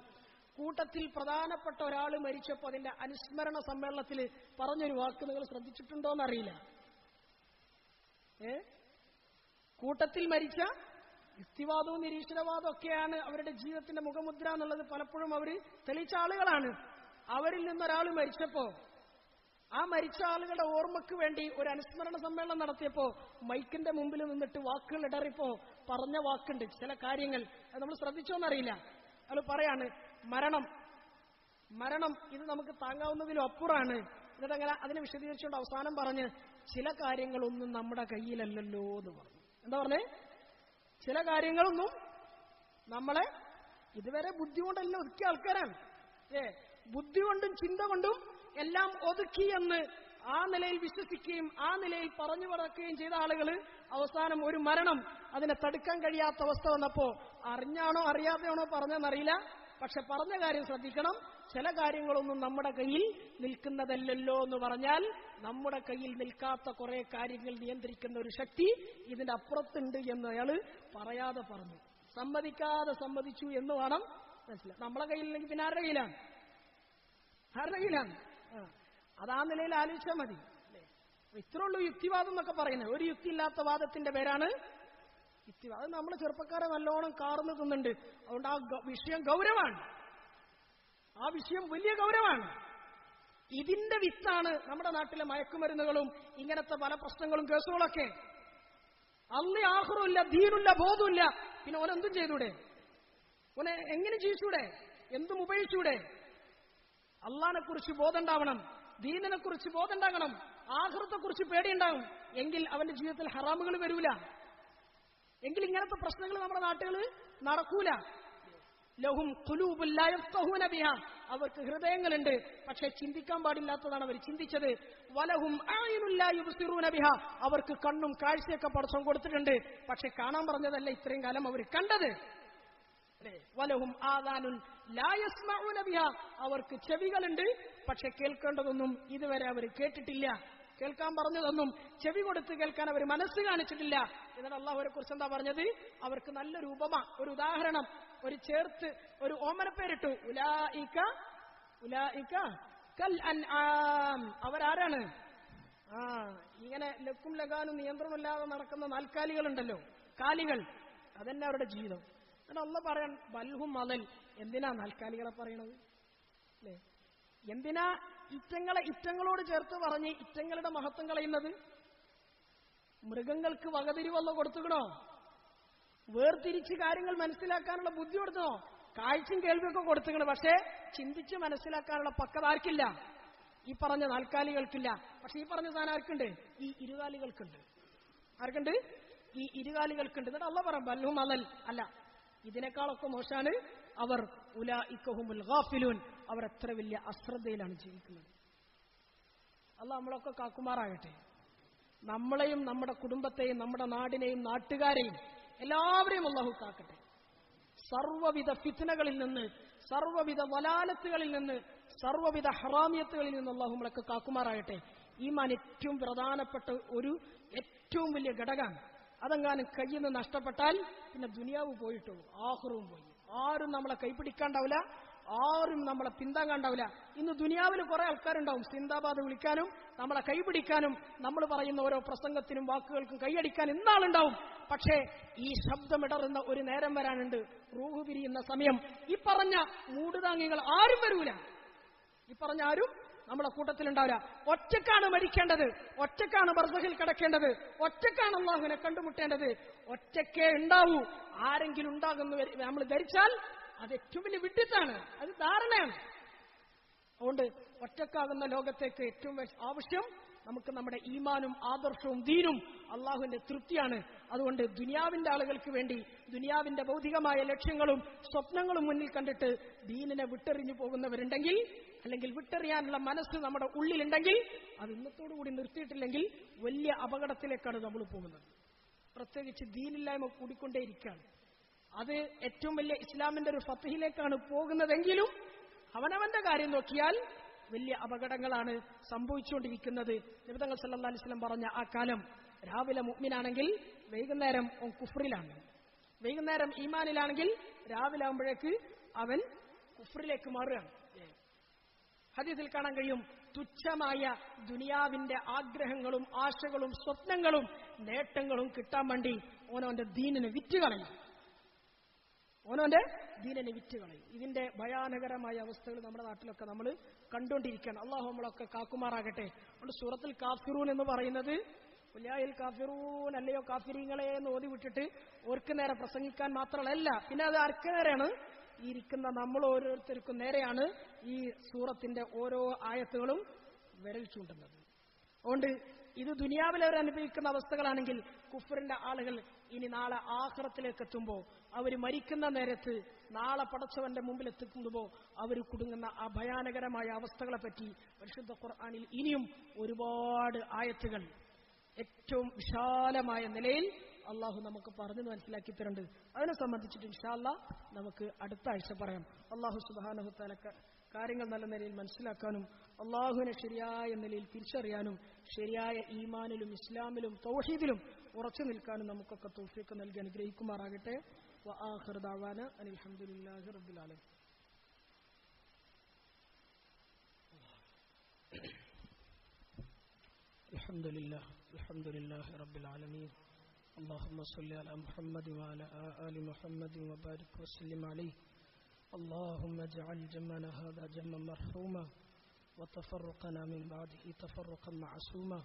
കൂട്ടത്തിൽ പ്രധാനപ്പെട്ട ഒരാൾ മരിച്ചപ്പോൾ അതിന്റെ അനുസ്മരണ സമ്മേളനത്തിൽ പറഞ്ഞൊരു വാക്ക് നിങ്ങൾ ശ്രദ്ധിച്ചിട്ടുണ്ടോന്നറിയില്ല. കൂട്ടത്തിൽ മരിച്ച യുക്തിവാദവും നിരീശ്വരവാദവും ഒക്കെയാണ് അവരുടെ ജീവിതത്തിന്റെ മുഖമുദ്ര എന്നുള്ളത് പലപ്പോഴും അവർ തെളിയിച്ച ആളുകളാണ്. അവരിൽ നിന്നൊരാൾ മരിച്ചപ്പോ ആ മരിച്ച ആളുകളുടെ ഓർമ്മയ്ക്ക് വേണ്ടി ഒരു അനുസ്മരണ സമ്മേളനം നടത്തിയപ്പോ മൈക്കിന്റെ മുമ്പിൽ നിന്നിട്ട് വാക്കുകൾ ഇടറിപ്പോ പറഞ്ഞ വാക്കുണ്ട്, ചില കാര്യങ്ങൾ അത് നമ്മൾ ശ്രദ്ധിച്ചോന്നറിയില്ല. അത് പറയാണ്, മരണം ഇത് നമുക്ക് താങ്ങാവുന്നതിലും അപ്പുറമാണ്. എന്നിട്ട് അങ്ങനെ അതിനെ വിശദീകരിച്ചുകൊണ്ട് അവസാനം പറഞ്ഞ് ചില കാര്യങ്ങളൊന്നും നമ്മുടെ കയ്യിലല്ലല്ലോ എന്ന് പറഞ്ഞു. എന്താ പറഞ്ഞേ? ചില കാര്യങ്ങളൊന്നും നമ്മളെ ഇതുവരെ ബുദ്ധി കൊണ്ടെല്ലാം ഒതുക്കിയ ആൾക്കാരാണ്. ബുദ്ധി കൊണ്ടും ചിന്ത കൊണ്ടും എല്ലാം ഒതുക്കി എന്ന് ആ നിലയിൽ വിശ്വസിക്കുകയും ആ നിലയിൽ പറഞ്ഞു പറക്കുകയും ചെയ്ത ആളുകൾ അവസാനം ഒരു മരണം അതിനെ തടുക്കാൻ കഴിയാത്ത അവസ്ഥ വന്നപ്പോ അറിഞ്ഞാണോ അറിയാതെയാണോ പറഞ്ഞെന്നറിയില്ല, പക്ഷെ പറഞ്ഞ കാര്യം ശ്രദ്ധിക്കണം. ചില കാര്യങ്ങളൊന്നും നമ്മുടെ കയ്യിൽ നിൽക്കുന്നതല്ലല്ലോ എന്ന് പറഞ്ഞാൽ നമ്മുടെ കയ്യിൽ നിൽക്കാത്ത കുറെ കാര്യങ്ങൾ നിയന്ത്രിക്കുന്ന ഒരു ശക്തി ഇതിന്റെ അപ്പുറത്തുണ്ട് എന്ന് അയാൾ പറയാതെ പറഞ്ഞു. സമ്മതിക്കാതെ സമ്മതിച്ചു എന്ന് വേണം മനസ്സിലായി. നമ്മളെ കയ്യിലില്ലെങ്കിൽ പിന്നെ ആരുടെ കയ്യിലാണ്? ആരുടെ കയ്യിലാണ്? അതാ നിലയിൽ ആലോചിച്ചാൽ മതി. ഇത്രേ ഉള്ളൂ യുക്തിവാദം എന്നൊക്കെ പറയുന്നത്. ഒരു യുക്തി ഇല്ലാത്ത വാദത്തിന്റെ പേരാണ് യുക്തിവാദം. അത് നമ്മളെ ചെറുപ്പക്കാരെ നല്ലോണം കാർന്ന് തിന്നുണ്ട്. അതുകൊണ്ട് ആ വിഷയം ഗൗരവമാണ്. ആ വിഷയം വലിയ ഗൗരവമാണ്. ഇതിന്റെ വിത്താണ് നമ്മുടെ നാട്ടിലെ മയക്കുമരുന്നുകളും ഇങ്ങനത്തെ പല പ്രശ്നങ്ങളും കേസുകളൊക്കെ. അള്ളി ആഹ്റുമില്ല, ദീനില്ല, ബോധമില്ല. പിന്നെ ഓനെന്തും ചെയ്തൂടെ? ഓനെ എങ്ങനെ ജീവിച്ചൂടെ? എന്തും ഉപയോഗിച്ചൂടെ? അള്ളാഹിനെ കുറിച്ച് ബോധം ഉണ്ടാവണം, ദീനിനെ കുറിച്ച് ബോധം ഉണ്ടാകണം, ആഖിറത്തെ കുറിച്ച് പേടിയുണ്ടാകും. എങ്കിൽ അവന്റെ ജീവിതത്തിൽ ഹറാമുകൾ വരൂല. എങ്കിൽ ഇങ്ങനത്തെ പ്രശ്നങ്ങൾ നമ്മുടെ നാട്ടുകളിൽ നടക്കൂല. ലഹും ഖുലൂബുൻ ലാ യഫ്ഖഹൂന ബിഹാ, അവർക്ക് ഹൃദയങ്ങളുണ്ട് പക്ഷെ ചിന്തിക്കാൻ പാടില്ലാത്തതാണ് അവർ ചിന്തിച്ചത്. വലഹും അഅ്യുനുൻ ലാ യുബ്സിറൂന ബിഹാ, അവർക്ക് കണ്ണും കാഴ്ചയൊക്കെ പടച്ചോൻ കൊടുത്തിട്ടുണ്ട് പക്ഷെ കാണാൻ പറഞ്ഞതല്ല ഇത്രയും കാലം അവർ കണ്ടത്. വലഹും ആദാനുൻ ലാ യസ്മഊന ബിഹാ, അവർക്ക് ചെവികളുണ്ട് പക്ഷെ കേൾക്കേണ്ടതൊന്നും ഇതുവരെ അവർ കേട്ടിട്ടില്ല. കേൾക്കാൻ പറഞ്ഞതൊന്നും ചെവി കൊടുത്ത് കേൾക്കാൻ അവർ മനസ്സ് കാണിച്ചിട്ടില്ല. എന്നിട്ട് അള്ളാഹു അവരെ കുറിച്ച് എന്താ പറഞ്ഞത്? അവർക്ക് നല്ലൊരു ഉപമ, ഒരു ഉദാഹരണം, ഒരു ചേർത്ത്, ഒരു ഓമനപ്പേരിട്ടു. ഉലായിക കൽ അൻആം, അവരാരാണ്? ഇങ്ങനെ ലക്കും ലഗാനും നിയന്ത്രണമില്ലാതെ നടക്കുന്ന നാൽക്കാലികളുണ്ടല്ലോ, കാലികൾ, അതന്നെ അവരുടെ ജീവിതം. എന്നിട്ട് അള്ളാഹ് പറയാൻ ബൽഹും മദൽ. എന്തിനാ നാൽക്കാലികളെ പറയണത്? അല്ലേ? എന്തിനാ ഇറ്റങ്ങളോട് ചേർത്ത് പറഞ്ഞ് ഇറ്റങ്ങളുടെ മഹത്വം കളയുന്നത്? മൃഗങ്ങൾക്ക് വകതിരിവല്ല കൊടുത്തുകണോ? വേർതിരിച്ച് കാര്യങ്ങൾ മനസ്സിലാക്കാനുള്ള ബുദ്ധി കൊടുത്തോ? കാഴ്ചയും കേൾവിയൊക്കെ കൊടുത്തുകണം. പക്ഷേ ചിന്തിച്ച് മനസ്സിലാക്കാനുള്ള പക്വത ആർക്കില്ല? ഈ പറഞ്ഞ നാൽക്കാലികൾക്കില്ല. പക്ഷെ ഈ പറഞ്ഞ സാധനം ആർക്കുണ്ട്? ഈ ഇരുകാലികൾക്കുണ്ട്. ആർക്കുണ്ട്? ഈ ഇരുകാലികൾക്കുണ്ട്. എന്നിട്ട് അള്ളാഹ് പറയാം ബൽഹും അലൽ, അല്ല ഇതിനേക്കാളൊക്കെ മോശാണ് അവർ. ഉലൈക ഹുമുൽ ഗാഫിലൂൻ, അവർ എത്ര വലിയ അശ്രദ്ധയിലാണ് ജീവിക്കുന്നത്. അള്ളാഹ് നമ്മളൊക്കെ കാക്കുമാറാകട്ടെ. നമ്മളെയും നമ്മുടെ കുടുംബത്തെയും നമ്മുടെ നാടിനെയും നാട്ടുകാരെയും എല്ലാവരെയും അള്ളാഹു കാക്കട്ടെ. സർവ്വവിധ ഫിത്നകളിൽ നിന്ന്, സർവ്വവിധ വലാലത്തുകളിൽ നിന്ന്, സർവ്വവിധ ഹറാമിയത്തുകളിൽ നിന്ന് അള്ളാഹു നമ്മളൊക്കെ കാക്കുമാറാകട്ടെ. ഈമാൻ ഏറ്റവും പ്രധാനപ്പെട്ട ഒരു ഏറ്റവും വലിയ ഘടകമാണ്. അതെങ്ങാനും കയ്യിൽ നിന്ന് നഷ്ടപ്പെട്ടാൽ പിന്നെ ദുനിയാവ് പോയിട്ടു, ആഖിറവും പോയി. ആരും നമ്മളെ കൈപിടിക്കാണ്ടാവില്ല, ആരും നമ്മളെ പിന്താങ്ങാണ്ടാവില്ല. ഇന്ന് ദുനിയാവിൽ കുറെ ആൾക്കാരുണ്ടാവും സിന്ദാബാദ് വിളിക്കാനും നമ്മളെ കൈപിടിക്കാനും നമ്മൾ പറയുന്ന ഓരോ പ്രസംഗത്തിനും വാക്കുകൾക്കും കൈയടിക്കാൻ ഇന്നാളുണ്ടാവും. പക്ഷേ ഈ ശബ്ദമിടറുന്ന ഒരു നേരം വരാനുണ്ട്, റൂഹ് പിരിയുന്ന സമയം. ഈ പറഞ്ഞ മൂടുതാങ്ങികൾ ആരും വരൂല. ഈ പറഞ്ഞ ആരും നമ്മളെ കൂട്ടത്തിലുണ്ടാവില്ല. ഒറ്റക്കാണ് മരിക്കേണ്ടത്, ഒറ്റക്കാണ് ബർസഖിൽ കിടക്കേണ്ടത്, ഒറ്റക്കാണ് അല്ലാഹുവിനെ കണ്ടുമുട്ടേണ്ടത്. ഒറ്റക്കേ ഉണ്ടാവൂ. ആരെങ്കിലും ഉണ്ടാകുന്നു നമ്മൾ ധരിച്ചാൽ അത് ഏറ്റവും വലിയ വിഡ്ഢിത്താണ്, അത് ധാരണയാണ്. അതുകൊണ്ട് ഒറ്റക്കാകുന്ന ലോകത്തേക്ക് ഏറ്റവും ആവശ്യം നമുക്ക് നമ്മുടെ ഈമാനും ആദർശവും ദീനും അള്ളാഹുവിന്റെ തൃപ്തിയാണ്. അതുകൊണ്ട് ദുനിയാവിന്റെ ആളുകൾക്ക് വേണ്ടി ദുനിയാവിന്റെ ഭൗതികമായ ലക്ഷ്യങ്ങളും സ്വപ്നങ്ങളും മുന്നിൽ കണ്ടിട്ട് ദീനിനെ വിട്ടെറിഞ്ഞു പോകുന്നവരുണ്ടെങ്കിൽ, അല്ലെങ്കിൽ വിട്ടെറിയാനുള്ള മനസ്സ് നമ്മുടെ ഉള്ളിലുണ്ടെങ്കിൽ, അത് ഇന്നത്തോടുകൂടി നിർത്തിയിട്ടില്ലെങ്കിൽ വലിയ അപകടത്തിലേക്കാണ് നമ്മൾ പോകുന്നത്. പ്രത്യേകിച്ച് ദീനില്ലായ്മ കൂടിക്കൊണ്ടേയിരിക്കുകയാണ്. അത് ഏറ്റവും വലിയ ഇസ്ലാമിന്റെ ഒരു ഫത്ഹിലേക്കാണ് പോകുന്നതെങ്കിലും അവനവന്റെ കാര്യം നോക്കിയാൽ വലിയ അപകടങ്ങളാണ് സംഭവിച്ചുകൊണ്ടിരിക്കുന്നത്. നബി തങ്ങൾ സല്ലല്ലാഹു അലൈഹി വസല്ലം പറഞ്ഞ ആ കാലം, രാവിലെ മുഅ്മിനാണെങ്കിൽ വൈകുന്നേരം അവൻ കുഫ്റിലാണ്, വൈകുന്നേരം ഈമാനിലാണെങ്കിൽ രാവിലെ ആകുമ്പോഴേക്ക് അവൻ കുഫ്റിലേക്ക് മാറുകയാണ്. ഹദീസിൽ കാണാൻ കഴിയും, തുച്ഛമായ ദുനിയാവിന്റെ ആഗ്രഹങ്ങളും ആശകളും സ്വപ്നങ്ങളും നേട്ടങ്ങളും കിട്ടാൻ വേണ്ടി ഓനോന്റെ ദീനിനെ വിറ്റുകളയും, ഓനോന്റെ ദീനിനെ വിറ്റുകളയും. ഇതിന്റെ ഭയാനകരമായ അവസ്ഥകൾ നമ്മുടെ നാട്ടിലൊക്കെ നമ്മൾ കണ്ടുകൊണ്ടിരിക്കുകയാണ്. അള്ളാഹു നമ്മളൊക്കെ കാക്കുമാറാകട്ടെ. അതുകൊണ്ട് സൂറത്തുൽ കാഫിറൂൻ എന്ന് പറയുന്നത് ഉലായിൽ കാഫിറൂൻ, അല്ലയോ കാഫിരീങ്ങളെ എന്ന് ഓതി വിട്ടിട്ട് ഓർക്ക് നേരെ പ്രസംഗിക്കാൻ മാത്രമല്ല, പിന്നെ അത് ആർക്ക് നേരെയാണ്? ഈ ഇരിക്കുന്ന നമ്മൾ ഓരോരുത്തർക്കും നേരെയാണ് ഈ സൂറത്തിന്റെ ഓരോ ആയത്തുകളും വിരൽ ചൂണ്ടുന്നത്. അതുകൊണ്ട് ഇത് ദുനിയാവിൽ അവർ അനുഭവിക്കുന്ന അവസ്ഥകളാണെങ്കിൽ കുഫറിന്റെ ആളുകൾ ഇനി നാളെ ആഖിറത്തിലേക്ക് എത്തുമ്പോൾ, അവർ മരിക്കുന്ന നേരത്ത് നാളെ പടച്ചവന്റെ മുമ്പിൽ എത്തിക്കുമ്പോൾ അവർ കുടുങ്ങുന്ന ആ ഭയാനകരമായ അവസ്ഥകളെ പറ്റി പരിശുദ്ധ ഖുർആനിൽ ഇനിയും ഒരുപാട് ആയത്തുകൾ ഏറ്റവും വിശാലമായ നിലയിൽ അള്ളാഹു നമുക്ക് പറഞ്ഞു മനസ്സിലാക്കി തരുന്നുണ്ട്. അതിനെ സംബന്ധിച്ചിട്ട് ഇൻഷാ അല്ലാഹ് നമുക്ക് അടുത്ത ആഴ്ച പറയാം. അള്ളാഹു സുബ്ഹാനഹു തആല കാര്യങ്ങൾ നല്ല നിലയിൽ മനസ്സിലാക്കാനും അള്ളാഹുവിനെ ശരിയായ നിലയിൽ തിരിച്ചറിയാനും ശരിയായ ഈമാനിലും ഇസ്ലാമിലും തൗഹീദിലും ഉറച്ചു നിൽക്കാനും നമുക്കൊക്കെ തൗഫീഖ് നൽകി അനുഗ്രഹിക്കുമാറാകട്ടെ. വആഖിറു ദഅവാന അനിൽ ഹംദുലില്ലാഹി റബ്ബിൽ ആലമീൻ. അൽഹംദുലില്ലാഹി റബ്ബിൽ ആലമീൻ. اللهم صل على محمد وعلى آل محمد وبارك وسلم عليه. اللهم اجعل جمعنا هذا جمعا مرحوما وتفرقنا من بعده تفرقا معصوما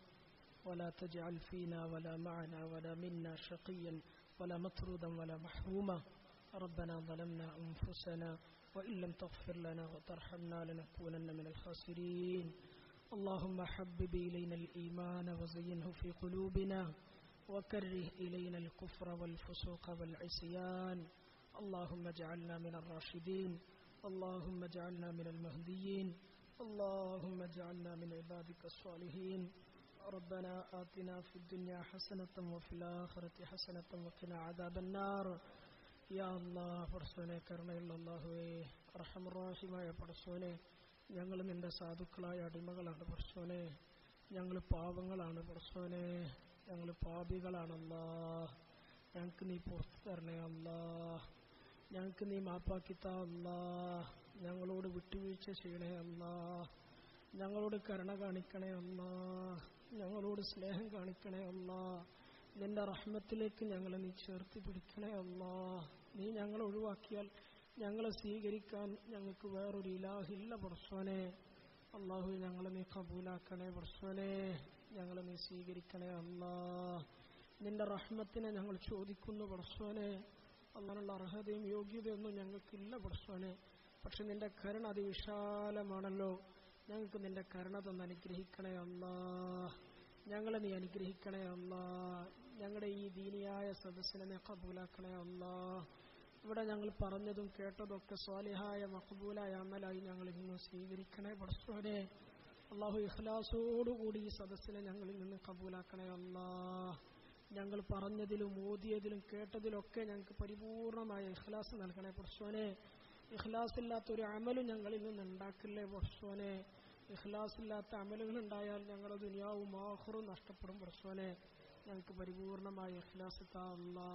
ولا تجعل فينا ولا معنا ولا منا شقيا ولا مطرودا ولا محروما. ربنا ظلمنا أنفسنا وإن لم تغفر لنا وترحمنا لنكونن من الخاسرين. اللهم حبب إلينا الإيمان وزينه في قلوبنا وكره إلينا الكفر والفسوق والعصيان. اللهم اجعلنا من الراشدين. اللهم اجعلنا من المهديين. اللهم اجعلنا من عبادك الصالحين. ربنا آتنا في الدنيا حسنة وفي الآخرة حسنة وقنا عذاب النار. يا الله പടച്ചോനെ കരുണയുള്ള അല്ലാഹുവേ റഹ്മാനുറഹീമായ പടച്ചോനെ ഞങ്ങൾ നിന്റെ സാധുക്കളായ അടിമകളാണ് പടച്ചോനെ. ഞങ്ങൾ പാവങ്ങളാണ് പടച്ചോനെ. ഞങ്ങൾ പാപികളാണല്ലാ. ഞങ്ങൾക്ക് നീ പുറത്തു തരണേ അല്ലാ. ഞങ്ങൾക്ക് നീ മാപ്പാക്കിത്താ അല്ലാ. ഞങ്ങളോട് വിട്ടുവീഴ്ച ചെയ്യണേ അല്ലാ. ഞങ്ങളോട് കരുണ കാണിക്കണേ അല്ലാ. ഞങ്ങളോട് സ്നേഹം കാണിക്കണേ അല്ലാ. നിന്റെ റഹ്മത്തിലേക്ക് ഞങ്ങളെ നീ ചേർത്ത് പിടിക്കണേ അല്ലാ. നീ ഞങ്ങളെ ഒഴിവാക്കിയാൽ ഞങ്ങളെ സ്വീകരിക്കാൻ ഞങ്ങൾക്ക് വേറൊരു ഇലാഹില്ല പടച്ചോനെ. അല്ലാഹു ഞങ്ങളെ നീ ഖബൂലാക്കണേ പടച്ചോനെ. ഞങ്ങളെ നീ സ്വീകരിക്കണേ അല്ലാ. നിന്റെ റഹ്മത്തിനെ ഞങ്ങൾ ചോദിക്കുന്നു പടച്ചോനെ. അങ്ങനെയുള്ള അർഹതയും യോഗ്യതയൊന്നും ഞങ്ങൾക്കില്ല പടച്ചോനെ. പക്ഷെ നിന്റെ കരുണ അതിവിശാലമാണല്ലോ. ഞങ്ങൾക്ക് നിന്റെ കരുണ തന്ന് അനുഗ്രഹിക്കണേ അല്ലാ. ഞങ്ങളെ നീ അനുഗ്രഹിക്കണേ അല്ലാ. ഞങ്ങളുടെ ഈ ദീനിയായ സദസ്സിനെ നീ ഖബൂലാക്കണേ അല്ലാ. ഇവിടെ ഞങ്ങൾ പറഞ്ഞതും കേട്ടതൊക്കെ സ്വാലിഹായ മഖബൂലായ അമലായി ഞങ്ങളിൽ നിന്ന് സ്വീകരിക്കണേ പടച്ചോനെ. അല്ലാഹു ഇഖ്ലാസോടുകൂടി ഈ സദസ്സിനെ ഞങ്ങളിൽ നിന്ന് ഖബൂലാക്കണേ അല്ലാ. ഞങ്ങൾ പറഞ്ഞതിലും ഓതിയതിലും കേട്ടതിലൊക്കെ ഞങ്ങൾക്ക് പരിപൂർണമായ ഇഖ്ലാസ് നൽകണേ പടച്ചോനെ. ഇഖ്ലാസില്ലാത്തൊരു അമലും ഞങ്ങളിൽ നിന്ന് ഉണ്ടാക്കില്ലേ പടച്ചോനെ. ഇഖ്ലാസില്ലാത്ത അമലുകൾ ഉണ്ടായാൽ ഞങ്ങളുടെ ദുനിയാവും ആഖിറവും നഷ്ടപ്പെടും പടച്ചോനെ. ഞങ്ങൾക്ക് പരിപൂർണമായ ഇഖ്ലാസ് താ അല്ലാ.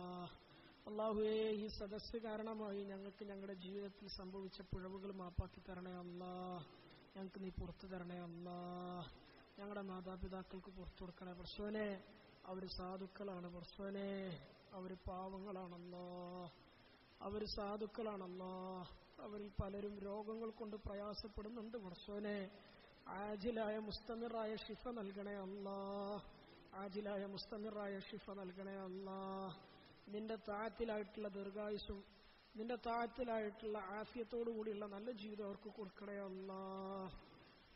അല്ലാഹുവേ ഈ സദസ്സ് കാരണമായി ഞങ്ങൾക്ക് ഞങ്ങളുടെ ജീവിതത്തിൽ സംഭവിച്ച പിഴവുകൾ മാപ്പാക്കി തരണേ അല്ലാ. ഞങ്ങൾക്ക് നീ പുറത്തു തരണേ അല്ലാ. ഞങ്ങളുടെ മാതാപിതാക്കൾക്ക് പുറത്തു കൊടുക്കണേ പടച്ചോനെ. അവർ സാധുക്കളാണ് പടച്ചോനെ. അവർ പാവങ്ങളാണല്ലോ. അവർ സാധുക്കളാണല്ലോ. അവരിൽ പലരും രോഗങ്ങൾ കൊണ്ട് പ്രയാസപ്പെടുന്നുണ്ട് പടച്ചോനെ. ആജിലായ മുസ്തമിറായ ഷിഫ നൽകണേ അല്ലാ. ആജിലായ മുസ്തമിറായ ഷിഫ നൽകണേ അല്ലാ. നിന്റെ താഴത്തിലായിട്ടുള്ള ദീർഘായുസ്സും നിന്റെ താഴത്തിലായിട്ടുള്ള ആഫിയത്തോടു കൂടിയുള്ള നല്ല ജീവിതം അവർക്ക് കൊടുക്കണേ അല്ലാ.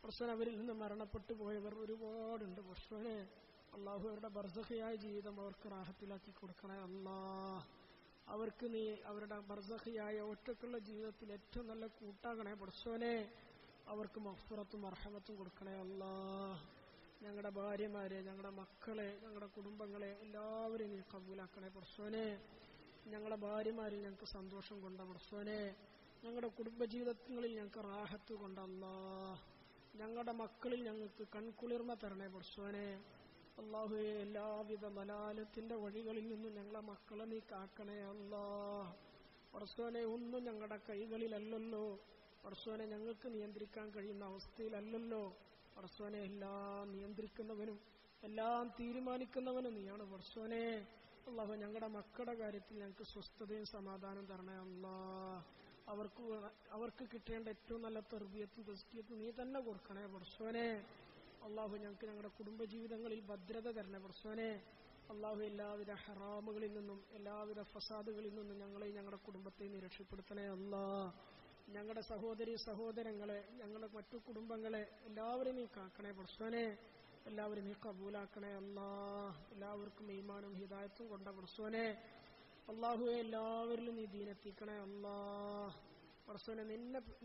പടച്ചോനെ അവരിൽ നിന്ന് മരണപ്പെട്ടു പോയവർ ഒരുപാടുണ്ട് പടച്ചോനെ. അല്ലാഹു അവരുടെ ബർസഖിയായ ജീവിതം അവർക്ക് റാഹത്തിലാക്കി കൊടുക്കണേ അല്ലാ. അവർക്ക് നീ അവരുടെ ബർസഖിയായ ഒറ്റക്കുള്ള ജീവിതത്തിൽ ഏറ്റവും നല്ല കൂട്ടാകണേ പടച്ചോനെ. അവർക്ക് മഗ്ഫിറത്തും മർഹമത്തും കൊടുക്കണേ അല്ലാ. ഞങ്ങളുടെ ഭാര്യമാരെ, ഞങ്ങളുടെ മക്കളെ, ഞങ്ങളുടെ കുടുംബങ്ങളെ എല്ലാവരെയും നീ കബൂലാക്കണേ പടച്ചോനെ. ഞങ്ങളുടെ ഭാര്യമാരിൽ ഞങ്ങൾക്ക് സന്തോഷം കൊണ്ട പടച്ചോനെ. ഞങ്ങളുടെ കുടുംബജീവിതങ്ങളിൽ ഞങ്ങൾക്ക് റാഹത്ത് കൊണ്ടല്ലാ. ഞങ്ങളുടെ മക്കളിൽ ഞങ്ങൾക്ക് കൺകുളിർമ തരണേ പടച്ചോനെ. അല്ലാഹുവേ എല്ലാവിധ മലാലത്തിന്റെ വഴികളിൽ നിന്നും ഞങ്ങളെ മക്കളെ നീ കാക്കണേ അല്ലാ. പടച്ചോനെ ഒന്നും ഞങ്ങളുടെ കൈകളിലല്ലല്ലോ പടച്ചോനെ. ഞങ്ങൾക്ക് നിയന്ത്രിക്കാൻ കഴിയുന്ന അവസ്ഥയിലല്ലല്ലോ പടച്ചോനെ. എല്ലാം നിയന്ത്രിക്കുന്നവനും എല്ലാം തീരുമാനിക്കുന്നവനും നീയാണ് പടച്ചോനെ. അല്ലാഹു ഞങ്ങളുടെ മക്കളുടെ കാര്യത്തിൽ ഞങ്ങൾക്ക് സ്വസ്ഥതയും സമാധാനം തരണേ അല്ലാ. അവർക്ക് കിട്ടേണ്ട ഏറ്റവും നല്ല തർബിയത്തും തസ്കിയത്തും നീ തന്നെ കൊടുക്കണേ പടച്ചോനെ. അല്ലാഹു ഞങ്ങൾക്ക് ഞങ്ങളുടെ കുടുംബജീവിതങ്ങളിൽ ഭദ്രത തരണേ പടച്ചോനെ. അല്ലാഹു എല്ലാവിധ ഹറാമുകളിൽ നിന്നും എല്ലാവിധ ഫസാദുകളിൽ നിന്നും ഞങ്ങളെയും ഞങ്ങളുടെ കുടുംബത്തെ നീ രക്ഷപ്പെടുത്തണേ അല്ലാ. ഞങ്ങളുടെ സഹോദരി സഹോദരങ്ങളെ, ഞങ്ങളുടെ മറ്റു കുടുംബങ്ങളെ എല്ലാവരും നീ കാക്കണേ പടച്ചോനെ. എല്ലാവരും നീ കബൂലാക്കണേ അല്ലാ. എല്ലാവർക്കും ഈമാനും ഹിദായത്തും കൊണ്ട പടച്ചോനെ. അല്ലാഹുവേ എല്ലാവരിലും നീ ദീനെത്തിക്കണേ അല്ലാ. പടച്ചോനെ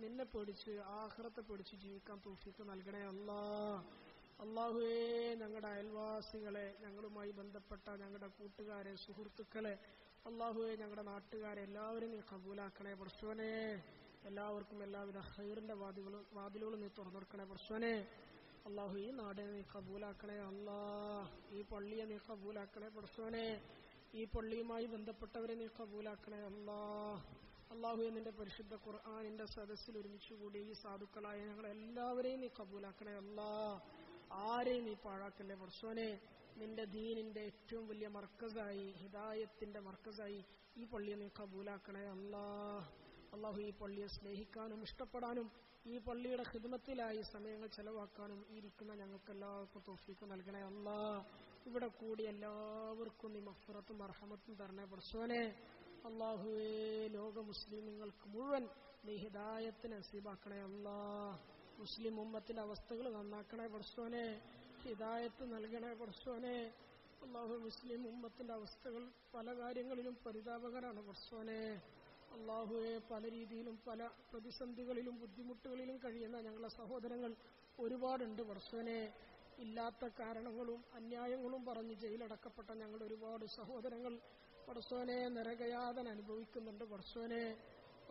നിന്നെ പേടിച്ച് ആഖിറത്തെ പേടിച്ച് ജീവിക്കാൻ തൗഫീഖ് നൽകണേ അല്ലാ. അള്ളാഹുവേ ഞങ്ങളുടെ അയൽവാസികളെ, ഞങ്ങളുമായി ബന്ധപ്പെട്ട ഞങ്ങളുടെ കൂട്ടുകാരെ, സുഹൃത്തുക്കളെ, അള്ളാഹുവേ ഞങ്ങളുടെ നാട്ടുകാരെ എല്ലാവരും നീ കബൂലാക്കണേ പടച്ചോനെ. എല്ലാവർക്കും എല്ലാവിധ ഹൈറിന്റെ വാതിലുകളും നീ തുറന്നെടുക്കണേ പടച്ചോനെ. അള്ളാഹു ഈ നാടിനെ നീ കബൂലാക്കണേ അല്ലാ. ഈ പള്ളിയെ നീ കബൂലാക്കണേ പടച്ചോനെ. ഈ പള്ളിയുമായി ബന്ധപ്പെട്ടവരെ നീ കബൂലാക്കണേ അല്ലാ. അള്ളാഹുവേ നിന്റെ പരിശുദ്ധ ഖുർആനിന്റെ സദസ്സിൽ ഒരുമിച്ചുകൂടി ഈ സാധുക്കളായ ഞങ്ങളെല്ലാവരെയും നീ കബൂലാക്കണേ അല്ലാ. ആരെയും നീ പാഴാക്കല്ലേ പടച്ചോനെ. നിന്റെ ദീനിന്റെ ഏറ്റവും വലിയ മർക്കസായി, ഹിദായത്തിന്റെ മർക്കസായി ഈ പള്ളിയെ നീ കബൂലാക്കണേ അല്ലാ. അള്ളാഹു ഈ പള്ളിയെ സ്നേഹിക്കാനും ഇഷ്ടപ്പെടാനും ഈ പള്ളിയുടെ ഖിദ്മത്തിലായി സമയങ്ങൾ ചെലവാക്കാനും ഇരിക്കുന്ന ഞങ്ങൾക്കെല്ലാവർക്കും തൗഫീഖ് നൽകണേ അല്ലാ. ഇവിടെ കൂടി എല്ലാവർക്കും നീ മഗ്ഫിറത്തും മർഹമത്തും തരണേ പടച്ചോനെ. അള്ളാഹുവേ ലോക മുസ്ലിമീങ്ങൾക്ക് മുഴുവൻ നീ ഹിദായത്ത് നസീബാക്കണേ അല്ലാ. മുസ്ലിം ഉമ്മത്തിന്റെ അവസ്ഥകൾ നന്നാക്കണേ പടച്ചോനെ. ഹിദായത്ത് നൽകണേ പടച്ചോനെ. അള്ളാഹു മുസ്ലിം ഉമ്മത്തിന്റെ അവസ്ഥകൾ പല കാര്യങ്ങളിലും പരിതാപകരാണ് പടച്ചോനെ. അള്ളാഹുവെ പല രീതിയിലും പല പ്രതിസന്ധികളിലും ബുദ്ധിമുട്ടുകളിലും കഴിയുന്ന ഞങ്ങളുടെ സഹോദരങ്ങൾ ഒരുപാടുണ്ട് പടച്ചോനെ. ഇല്ലാത്ത കാരണങ്ങളും അന്യായങ്ങളും പറഞ്ഞ് ജയിലടക്കപ്പെട്ട ഞങ്ങളുടെ ഒരുപാട് സഹോദരങ്ങൾ പടച്ചോനെ നരകയാതന അനുഭവിക്കുന്നുണ്ട് പടച്ചോനെ.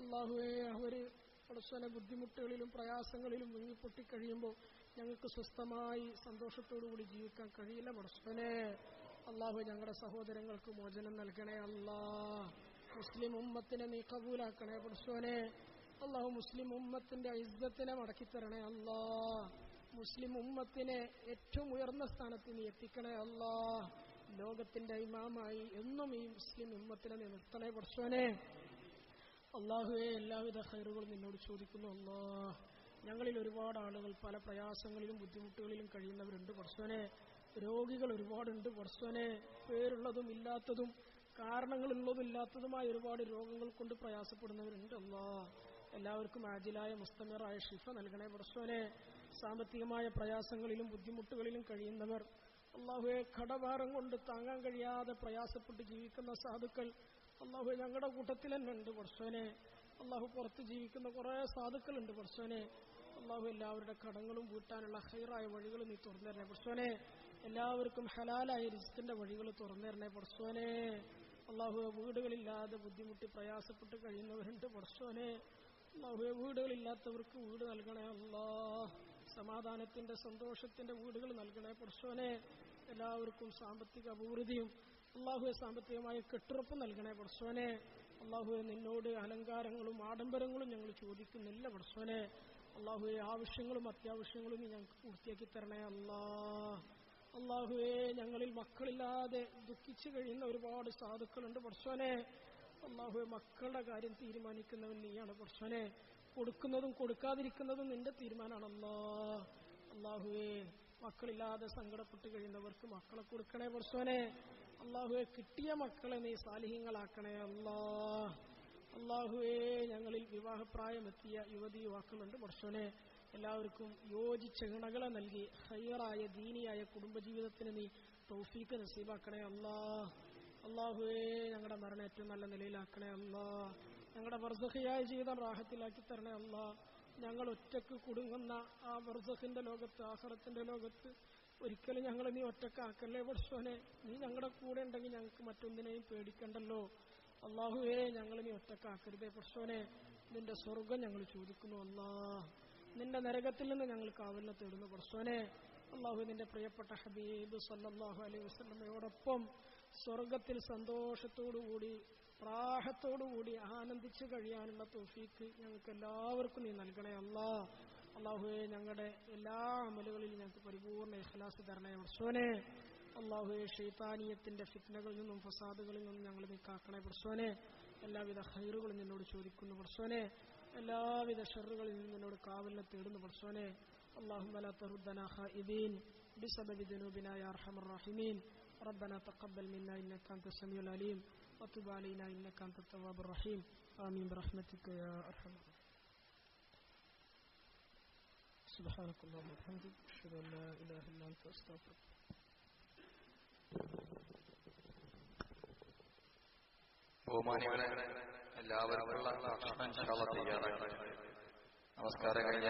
അള്ളാഹുവെ അവര് പടച്ചോനെ ബുദ്ധിമുട്ടുകളിലും പ്രയാസങ്ങളിലും മുങ്ങിപ്പൊട്ടിക്കഴിയുമ്പോൾ ഞങ്ങൾക്ക് സ്വസ്ഥമായി സന്തോഷത്തോടുകൂടി ജീവിക്കാൻ കഴിയില്ല പടച്ചോനെ. അള്ളാഹു ഞങ്ങളുടെ സഹോദരങ്ങൾക്ക് മോചനം നൽകണേ അല്ലാ. മുസ്ലിം ഉമ്മത്തിനെ നീ കബൂലാക്കണേ പടച്ചോനെ. അള്ളാഹു മുസ്ലിം ഉമ്മത്തിന്റെ ഇസ്സത്തിനെ മടക്കിത്തരണേ അല്ലാ. മുസ്ലിം ഉമ്മത്തിനെ ഏറ്റവും ഉയർന്ന സ്ഥാനത്ത് നീ എത്തിക്കണേ അല്ലാ. ലോകത്തിന്റെ ഇമാമായി എന്നും ഈ മുസ്ലിം ഉമ്മത്തിനെ നീ നിർത്തണേ പടച്ചോനെ. അള്ളാഹുവെ എല്ലാവിധ ഖൈറുകളും നിന്നോട് ചോദിക്കുന്നു അല്ലാ. ഞങ്ങളിൽ ഒരുപാട് ആളുകൾ പല പ്രയാസങ്ങളിലും ബുദ്ധിമുട്ടുകളിലും കഴിയുന്നവരുണ്ട് പടച്ചോനെ. രോഗികൾ ഒരുപാടുണ്ട് പടച്ചോനെ. പേരുള്ളതും ഇല്ലാത്തതും കാരണങ്ങളുള്ളതും ഇല്ലാത്തതുമായ ഒരുപാട് രോഗങ്ങൾ കൊണ്ട് പ്രയാസപ്പെടുന്നവരുണ്ട് അല്ലാ. എല്ലാവർക്കും ആജിലായ മുസ്തമിറായ ഷിഫ നൽകണേ പടച്ചോനെ. സാമ്പത്തികമായ പ്രയാസങ്ങളിലും ബുദ്ധിമുട്ടുകളിലും കഴിയുന്നവർ അള്ളാഹുവെ കടഭാരം കൊണ്ട് താങ്ങാൻ കഴിയാതെ പ്രയാസപ്പെട്ട് ജീവിക്കുന്ന സാധുക്കൾ അള്ളാഹു ഞങ്ങളുടെ കൂട്ടത്തിൽ തന്നെ ഉണ്ട് പടച്ചോനെ. അള്ളാഹു പുറത്ത് ജീവിക്കുന്ന കുറെ സാധുക്കളുണ്ട് പടച്ചോനെ. അള്ളാഹു എല്ലാവരുടെ കടങ്ങളും വീട്ടാനുള്ള ഹൈറായ വഴികൾ നീ തുറന്നു തരണേ പടച്ചോനെ. എല്ലാവർക്കും ഹലാലായ റിസ്കിന്റെ വഴികൾ തുറന്നു തരണേ പടച്ചോനെ. അള്ളാഹു വീടുകളില്ലാതെ ബുദ്ധിമുട്ടി പ്രയാസപ്പെട്ട് കഴിയുന്നവരുണ്ട് പടച്ചോനെ. അള്ളാഹു വീടുകളില്ലാത്തവർക്ക് വീട് നൽകണേ അല്ലാ. സമാധാനത്തിന്റെ സന്തോഷത്തിന്റെ വീടുകൾ നൽകണേ പടച്ചോനെ. എല്ലാവർക്കും സാമ്പത്തിക അഭിവൃദ്ധിയും അള്ളാഹുവെ സാമ്പത്തികമായ കെട്ടുറപ്പ് നൽകണേ പടച്ചോനെ. അള്ളാഹുവെ നിന്നോട് അലങ്കാരങ്ങളും ആഡംബരങ്ങളും ഞങ്ങൾ ചോദിക്കുന്നില്ല പടച്ചോനെ. അള്ളാഹുവെ ആവശ്യങ്ങളും അത്യാവശ്യങ്ങളും നീ ഞങ്ങൾക്ക് പൂർത്തിയാക്കി തരണേ അല്ലാ. അള്ളാഹുവെ ഞങ്ങളിൽ മക്കളില്ലാതെ ദുഃഖിച്ചു കഴിയുന്ന ഒരുപാട് സാധുക്കളുണ്ട് പടച്ചോനെ. അള്ളാഹുവെ മക്കളുടെ കാര്യം തീരുമാനിക്കുന്നവൻ നീയാണ് പടച്ചോനെ. കൊടുക്കുന്നതും കൊടുക്കാതിരിക്കുന്നതും നിന്റെ തീരുമാനമാണല്ലോ. അള്ളാഹുവെ മക്കളില്ലാതെ സങ്കടപ്പെട്ട് കഴിയുന്നവർക്ക് മക്കളെ കൊടുക്കണേ പടച്ചോനെ. അള്ളാഹുവെ കിട്ടിയ മക്കളെ നീ സാലിഹ്യങ്ങളാക്കണേ അല്ലാ. അള്ളാഹുവെ ഞങ്ങളിൽ വിവാഹപ്രായമെത്തിയ യുവതി യുവാക്കളുണ്ട് പടച്ചോനെ. എല്ലാവർക്കും യോജിച്ച ഇണകളെ നൽകി ഹൈറായ ദീനിയായ കുടുംബജീവിതത്തിന് നീ തൗഫീഖ് നസീബാക്കണേ അല്ലാ. അള്ളാഹുവെ ഞങ്ങളുടെ മരണം ഏറ്റവും നല്ല നിലയിലാക്കണേ അല്ലാ. ഞങ്ങളുടെ ബർസഖിയായ ജീവിതം റാഹത്തിലാക്കി തരണേ അല്ലാ. ഞങ്ങൾ ഒറ്റക്ക് കുടുങ്ങുന്ന ആ ബർസഖിന്റെ ലോകത്ത്, ആഖിറത്തിന്റെ ലോകത്ത് ഒരിക്കലും ഞങ്ങൾ നീ ഒറ്റക്കാക്കല്ലേ പടച്ചോനെ. നീ ഞങ്ങളുടെ കൂടെ ഉണ്ടെങ്കിൽ ഞങ്ങൾക്ക് മറ്റൊന്നിനെയും പേടിക്കണ്ടല്ലോ. അള്ളാഹുവേ ഞങ്ങൾ നീ ഒറ്റക്കാക്കരുതേ പടച്ചോനെ. നിന്റെ സ്വർഗം ഞങ്ങൾ ചോദിക്കുന്നു അല്ലാ. നിന്റെ നരകത്തിൽ നിന്ന് ഞങ്ങൾ കാവലിനെ തേടുന്നു പടച്ചോനെ. അള്ളാഹു നിന്റെ പ്രിയപ്പെട്ട ഹബീബ് സല്ലല്ലാഹു അലൈഹി വസല്ലമയോടൊപ്പം സ്വർഗത്തിൽ സന്തോഷത്തോടുകൂടി റാഹത്തോടുകൂടി ആനന്ദിച്ചു കഴിയാനുള്ള തൗഫീഖ് ഞങ്ങൾക്ക് എല്ലാവർക്കും നീ നൽകണേ അല്ലാ. അള്ളാഹുവെ ഞങ്ങളുടെ എല്ലാ അമലുകളിലും ഞങ്ങൾക്ക് പരിപൂർണ്ണ ഇഖ്ലാസ് തരണേ പടച്ചോനെ. അള്ളാഹുവെ ശൈത്താനിയത്തിന്റെ ഫിത്നകളിൽ നിന്നും ഫസാദുകളിൽ നിന്നും ഞങ്ങൾ നീ കാക്കണേ പടച്ചോനെ. എല്ലാവിധ ഖൈറുകളും നിന്നോട് ചോദിക്കുന്നു പടച്ചോനെ. എല്ലാവിധ ഷർറുകളിൽ നിന്നും നിന്നോട് കാവലിനെ തേടുന്നു പടച്ചോനെ. اللهم لا تردنا خائبين بسبب ذنوبنا يا ارحم الراحمين. ربنا تقبل منا انك انت السميع العليم وتب علينا انك انت التواب الرحيم. آمين برحمتك يا ارحم. سبحانك اللهم وبحمدك اشهد ان لا اله الا انت استغفرك. ബഹുമാനികളെ എല്ലാവർക്കുള്ള ഭക്ഷണം ഇൻഷാ അല്ലാഹ് തയ്യാറാക്കി നമസ്കാരം കഴിഞ്ഞ